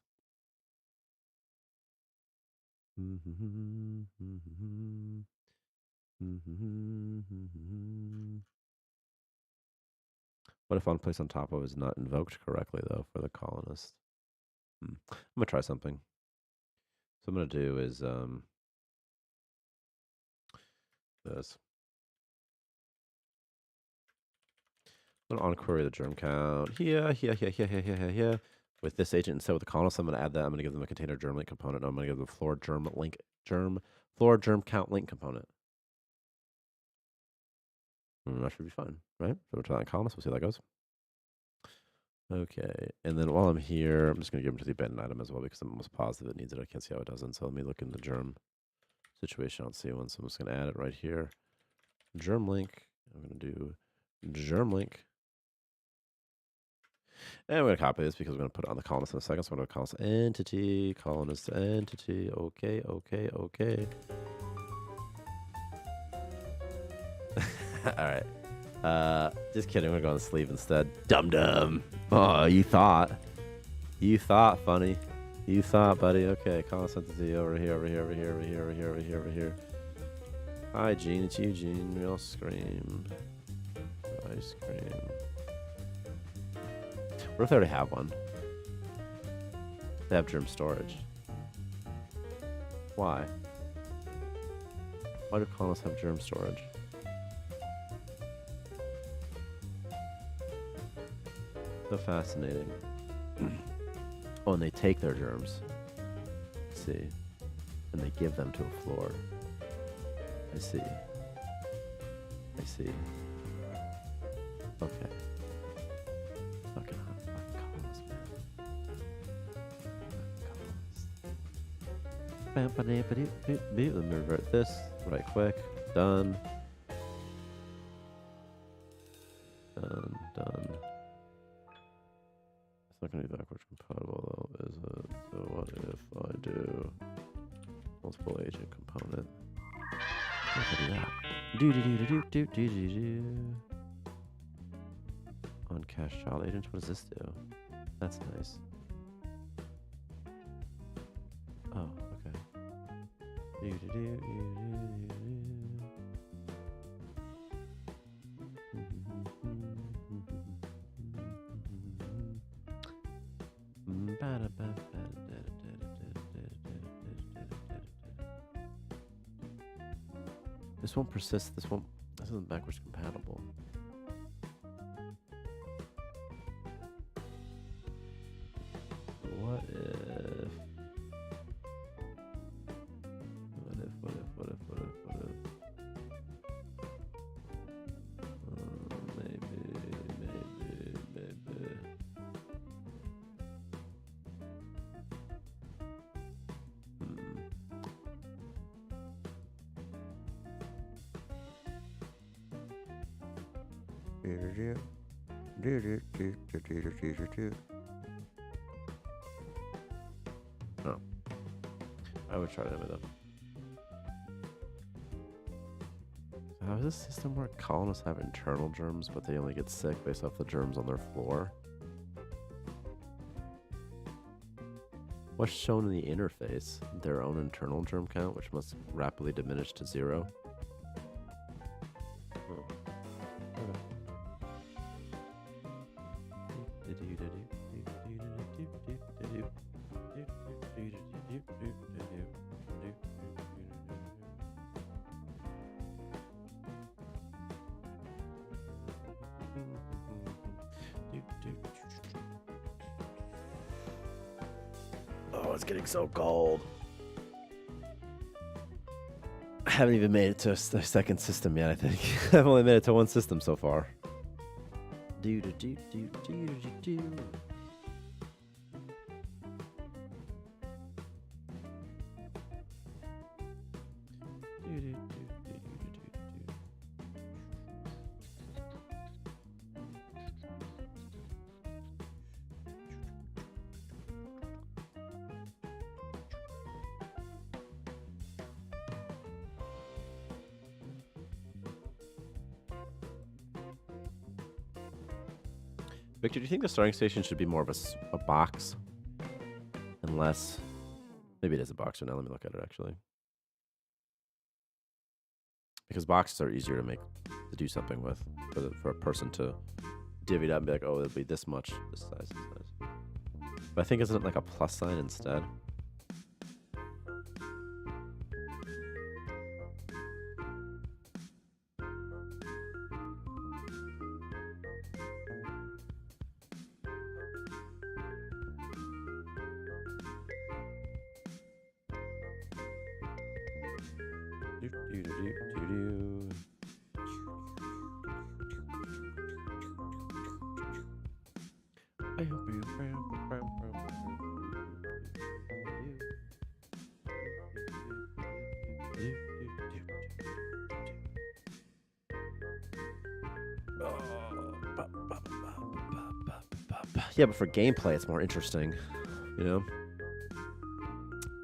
What if on place on top of is not invoked correctly, though, for the colonist? I'm going to try something. So I'm going to do is this. I'm going to on-query the germ count here. With this agent instead with the colonist, I'm going to add that. I'm going to give them a container germ link component. I'm going to give them a floor germ count link component. That should be fun, right? So we'll try that in columns. We'll see how that goes. Okay, and then while I'm here, I'm just going to give them to the abandoned item as well because I'm almost positive it needs it. I can't see how it doesn't. So let me look in the germ situation on C1. So I'm just going to add it right here. Germ link. I'm going to do germ link. And we're going to copy this because we're going to put it on the colonist in a second. So we're going to colonist entity, colonist entity. Okay. All right. Just kidding. We're going to sleeve instead. Dum. Oh, you thought. Funny. You thought, buddy. Okay, colonist entity over here. Hi, Gene. It's Eugene. We all scream. Ice cream. What if they already have one? They have germ storage. Why? Why do colonists have germ storage? So fascinating. Oh, and they take their germs. I see. And they give them to a floor. I see. Okay. Fucking hot. Fucking colonists, man. Let me revert this right quick. Done. Done. It's not going to be backwards compatible though, is it? So what if I do multiple agent component? What if I do that? On cache child agent, what does this do? That's nice. Oh, okay. This won't persist. This isn't backwards compatible. What if? Maybe. No. I would try to with them. So how does this system work? Colonists have internal germs, but they only get sick based off the germs on their floor. What's shown in the interface? Their own internal germ count, which must rapidly diminish to 0. Oh, it's getting so cold. I haven't even made it to a second system yet, I think. I've only made it to one system so far. Victor, do you think the starting station should be more of a box? Unless... Maybe it is a box right now. Let me look at it, actually. Because boxes are easier to do something with. For a person to divvy it up and be like, oh, it'll be this much, this size, this size. But I think isn't it like a plus sign instead? Yeah, but for gameplay, it's more interesting, you know?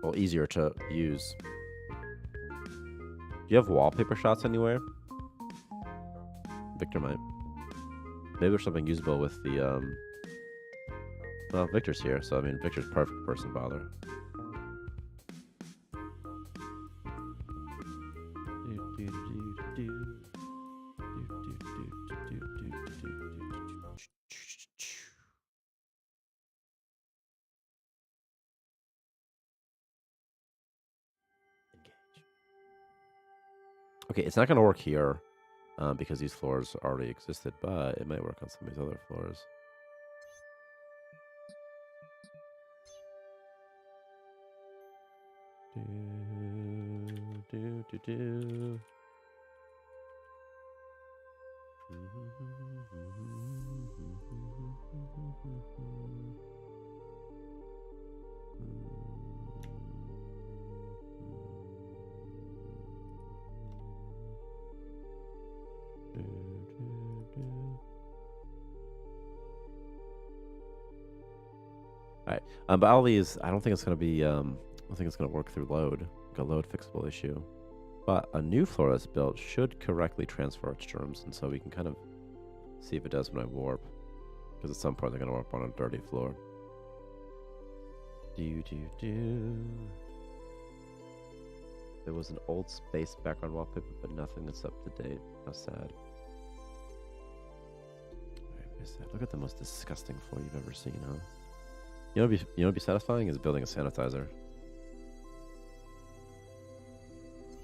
Well, easier to use. Do you have wallpaper shots anywhere? Victor might. Maybe there's something usable with the, Well, Victor's here, so I mean, Victor's perfect person to bother. Okay, it's not going to work here because these floors already existed, but it might work on some of these other floors. Alright, but all these, I don't think it's going to be, I don't think it's going to work through load, like a load fixable issue. But a new floor that's built should correctly transfer its germs, and so we can kind of see if it does when I warp. Because at some point they're going to warp on a dirty floor. There was an old space background wallpaper, but nothing that's up to date. How sad. Look at the most disgusting floor you've ever seen, huh? You know what'd be satisfying is building a sanitizer.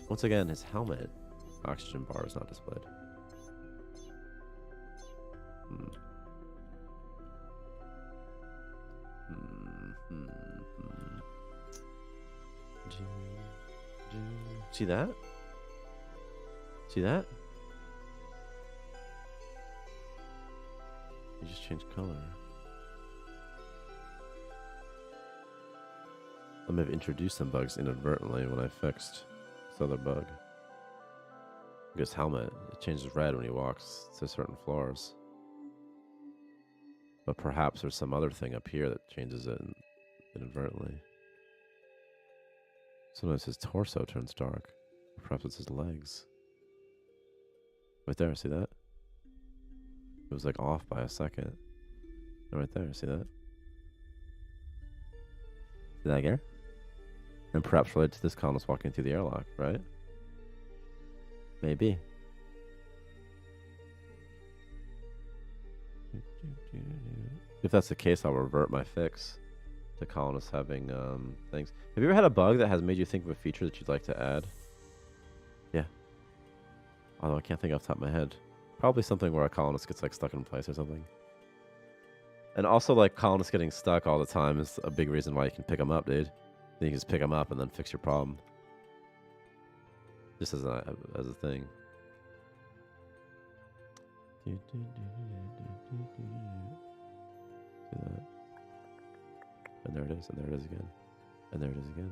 Once again, his helmet oxygen bar is not displayed. See that? See that? You just changed color. I may have introduced some bugs inadvertently when I fixed this other bug. His helmet, it changes red when he walks to certain floors. But perhaps there's some other thing up here that changes it inadvertently. Sometimes his torso turns dark. Perhaps it's his legs. Right there, see that? It was like off by a second. Right there, see that? See that gear? And perhaps related to this colonist walking through the airlock, right? Maybe. If that's the case, I'll revert my fix to colonists having things. Have you ever had a bug that has made you think of a feature that you'd like to add? Yeah. Although I can't think off the top of my head. Probably something where a colonist gets like stuck in place or something. And also like colonists getting stuck all the time is a big reason why you can pick them up, dude. You can just pick them up and then fix your problem. Just as a thing. See that? And there it is, and there it is again. And there it is again.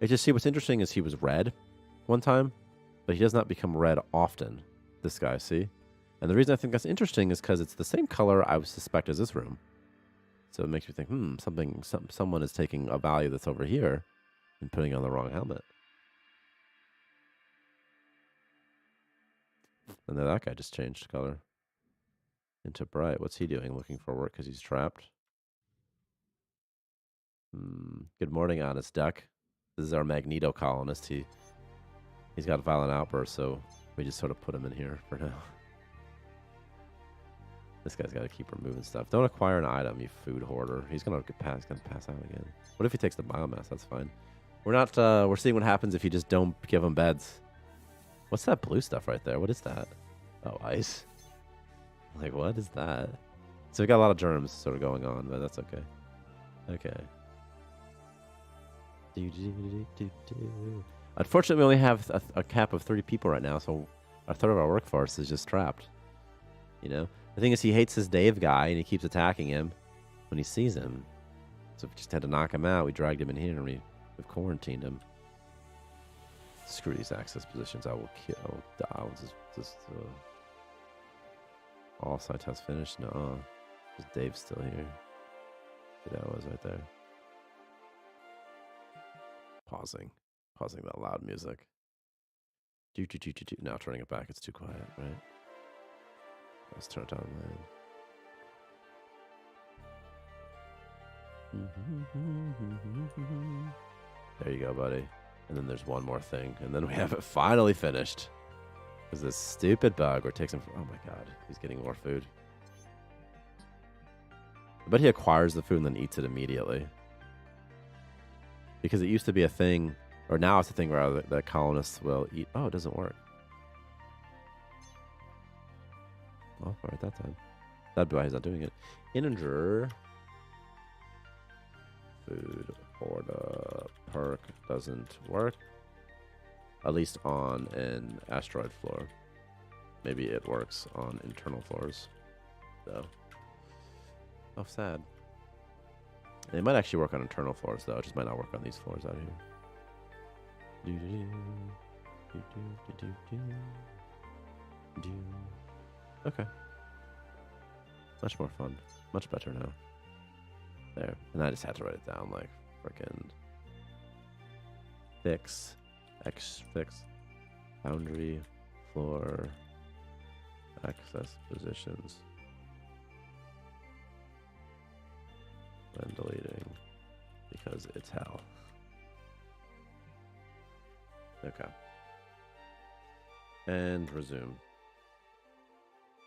It just, see, what's interesting is he was red one time, but he does not become red often, this guy, see? And the reason I think that's interesting is because it's the same color I would suspect as this room. So it makes me think, someone is taking a value that's over here and putting on the wrong helmet. And then that guy just changed color. Into Bright. What's he doing? Looking for work because he's trapped? Good morning, honest duck. This is our Magneto colonist. He's got a violent outburst, so we just sort of put him in here for now. This guy's got to keep removing stuff. Don't acquire an item, you food hoarder. He's gonna pass out again. What if he takes the biomass? That's fine. We're not. We're seeing what happens if you just don't give him beds. What's that blue stuff right there? What is that? Oh, ice. Like, what is that? So we got a lot of germs sort of going on, but that's okay. Okay. Unfortunately, we only have a cap of 30 people right now, so a third of our workforce is just trapped. You know? The thing is, he hates this Dave guy, and he keeps attacking him when he sees him. So we just had to knock him out. We dragged him in here, and we've quarantined him. Screw these access positions. I will kill. All site tests finished. No, Dave's still here. See, that was right there. Pausing that loud music. Now turning it back. It's too quiet, right? Let's turn it down, man. There you go, buddy. And then there's one more thing, and then we have it finally finished. Because this stupid bug where it takes him. Oh my god, he's getting more food. I bet he acquires the food and then eats it immediately. Because it used to be a thing, or now it's a thing where the colonists will eat. Oh, it doesn't work. Oh, all right, that time. That'd be why he's not doing it. Integer. Food order perk doesn't work. At least on an asteroid floor. Maybe it works on internal floors. So. Oh, sad. It might actually work on internal floors, though. It just might not work on these floors out here. Okay. Much more fun. Much better now. There. And I just had to write it down like frickin' fix. Fix. Boundary. Floor. Access positions. When deleting. Because it's hell. Okay. And resume.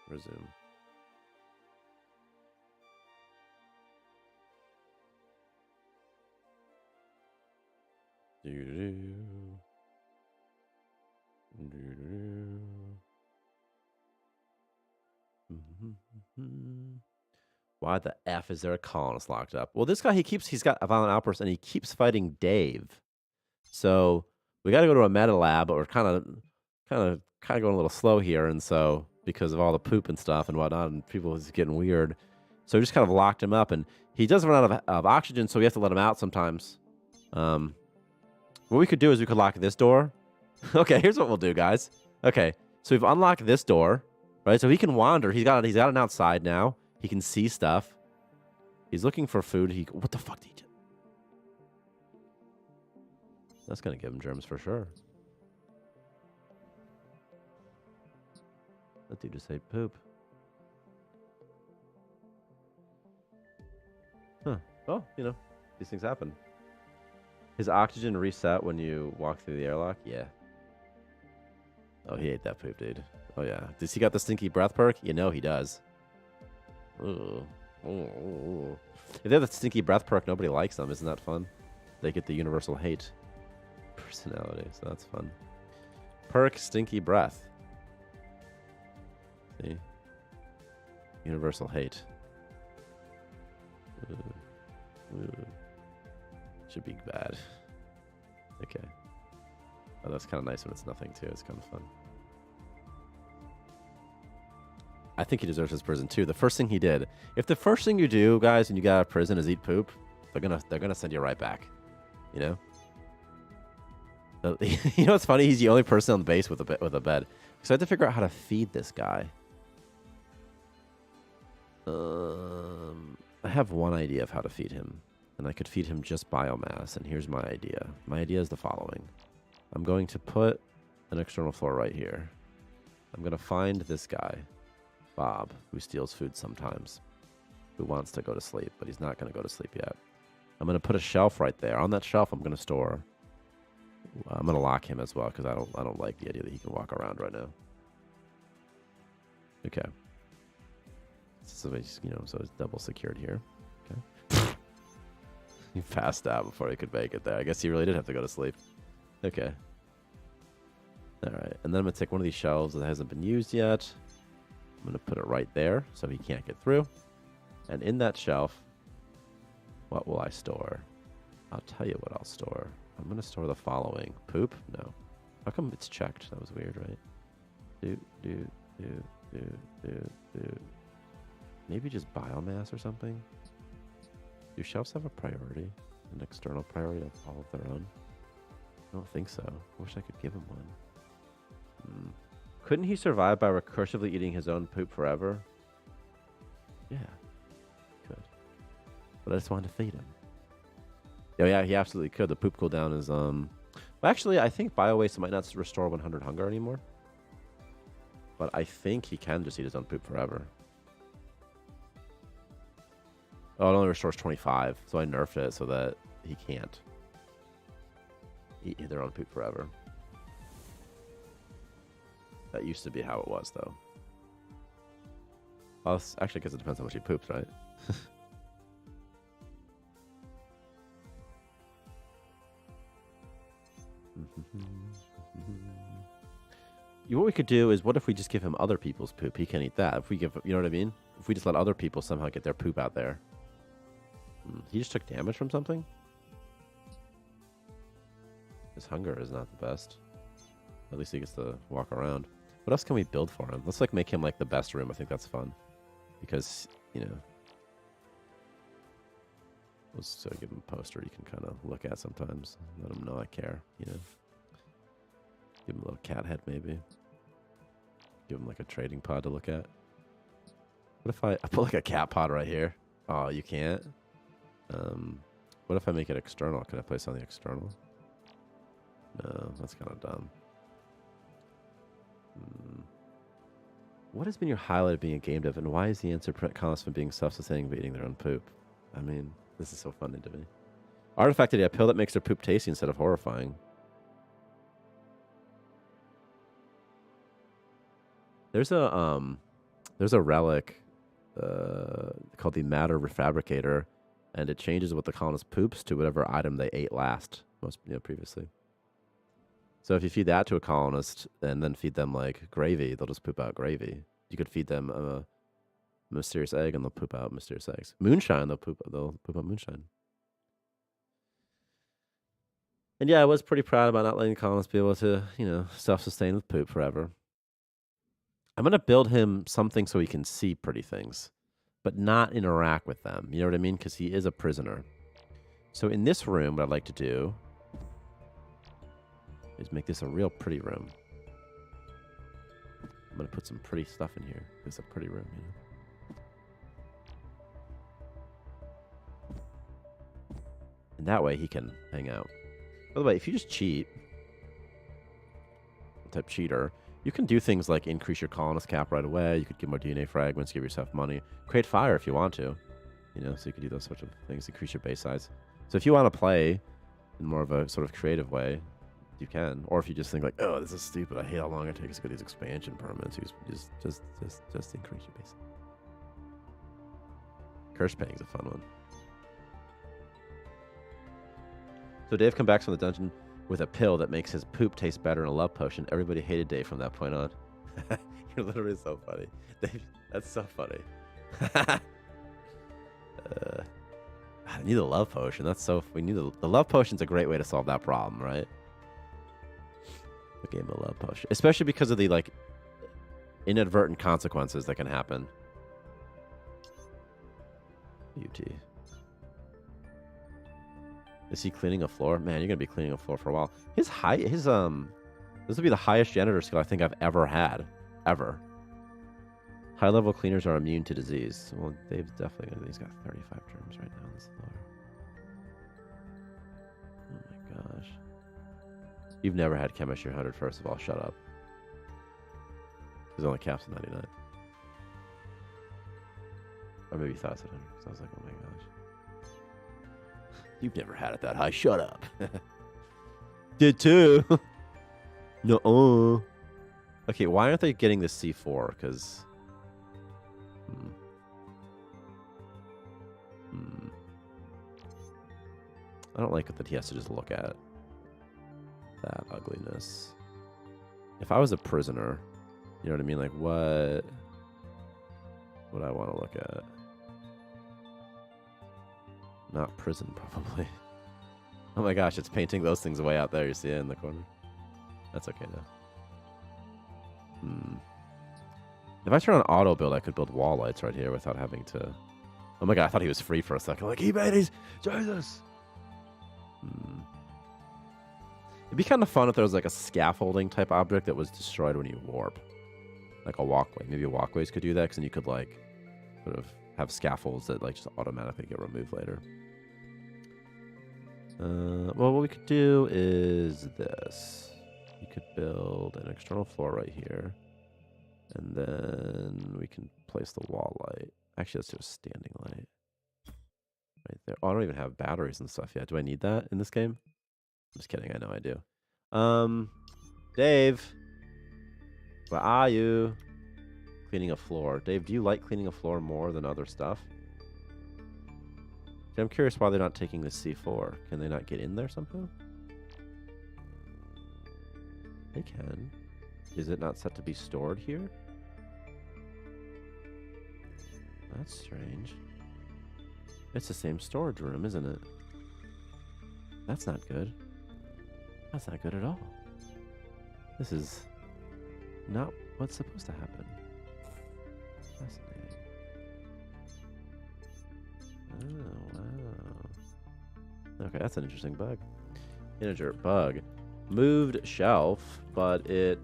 Resume. Why the F is there a colonist locked up? Well, this guy, he's got a violent outburst, and he keeps fighting Dave. So we got to go to a meta lab, but we're kind of going a little slow here, and so because of all the poop and stuff and whatnot, and people is getting weird, so we just kind of locked him up, and he does run out of oxygen, so we have to let him out sometimes. What we could do is we could lock this door. Okay, here's what we'll do, guys. Okay, so we've unlocked this door, right? So he can wander. He's got an outside now. He can see stuff. He's looking for food. What the fuck did he do? That's gonna give him germs for sure. That dude just ate poop. Huh. Well, these things happen. His oxygen reset when you walk through the airlock? Yeah. Oh, he ate that poop, dude. Oh, yeah. Does he got the stinky breath perk? You know he does. Ooh. Ooh. If they have the stinky breath perk, nobody likes them. Isn't that fun? They get the universal hate personality, so that's fun. Perk stinky breath. See? Universal hate. Ooh. Ooh. Should be bad. Okay. Oh, that's kind of nice when it's nothing, too. It's kind of fun. I think he deserves his prison, too. The first thing he did. If the first thing you do, guys, when you get out of prison is eat poop, they're gonna send you right back. You know? You know what's funny? He's the only person on the base with a bed. So I have to figure out how to feed this guy. I have one idea of how to feed him. And I could feed him just biomass. And here's my idea. My idea is the following. I'm going to put an external floor right here. I'm going to find this guy. Bob, who steals food sometimes, who wants to go to sleep, but he's not going to go to sleep yet. I'm going to put a shelf right there. On that shelf, I'm going to store. I'm going to lock him as well because I don't like the idea that he can walk around right now. Okay. So he's, so it's double secured here. Okay. He passed out before he could make it there. I guess he really did have to go to sleep. Okay. All right. And then I'm going to take one of these shelves that hasn't been used yet. I'm going to put it right there so he can't get through. And in that shelf, what will I store? I'll tell you what I'll store. I'm going to store the following. Poop? No. How come it's checked? That was weird, right? Maybe just biomass or something? Do shelves have a priority? An external priority of all of their own? I don't think so. I wish I could give him one. Couldn't he survive by recursively eating his own poop forever? Yeah, could. But I just wanted to feed him. Oh, yeah, he absolutely could. The poop cooldown is, Well, actually, I think bio-waste might not restore 100 hunger anymore. But I think he can just eat his own poop forever. Oh, it only restores 25. So I nerfed it so that he can't eat their own poop forever. That used to be how it was, though. Well, actually, because it depends how much he poops, right? What we could do is, what if we just give him other people's poop? He can eat that. If we give, you know what I mean? If we just let other people somehow get their poop out there. He just took damage from something? His hunger is not the best. At least he gets to walk around. What else can we build for him? Let's make him the best room. I think that's fun. Because, let's give him a poster you can kind of look at sometimes. Let him know I care, Give him a little cat head, maybe. Give him a trading pod to look at. What if I put a cat pod right here? Oh, you can't? What if I make it external? Can I place on the external? No, that's kind of dumb. What has been your highlight of being a game dev, and why is the answer prevent colonists from being self-sustaining by eating their own poop? I mean, this is so funny to me. Artifact idea, a pill that makes their poop tasty instead of horrifying. There's a relic called the Matter Refabricator, and it changes what the colonist poops to whatever item they ate last, previously. So if you feed that to a colonist and then feed them gravy, they'll just poop out gravy. You could feed them a mysterious egg and they'll poop out mysterious eggs. Moonshine, they'll poop out moonshine. And yeah, I was pretty proud about not letting colonists be able to, self-sustain with poop forever. I'm going to build him something so he can see pretty things, but not interact with them. You know what I mean? Because he is a prisoner. So in this room, what I'd like to do is make this a real pretty room. I'm going to put some pretty stuff in here. It's a pretty room, And that way he can hang out. By the way, if you just cheat, type cheater, you can do things like increase your colonist cap right away. You could get more DNA fragments, give yourself money, create fire if you want to. So you could do those sorts of things, increase your base size. So if you want to play in more of a sort of creative way, you can. Or if you just think oh, this is stupid, I hate how long it takes to get these expansion permits, you just increase your base. Curse paying's a fun one. So Dave comes back from the dungeon with a pill that makes his poop taste better and a love potion. Everybody hated Dave from that point on. You're literally so funny. Dave, that's so funny. I need a love potion. We need the love potion's a great way to solve that problem, right? We gave him a love potion. Especially because of the inadvertent consequences that can happen. UT. Is he cleaning a floor? Man, you're gonna be cleaning a floor for a while. This would be the highest janitor skill I think I've ever had. Ever. High level cleaners are immune to disease. Well, Dave's definitely he's got 35 germs right now on this floor. Oh my gosh. You've never had chemistry 100, first of all. Shut up. There's only caps at 99. Or maybe 1,000. So I was like, oh my gosh. You've never had it that high. Shut up. Did too. No. Okay, why aren't they getting this C4? Because. I don't like that he has to just look at that ugliness. If I was a prisoner, you know what I mean? Like, what would I want to look at? Not prison, probably. Oh my gosh, it's painting those things way out there. You see it in the corner? That's okay now. If I turn on auto build, I could build wall lights right here without having to... Oh my god, I thought he was free for a second. Like, he made his... Jesus! It'd be kind of fun if there was like a scaffolding type object that was destroyed when you warp. Like a walkway. Maybe walkways could do that, because then you could like sort of have scaffolds that like just automatically get removed later. Well, what we could do is this. We could build an external floor right here. And then we can place the wall light. Actually, let's do a standing light. Right there. Oh, I don't even have batteries and stuff yet. Do I need that in this game? I'm just kidding. I know I do. Dave. Where are you? Cleaning a floor. Dave, do you like cleaning a floor more than other stuff? I'm curious why they're not taking the C4. Can they not get in there somehow? They can. Is it not set to be stored here? That's strange. It's the same storage room, isn't it? That's not good. That's not good at all. This is not what's supposed to happen. Fascinating. Oh, wow. Okay, that's an interesting bug. Integer bug. Moved shelf, but it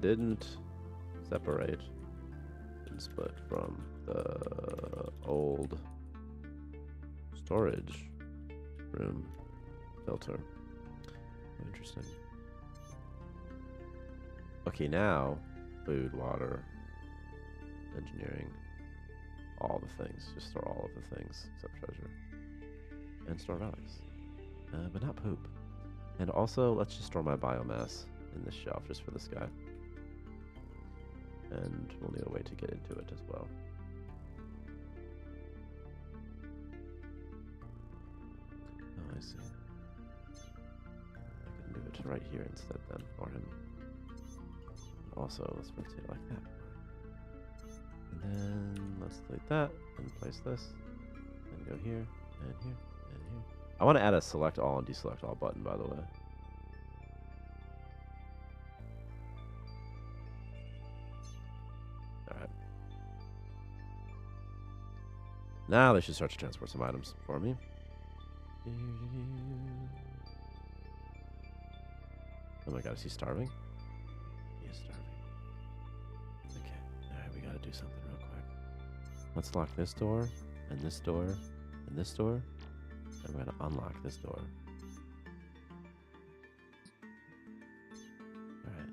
didn't separate and split from the old storage room filter. Interesting. Okay, now food, water, engineering, all the things. Just store all of the things except treasure. And store relics. But not poop. And also, let's just store my biomass in this shelf just for this guy. And we'll need a way to get into it as well. Oh, I see. I can move it to right here instead then for him. Also, let's rotate it like that. And then let's delete that and place this. And go here, and here, and here. I want to add a select all and deselect all button, by the way. Alright. Now they should start to transport some items for me. Oh my god, is he starving? He is starving. Okay, alright, we gotta do something real quick. Let's lock this door, and this door, and this door. And we're gonna unlock this door. Alright.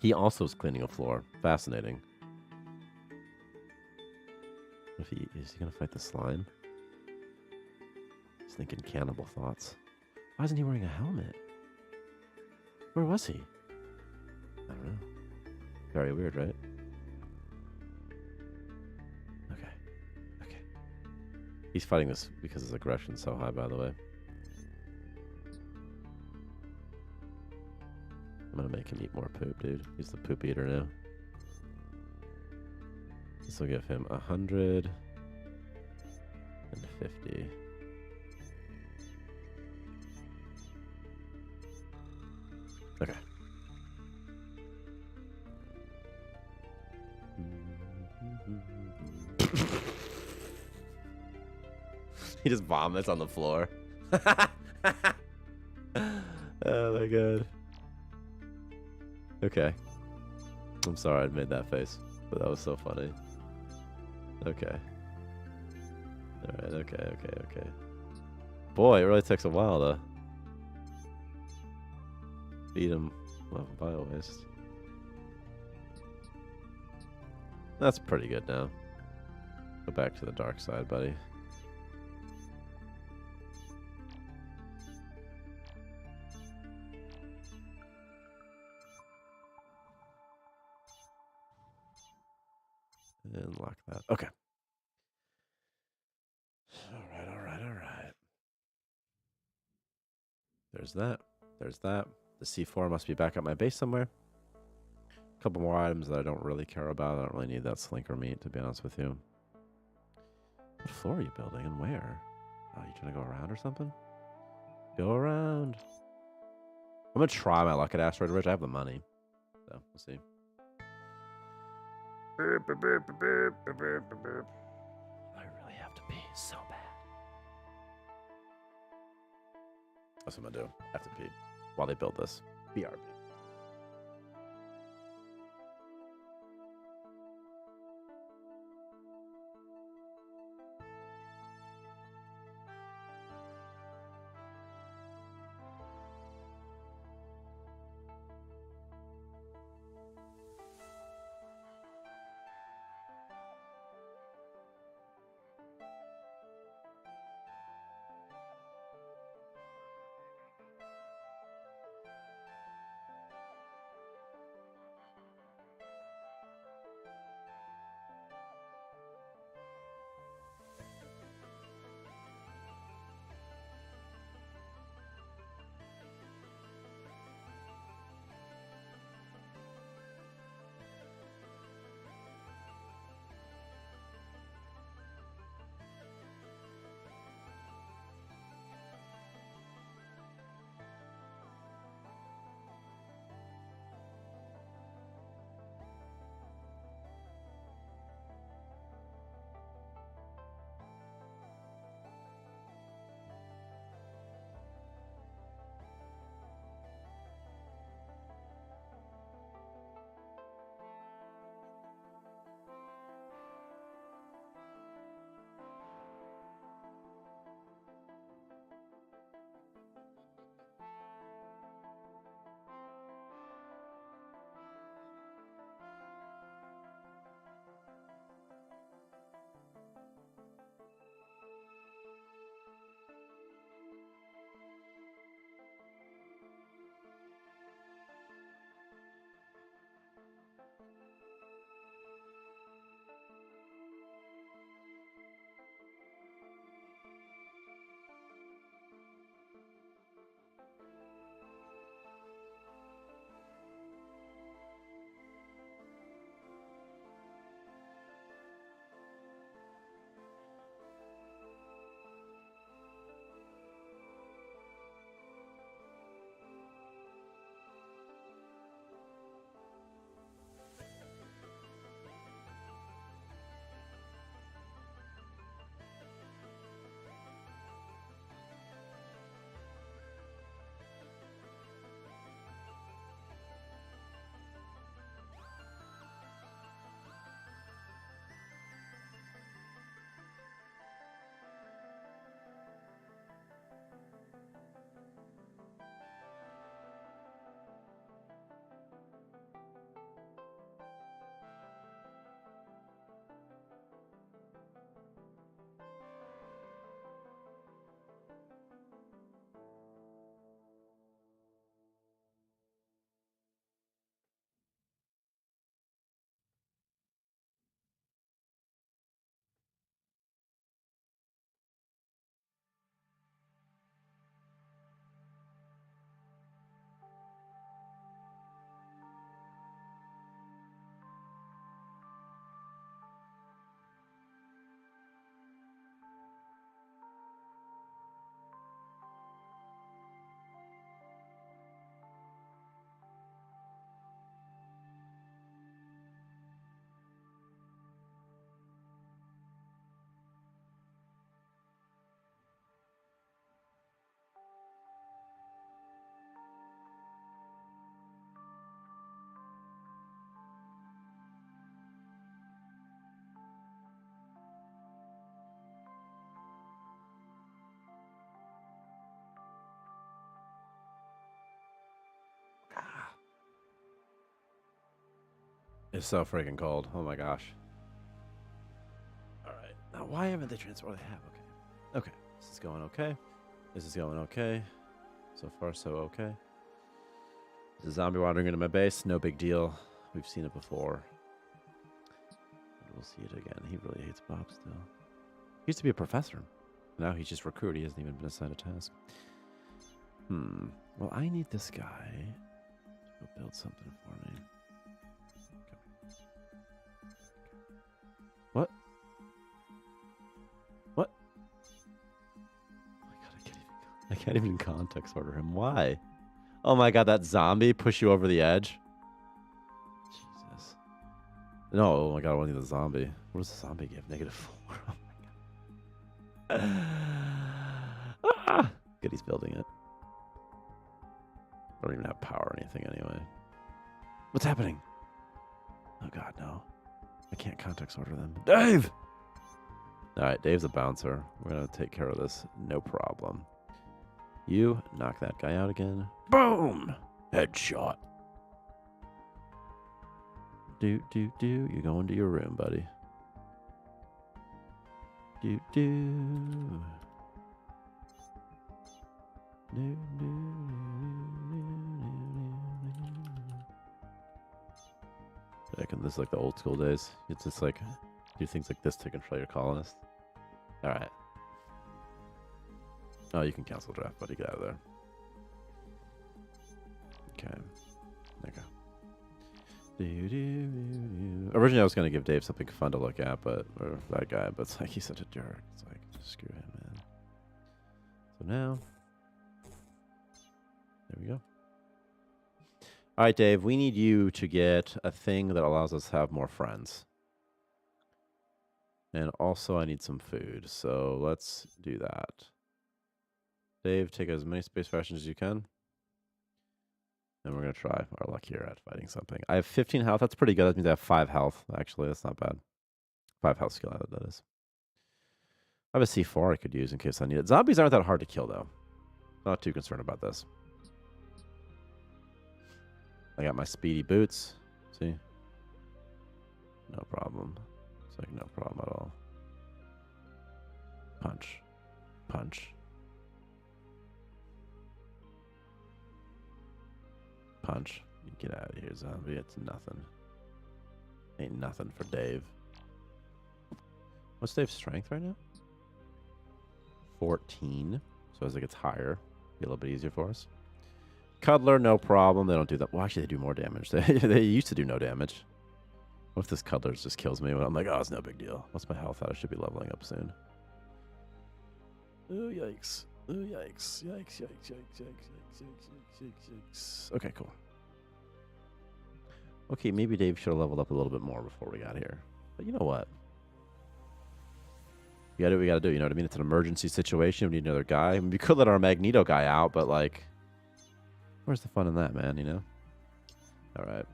He also is cleaning a floor. Fascinating. If he is he gonna fight the slime? He's thinking cannibal thoughts. Why isn't he wearing a helmet? Where was he? I don't know. Very weird, right? Okay. Okay. He's fighting this because his aggression's so high, by the way. I'm gonna make him eat more poop, dude. He's the poop eater now. This will give him 150. Okay. He just vomits on the floor. Oh my god. Okay. I'm sorry I made that face, but that was so funny. Okay. Alright, okay. Boy, it really takes a while to feed him bio waste. That's pretty good now. Go back to the dark side, buddy. And lock that. Okay. All right, all right, all right. There's that. There's that. The C4 must be back at my base somewhere. A couple more items that I don't really care about. I don't really need that slinker meat, to be honest with you. What floor are you building and where? Oh, you trying to go around or something? Go around. I'm going to try my luck at Asteroid Ridge. I have the money. So, we'll see. I really have to pee so bad. That's what I'm going to do. I have to pee while they build this. BRB. It's so freaking cold. Oh my gosh. All right. Why haven't they transferred? They have. Okay. Okay. This is going okay. This is going okay. So far, so okay. There's a zombie wandering into my base. No big deal. We've seen it before. And we'll see it again. He really hates Bob still. He used to be a professor. Now he's just recruited. He hasn't even been assigned a task. Well, I need this guy to go build something for me. What? What? Oh my god, I can't even context order him. Why? Oh my god, that zombie push you over the edge? Jesus. No, oh my god, I want to need the zombie. What does the zombie give? -4. Oh my god. Ah! Good, he's building it. I don't even have power or anything anyway. What's happening? Oh god, no. I can't context order them. Dave! Alright, Dave's a bouncer. We're going to take care of this. No problem. You knock that guy out again. Boom! Headshot. Do. You go into your room, buddy. Do. This is like the old school days. It's just like do things like this to control your colonists. All right. Oh, you can cancel draft, buddy. Get out of there. Okay. Originally, I was gonna give Dave something fun to look at, or that guy, but it's like he's such a jerk. It's like screw him, man. So now, there we go. All right, Dave, we need you to get a thing that allows us to have more friends. And also, I need some food. So let's do that. Dave, take as many space rations as you can. And we're going to try our luck here at fighting something. I have 15 health. That's pretty good. That means I have 5 health. Actually, that's not bad. 5 health skill, that is. I have a C4 I could use in case I need it. Zombies aren't that hard to kill, though. Not too concerned about this. I got my speedy boots. See? No problem. It's like no problem at all. Punch. Punch. Punch. You get out of here, zombie. It's nothing. Ain't nothing for Dave. What's Dave's strength right now? 14. So as it gets higher, be a little bit easier for us. Cuddler, no problem. They don't do that. Well, actually, they do more damage. They used to do no damage. What if this Cuddler just kills me? I'm like, oh, it's no big deal. What's my health at? I should be leveling up soon. Oh, yikes. Oh, yikes. Yikes, yikes, yikes, yikes, yikes, yikes, yikes, yikes. Okay, cool. Okay, maybe Dave should have leveled up a little bit more before we got here. But you know what? We gotta do what we gotta do. You know what I mean? It's an emergency situation. We need another guy. I mean, we could let our Magneto guy out, but like, where's the fun in that, man? You know? All right.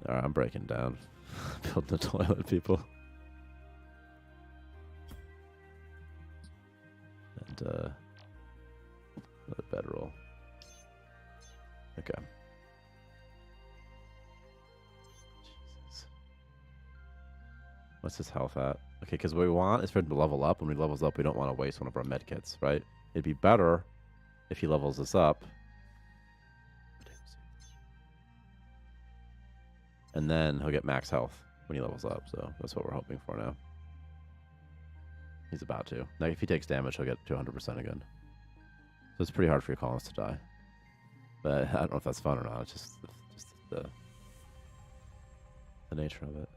All right, I'm breaking down. Building the toilet, people. And another bedroll. Okay. Jesus. What's his health at? Okay, because what we want is for him to level up. When he levels up, we don't want to waste one of our med kits, right? It'd be better if he levels us up. And then he'll get max health when he levels up. So that's what we're hoping for now. He's about to. Now, if he takes damage, he'll get to 100% again. So it's pretty hard for your colonists to die. But I don't know if that's fun or not. It's just the nature of it.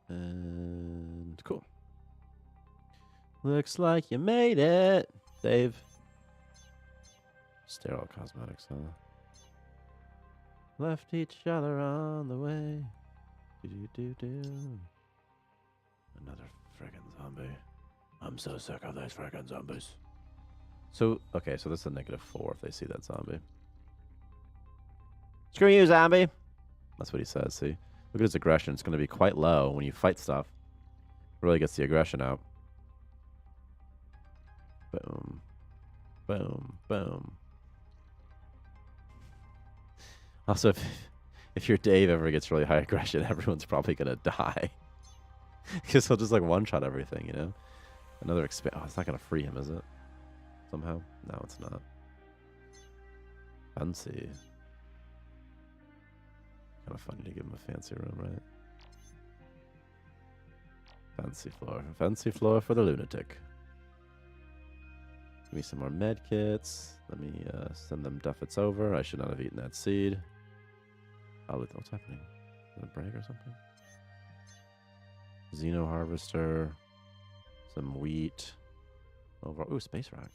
And cool. Looks like you made it, Dave. Sterile cosmetics, huh? Left each other on the way. Do. Another friggin' zombie. I'm so sick of those friggin' zombies. So, okay, so this is a -4 if they see that zombie. Screw you, zombie! That's what he says, see? Look at his aggression. It's going to be quite low when you fight stuff. Really gets the aggression out. Boom. Boom. Boom. Also, if your Dave ever gets really high aggression, everyone's probably gonna die. Because he'll just like one-shot everything, you know? Another Oh, it's not gonna free him, is it? Somehow? No, it's not. Fancy. Kind of funny to give him a fancy room, right? Fancy floor. Fancy floor for the lunatic. Give me some more med kits. Let me send them duffets over. I should not have eaten that seed. Oh, what's happening? Is it a break or something? Xeno harvester. Some wheat. Over. Ooh, space rock.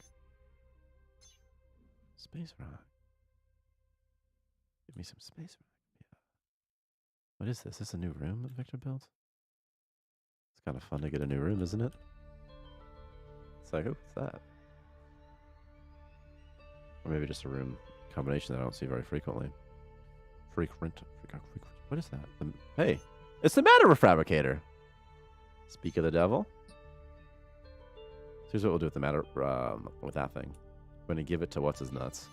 Space rock. Give me some space rock. Yeah. What is this? Is this a new room that Victor built? It's kind of fun to get a new room, isn't it? It's like, oh, what's that? Or maybe just a room combination that I don't see very frequently. Frequent. What is that? Hey, it's the matter fabricator. Speak of the devil. Here's what we'll do with the matter, with that thing. We're gonna give it to what's his nuts.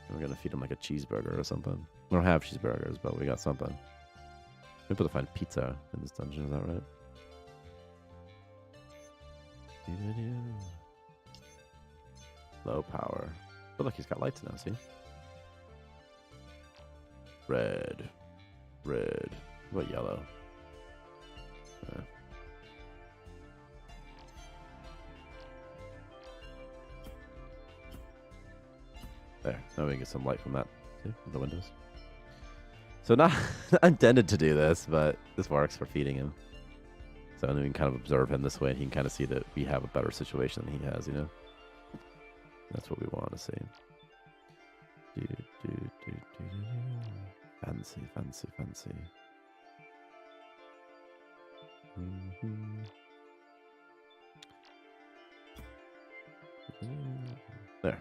And we're gonna feed him like a cheeseburger or something. We don't have cheeseburgers, but we got something. We're able to find pizza in this dungeon. Is that right? Low power. But look, he's got lights now, see? Red. Red. What yellow? There. Now we can get some light from that. See? From the windows. So not intended to do this, but this works for feeding him. So then we can kind of observe him this way, and he can kind of see that we have a better situation than he has, you know? That's what we want to see. Fancy, fancy, fancy. There.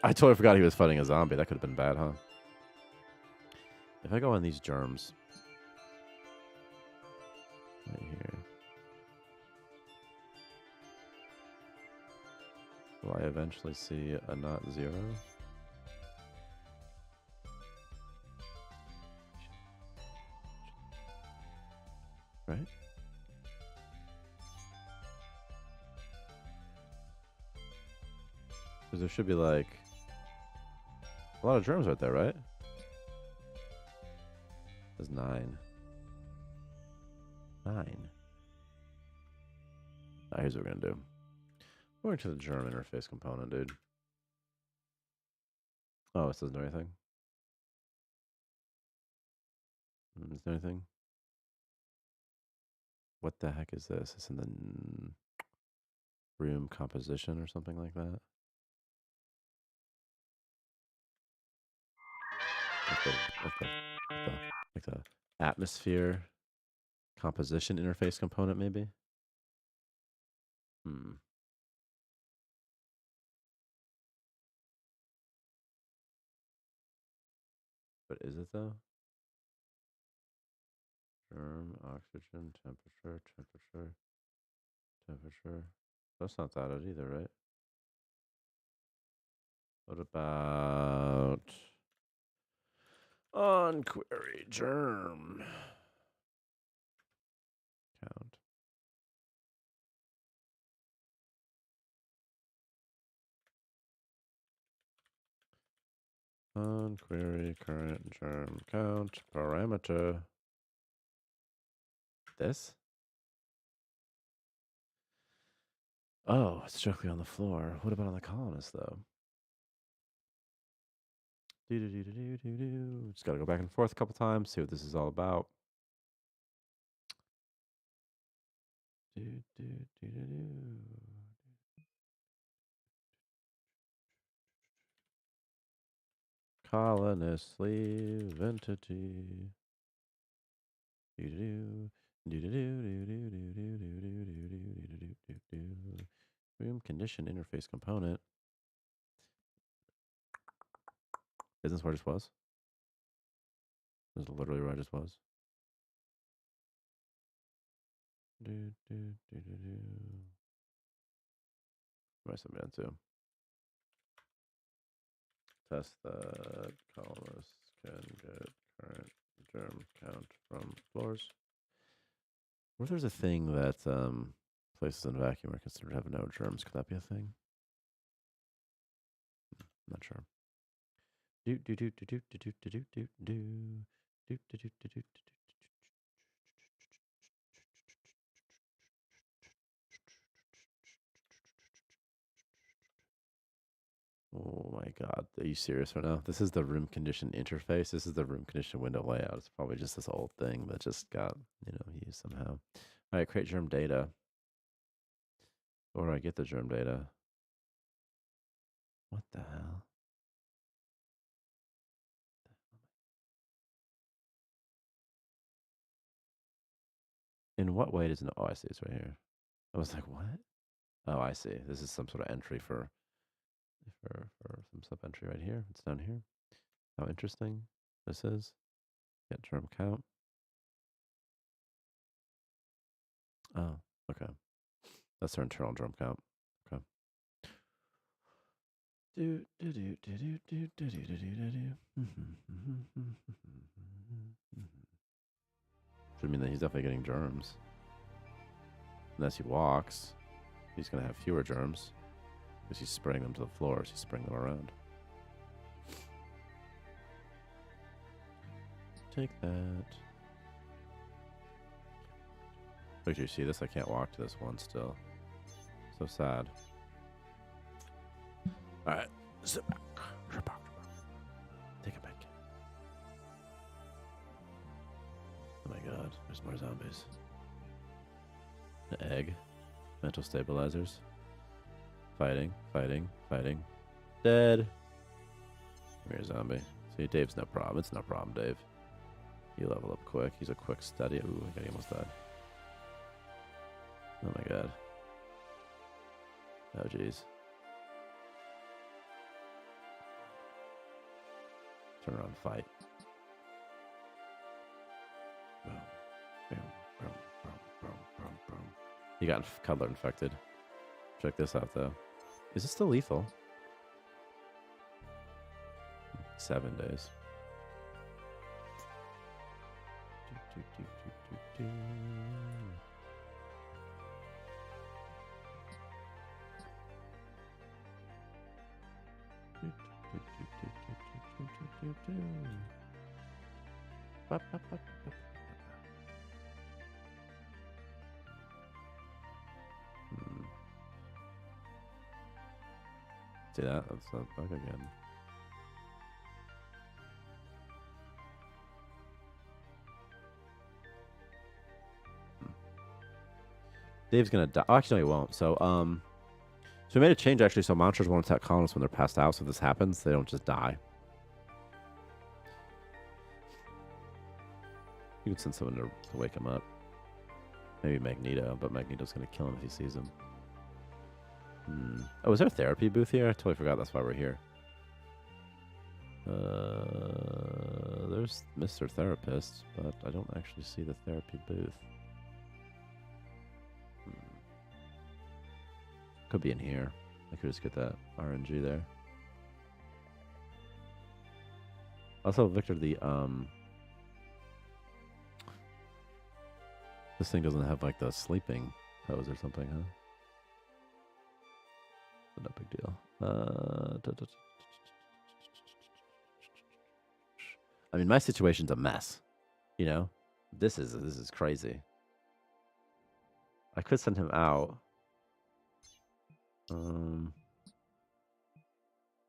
I totally forgot he was fighting a zombie. That could have been bad, huh? If I go on these germs right here, will I eventually see a not zero? Right? Because there should be like a lot of germs right there, right? There's 9. 9. Alright, here's what we're gonna do. We're going to the germ interface component, dude. Oh, it doesn't do anything. Is there anything? What the heck is this? It's in the room composition or something like that. Like the atmosphere composition interface component, maybe. But is it though? Germ, oxygen, temperature. That's not that either, right? What about on query germ count? On query current germ count parameter. This? Oh, it's strictly on the floor. What about on the colonist though? Just gotta go back and forth a couple times, see what this is all about. Colonist leave entity. Room condition interface component. Isn't this where I just was? This is literally where I just was. Am 2072. Test that colonists can get current germ count from floors. What if there's a thing that places in vacuum are considered to have no germs? Could that be a thing? Not sure. Do do do do do do do do do do do do do do do do. Oh my god, are you serious right now? This is the room condition interface. This is the room condition window layout. It's probably just this old thing that just got, used somehow. All right, create germ data. Where do I get the germ data? What the hell? In what way does oh, I see, it's right here. I was like, what? Oh, I see. This is some sort of entry for some sub entry right here. It's down here. How interesting this is. Get germ count. Oh, okay. That's their internal germ count. Okay. Should mean that he's definitely getting germs. Unless he walks, he's going to have fewer germs because he's spreading them to the floors. He's spreading them around. Take that. Look, do you see this? I can't walk to this one still. So sad. All right. Sit back. Take it back. Oh my god. There's more zombies. An egg. Mental stabilizers. Fighting. Fighting. Fighting. Dead. Come here, zombie. See, Dave's no problem. It's no problem, Dave. You level up quick. He's a quick study. Ooh, I he almost died. Oh my god. Oh jeez. Turn around and fight. Boom. Boom. Boom. Boom. Boom. Boom. Boom. He got color infected. Check this out though. Is it still lethal? 7 days. See that? That's not bug again. Dave's gonna die. Oh, actually, no, he won't. So we made a change actually. So monsters won't attack colonists when they're passed out. So if this happens, they don't just die. You could send someone to wake him up. Maybe Magneto, but Magneto's gonna kill him if he sees him. Oh, is there a therapy booth here? I totally forgot that's why we're here. There's Mr. Therapist, but I don't actually see the therapy booth. Could be in here. I could just get that RNG there. Also, Victor, the this thing doesn't have like the sleeping pose or something, huh? No big deal. I mean, my situation's a mess. You know, this is crazy. I could send him out. Oh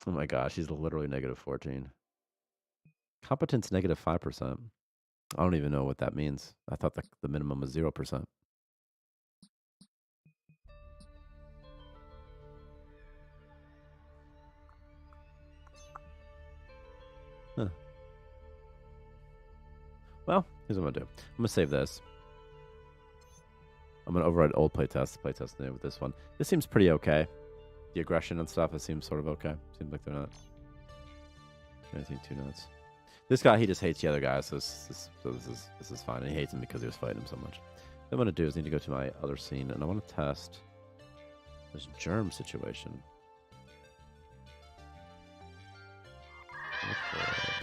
my gosh, he's literally -14. Competence -5%. I don't even know what that means. I thought the minimum was 0%. Huh. Well, here's what I'm gonna do. I'm gonna save this. I'm gonna override old playtest. Playtest new with this one. This seems pretty okay. The aggression and stuff, it seems sort of okay. Seems like they're not anything too nuts. This guy, he just hates the other guys, so this is fine. And he hates him because he was fighting him so much. What I'm gonna do is I need to go to my other scene, and I want to test This germ situation.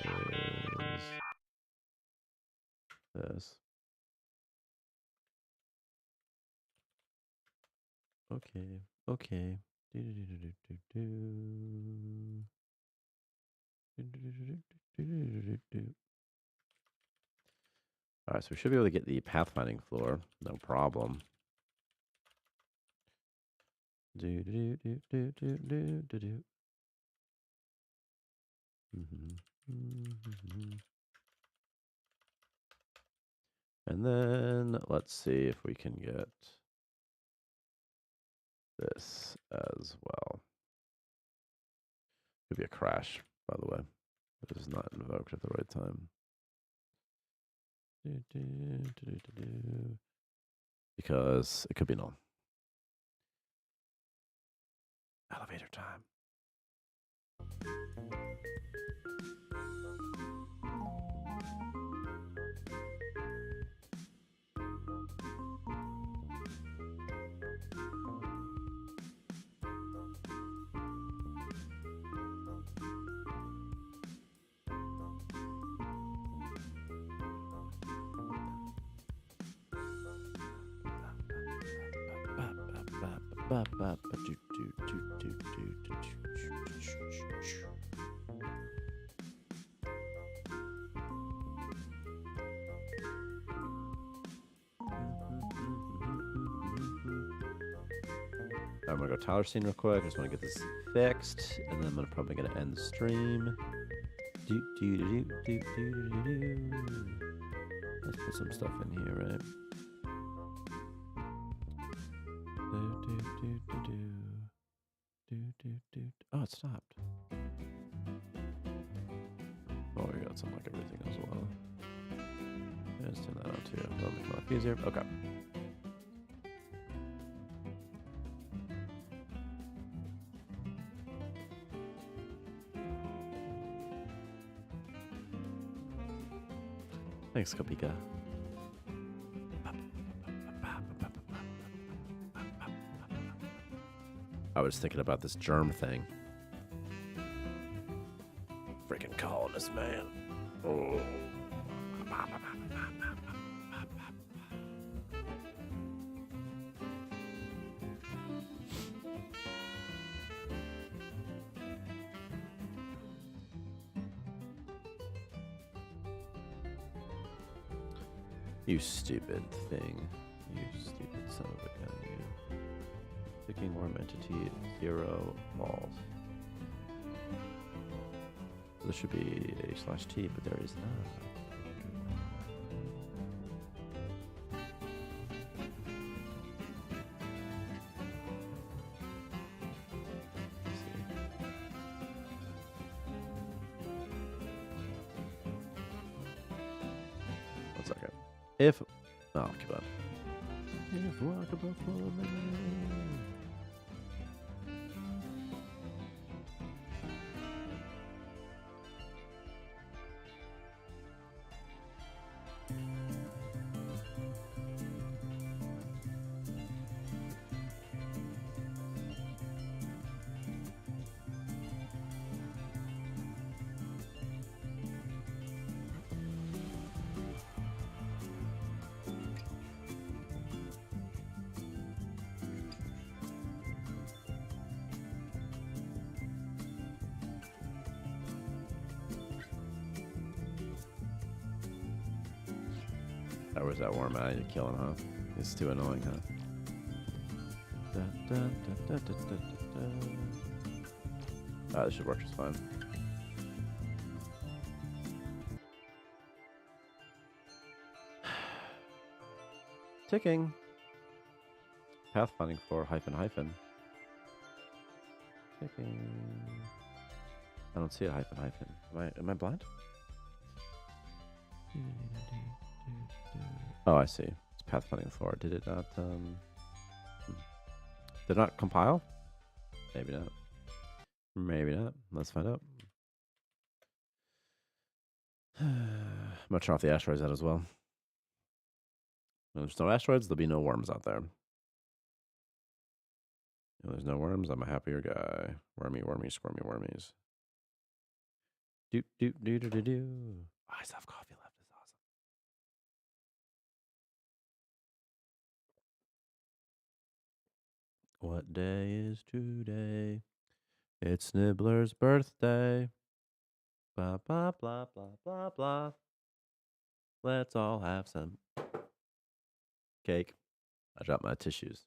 What is this? Okay. Okay. All right, so we should be able to get the pathfinding floor, no problem. And then let's see if we can get this as well. Could be a crash, by the way. It is not invoked at the right time. Because it could be null. Elevator time. I'm gonna go Tyler scene real quick. I just want to get this fixed, and then I'm probably gonna end the stream. Let's put some stuff in here, right? Oh, it stopped. Oh, we got something like everything as well. Let's turn that on too. That'll make my life easier. Okay. Thanks, Kopika. I was thinking about this germ thing. Freaking colonist, man. Oh. You stupid thing. You stupid son of a gun, you. Picking worm entity 0 balls. So there should be a/T, but there is not. Let's see. One second. If oh, come on. If walkable for me. Oh, where's that worm at? You kill him, huh? It's too annoying, huh? This should work just fine. Ticking. Pathfinding for hyphen. Ticking. I don't see a hyphen. Am I blind? Oh, I see. It's pathfinding for. Did it not? Did it not compile? Maybe not. Maybe not. Let's find out. I'm gonna turn off the asteroids out as well. When there's no asteroids, there'll be no worms out there. There's no worms. I'm a happier guy. Wormy, wormy, squirmy, wormies. Do do do do do do. Oh, I still have coffee left. It's awesome. What day is today? It's Snibbler's birthday. Blah blah blah blah blah blah. Let's all have some cake. I dropped my tissues.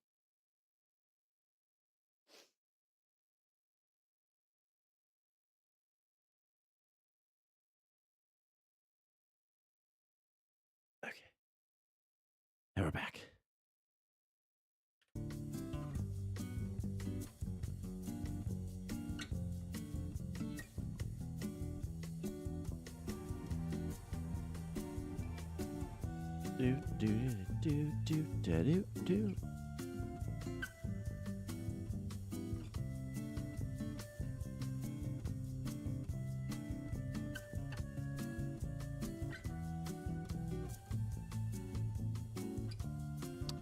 Okay. And we're back. Do do do do do do do.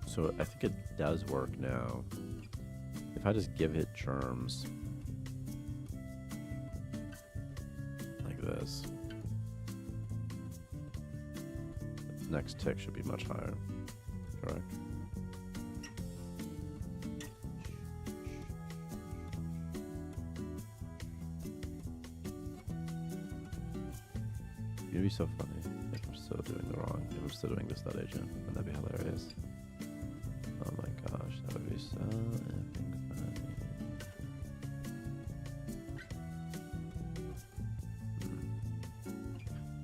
So I think it does work now. If I just give it germs like this, the next tick should be much higher. Correct. It'd be so funny if we're still doing the wrong. If we're still doing this that agent, wouldn't that be hilarious? Oh my gosh, that would be so effing funny.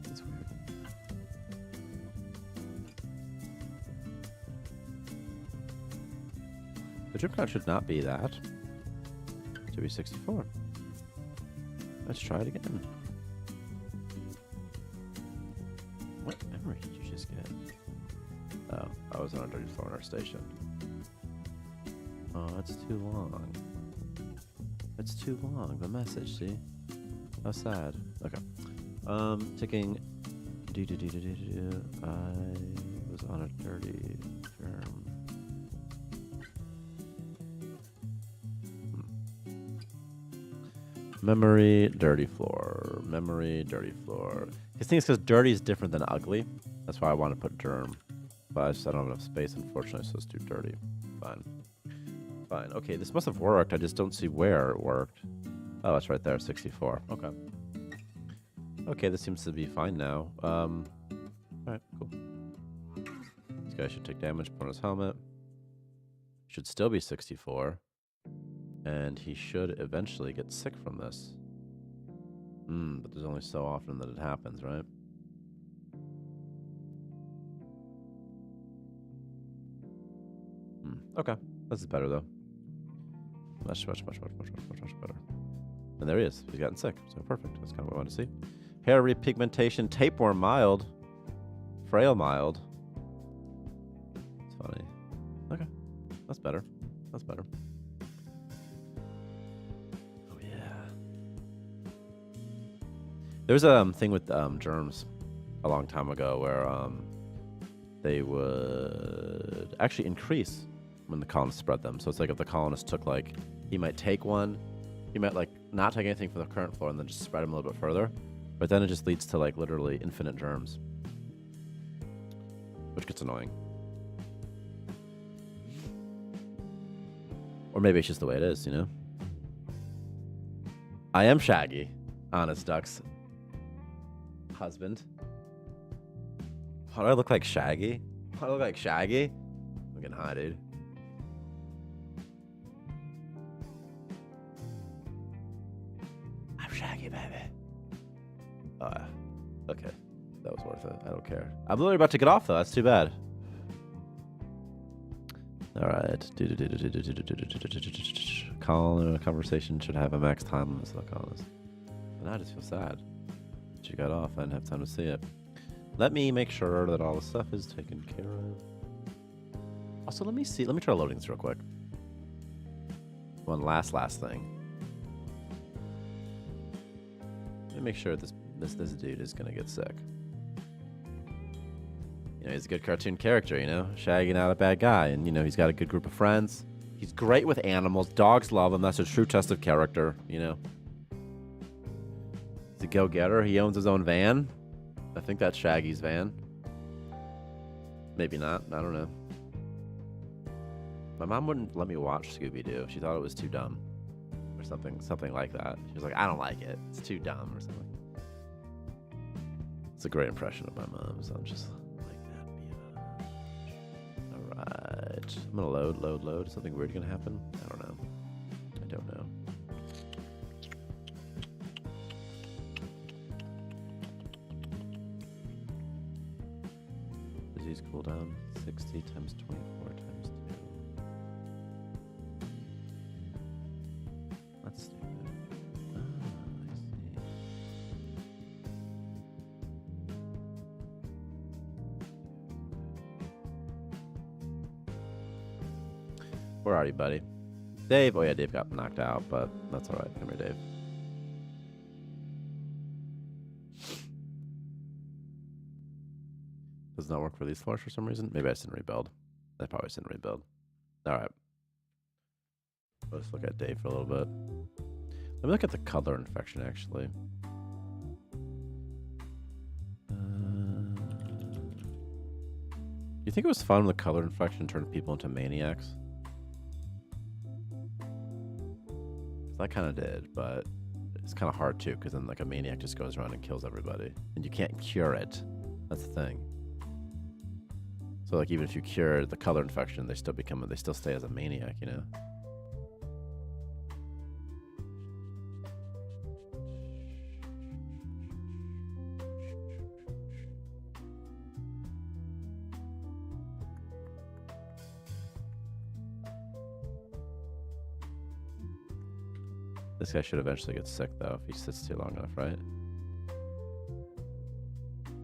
That's weird. The drip count should not be that. It should be 64. Let's try it again. What memory did you just get? Oh, I was on a dirty floor in our station. Oh, that's too long. It's too long, the message, see? How sad. Okay. Ticking. I was on a dirty germ. Memory, dirty floor. Memory, dirty floor. His thing is because dirty is different than ugly. That's why I want to put germ. But I don't have enough space, unfortunately, so let's do dirty. Fine. Fine. Okay, this must have worked. I just don't see where it worked. Oh, it's right there, 64. Okay. Okay, this seems to be fine now. Alright, cool. This guy should take damage, put on his helmet. Should still be 64. And he should eventually get sick from this. But there's only so often that it happens, right? Okay. This is better, though. Much better. And there he is. He's gotten sick. So perfect. That's kind of what I want to see. Hair repigmentation. Tapeworm mild. Frail mild. It's funny. Okay. That's better. That's better. Oh, yeah. There was a thing with germs a long time ago where they would actually increase when the colonists spread them. So it's like if the colonist took like, he might take one, he might like not take anything from the current floor and then just spread them a little bit further. But then it just leads to like literally infinite germs, which gets annoying. Or maybe it's just the way it is, you know? I am Shaggy, Honest Duck's husband. How do I look like Shaggy? How do I look like Shaggy? I'm getting high, dude. I'm Shaggy, baby. Okay. That was worth it. I don't care. I'm literally about to get off, though. That's too bad. All right. Conversation should have a max time limit. And I just feel sad. She got off. I didn't have time to see it. Let me make sure that all the stuff is taken care of. Also, let me see. Let me try loading this real quick. One last thing. Let me make sure this dude is gonna get sick. You know, he's a good cartoon character, you know? Shaggy, not a bad guy. And, you know, he's got a good group of friends. He's great with animals. Dogs love him. That's a true test of character, you know. He's a go-getter. He owns his own van. I think that's Shaggy's van. Maybe not. I don't know. My mom wouldn't let me watch Scooby-Doo. She thought it was too dumb. Or something like that. She was like, I don't like it. It's too dumb or something. It's a great impression of my mom, so I'm just like that. Alright. I'm gonna load. Is something weird gonna happen? I don't know. I don't know. Disease cooldown 60 times 24 times 2. That's stupid. Ah, I see. Where are you, buddy? Dave? Oh yeah, Dave got knocked out, but that's alright. Come here, Dave. Does not work for these floors for some reason. Maybe I just didn't rebuild. I probably just didn't rebuild. Alright. Let's look at Dave for a little bit. Let me look at the color infection, actually. Do you think it was fun when the color infection turned people into maniacs? I kind of did, but it's kind of hard too, because then like a maniac just goes around and kills everybody, and you can't cure it. That's the thing. So like even if you cure the color infection, they still stay as a maniac, you know. This guy should eventually get sick, though, if he sits too long enough, right?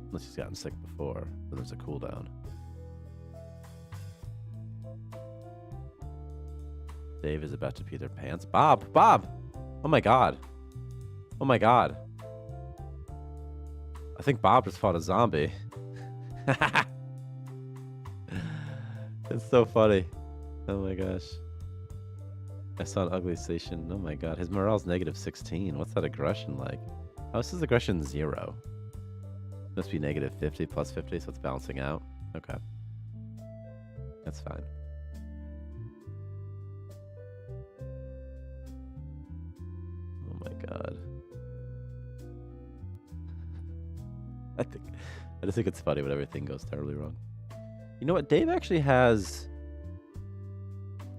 Unless he's gotten sick before, then there's a cooldown. Dave is about to pee their pants. Bob! Oh my god. Oh my god. I think Bob just fought a zombie. It's so funny. Oh my gosh. I saw an ugly station. Oh my god. His morale's negative 16. What's that aggression like? How is his aggression 0? Must be negative 50 plus 50, so it's balancing out. Okay. That's fine. Oh my god. I just think it's funny when everything goes terribly wrong. You know what? Dave actually has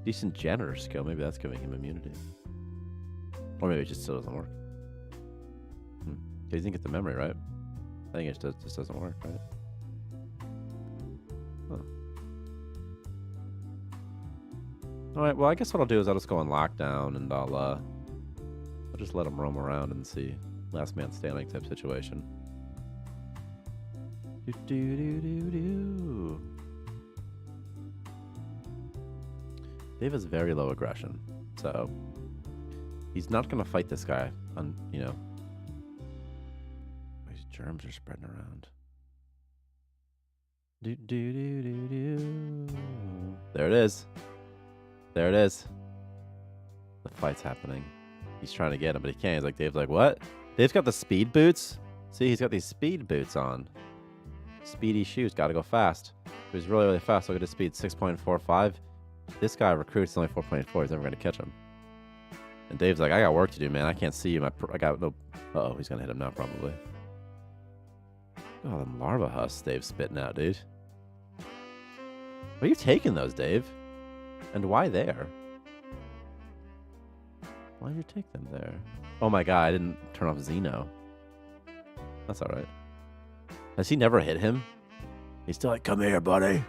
decent janitor skill. Maybe that's giving him immunity. Or maybe it just still doesn't work. He doesn't get the memory, right? I think it just doesn't work, right? Huh. Alright, well I guess what I'll do is I'll just go on lockdown and I'll just let him roam around and see. Last man standing type situation. Do. Dave has very low aggression, so he's not gonna fight this guy on, you know. These germs are spreading around. Do. There it is. There it is. The fight's happening. He's trying to get him, but he can't. He's like, Dave's like, what? Dave's got the speed boots? See, he's got these speed boots on. Speedy shoes, gotta go fast. He's really, really fast. Look at his speed, 6.45. This guy recruits only 4.4. He's never going to catch him. And Dave's like, I got work to do, man. I can't see you. I got no... Uh-oh, he's going to hit him now, probably. Oh, them larva husks Dave's spitting out, dude. Where are you taking those, Dave? And why there? Why did you take them there? Oh my god, I didn't turn off Xeno. That's alright. Has he never hit him? He's still like, come here, buddy.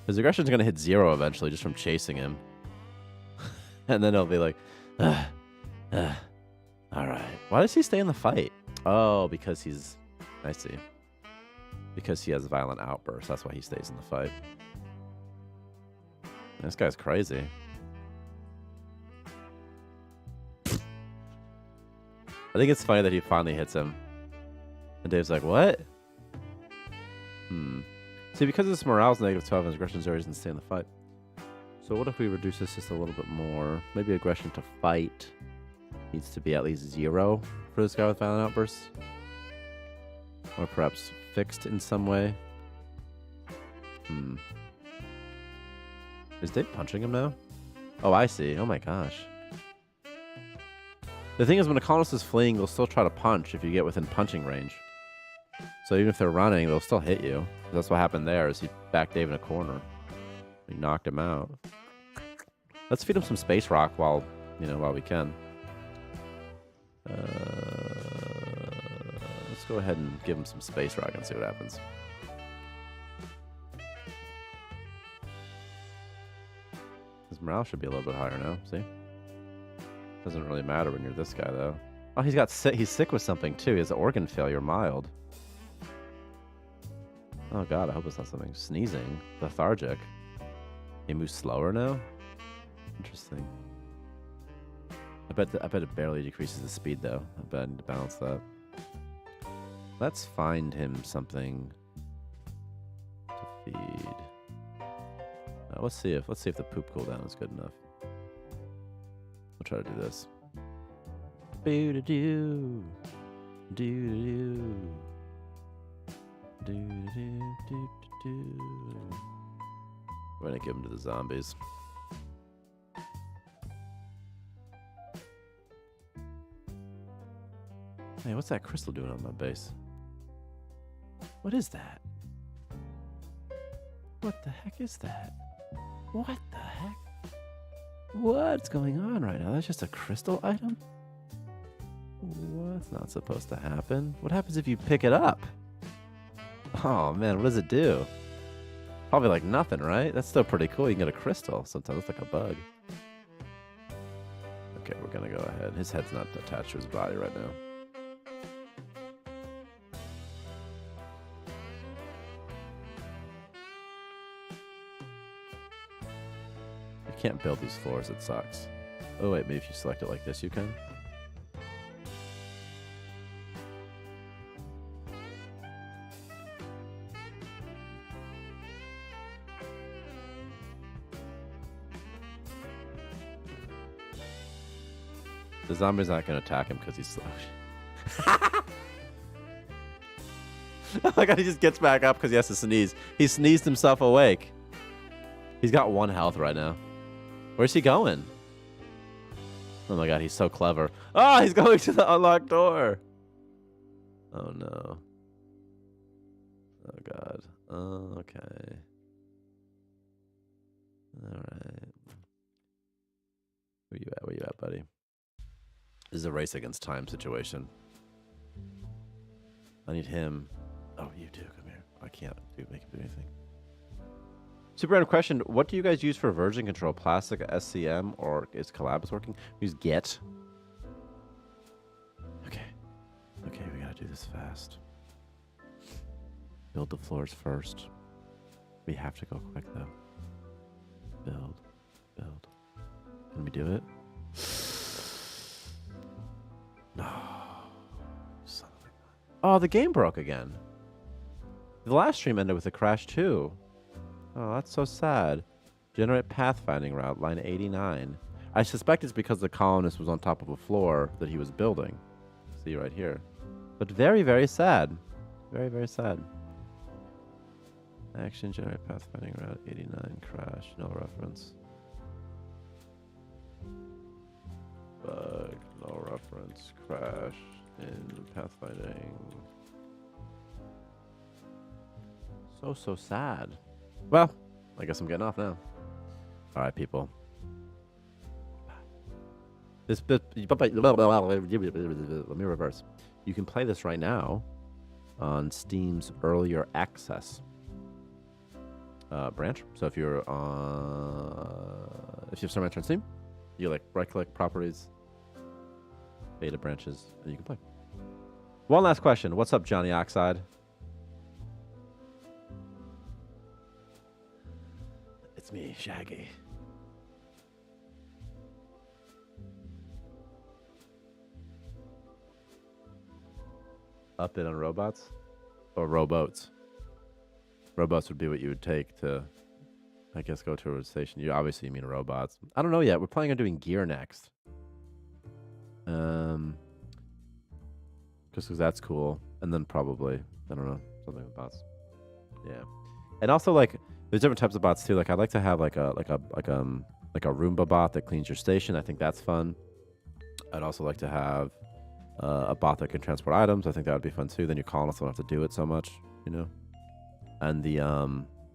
His aggression's gonna hit 0 eventually just from chasing him. And then he'll be like, alright. Why does he stay in the fight? Oh, because he's... I see. Because he has violent outbursts. That's why he stays in the fight. This guy's crazy. I think it's funny that he finally hits him. And Dave's like, what? See, because his morale's negative 12 and his aggression 0, he doesn't stay in the fight. So what if we reduce this just a little bit more? Maybe aggression to fight needs to be at least 0 for this guy with violent outbursts. Or perhaps fixed in some way. Is Dave punching him now? Oh, I see. Oh my gosh. The thing is, when a colonist is fleeing, they'll still try to punch if you get within punching range. So even if they're running, they'll still hit you. That's what happened there, is he backed Dave in a corner. He knocked him out. Let's feed him some space rock while we can. Let's go ahead and give him some space rock and see what happens. His morale should be a little bit higher now. See? Doesn't really matter when you're this guy, though. Oh, he's got sick. He's sick with something, too. He has organ failure, mild. Oh, God. I hope it's not something. Sneezing. Lethargic. He moves slower now? Interesting. I bet it barely decreases the speed, though. I bet I need to balance that. Let's find him something to feed. Let's see if the poop cooldown is good enough. We'll try to do this. Boo-da-doo. Do-do-do. Do-do-do-do-do. We're gonna give him to the zombies. Hey, what's that crystal doing on my base? What is that? What the heck is that? What the heck? What's going on right now? That's just a crystal item? What's not supposed to happen? What happens if you pick it up? Oh man, what does it do? Probably like nothing, right? That's still pretty cool. You can get a crystal. Sometimes it's like a bug. Okay, we're gonna go ahead. His head's not attached to his body right now. I can't build these floors, it sucks. Oh wait, maybe if you select it like this you can? The zombie's not going to attack him because he's slow. Oh my god, he just gets back up because he has to sneeze. He sneezed himself awake. He's got 1 health right now. Where's he going? Oh my god, he's so clever. Oh, he's going to the unlocked door. Oh no. Oh god. Oh, okay. Alright. Where you at? Where you at, buddy? This is a race against time situation. I need him. Oh, you too. Come here. I can't make him do anything. Super random question. What do you guys use for version control? Plastic, SCM, or is Collabs working? Use Get. Okay. Okay, we gotta do this fast. Build the floors first. We have to go quick, though. Build. Build. Can we do it? No. Son of a gun. Oh, the game broke again. The last stream ended with a crash, too. Oh, that's so sad. Generate pathfinding route, line 89. I suspect it's because the colonist was on top of a floor that he was building. See right here. But very, very sad. Very, very sad. Action, generate pathfinding route, 89, crash, no reference. Bug, no reference, crash, in pathfinding. So sad. Well, I guess I'm getting off now. All right, people. This bit. Let me reverse. You can play this right now on Steam's earlier access branch. So if you're if you have Starmancer on Steam, you like right-click properties, beta branches, and you can play. One last question. What's up, Johnny Oxide? It's me, Shaggy. Up it on robots? Or rowboats? Rowboats would be what you would take to I guess go to a station. You obviously mean robots. I don't know yet. We're planning on doing gear next. Just because that's cool. And then probably, I don't know, something with bots. Yeah. And also, like, there's different types of bots too. Like, I'd like to have like a Roomba bot that cleans your station. I think that's fun. I'd also like to have a bot that can transport items. I think that would be fun too. Then your colonists don't have to do it so much, you know. And the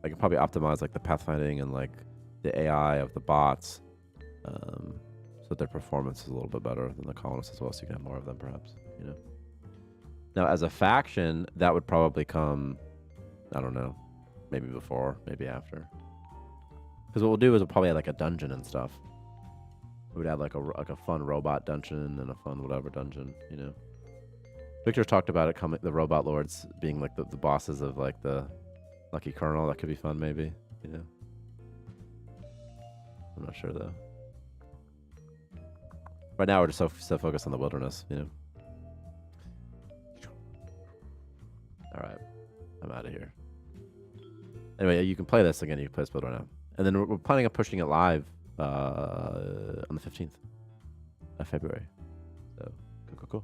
I can probably optimize like the pathfinding and like the AI of the bots, so their performance is a little bit better than the colonists as well. So you can have more of them, perhaps, you know. Now, as a faction, that would probably come, I don't know, maybe before, maybe after. Because what we'll do is we'll probably add like a dungeon and stuff. We would add like a fun robot dungeon and a fun whatever dungeon, you know. Victor's talked about it coming, the robot lords being like the bosses of like the Lucky Colonel. That could be fun, maybe, you know. I'm not sure though. Right now we're just so focused on the wilderness, you know. All right, I'm out of here. Anyway, you can play this again. You can play this build right now, and then we're planning on pushing it live on the 15th of February. So cool.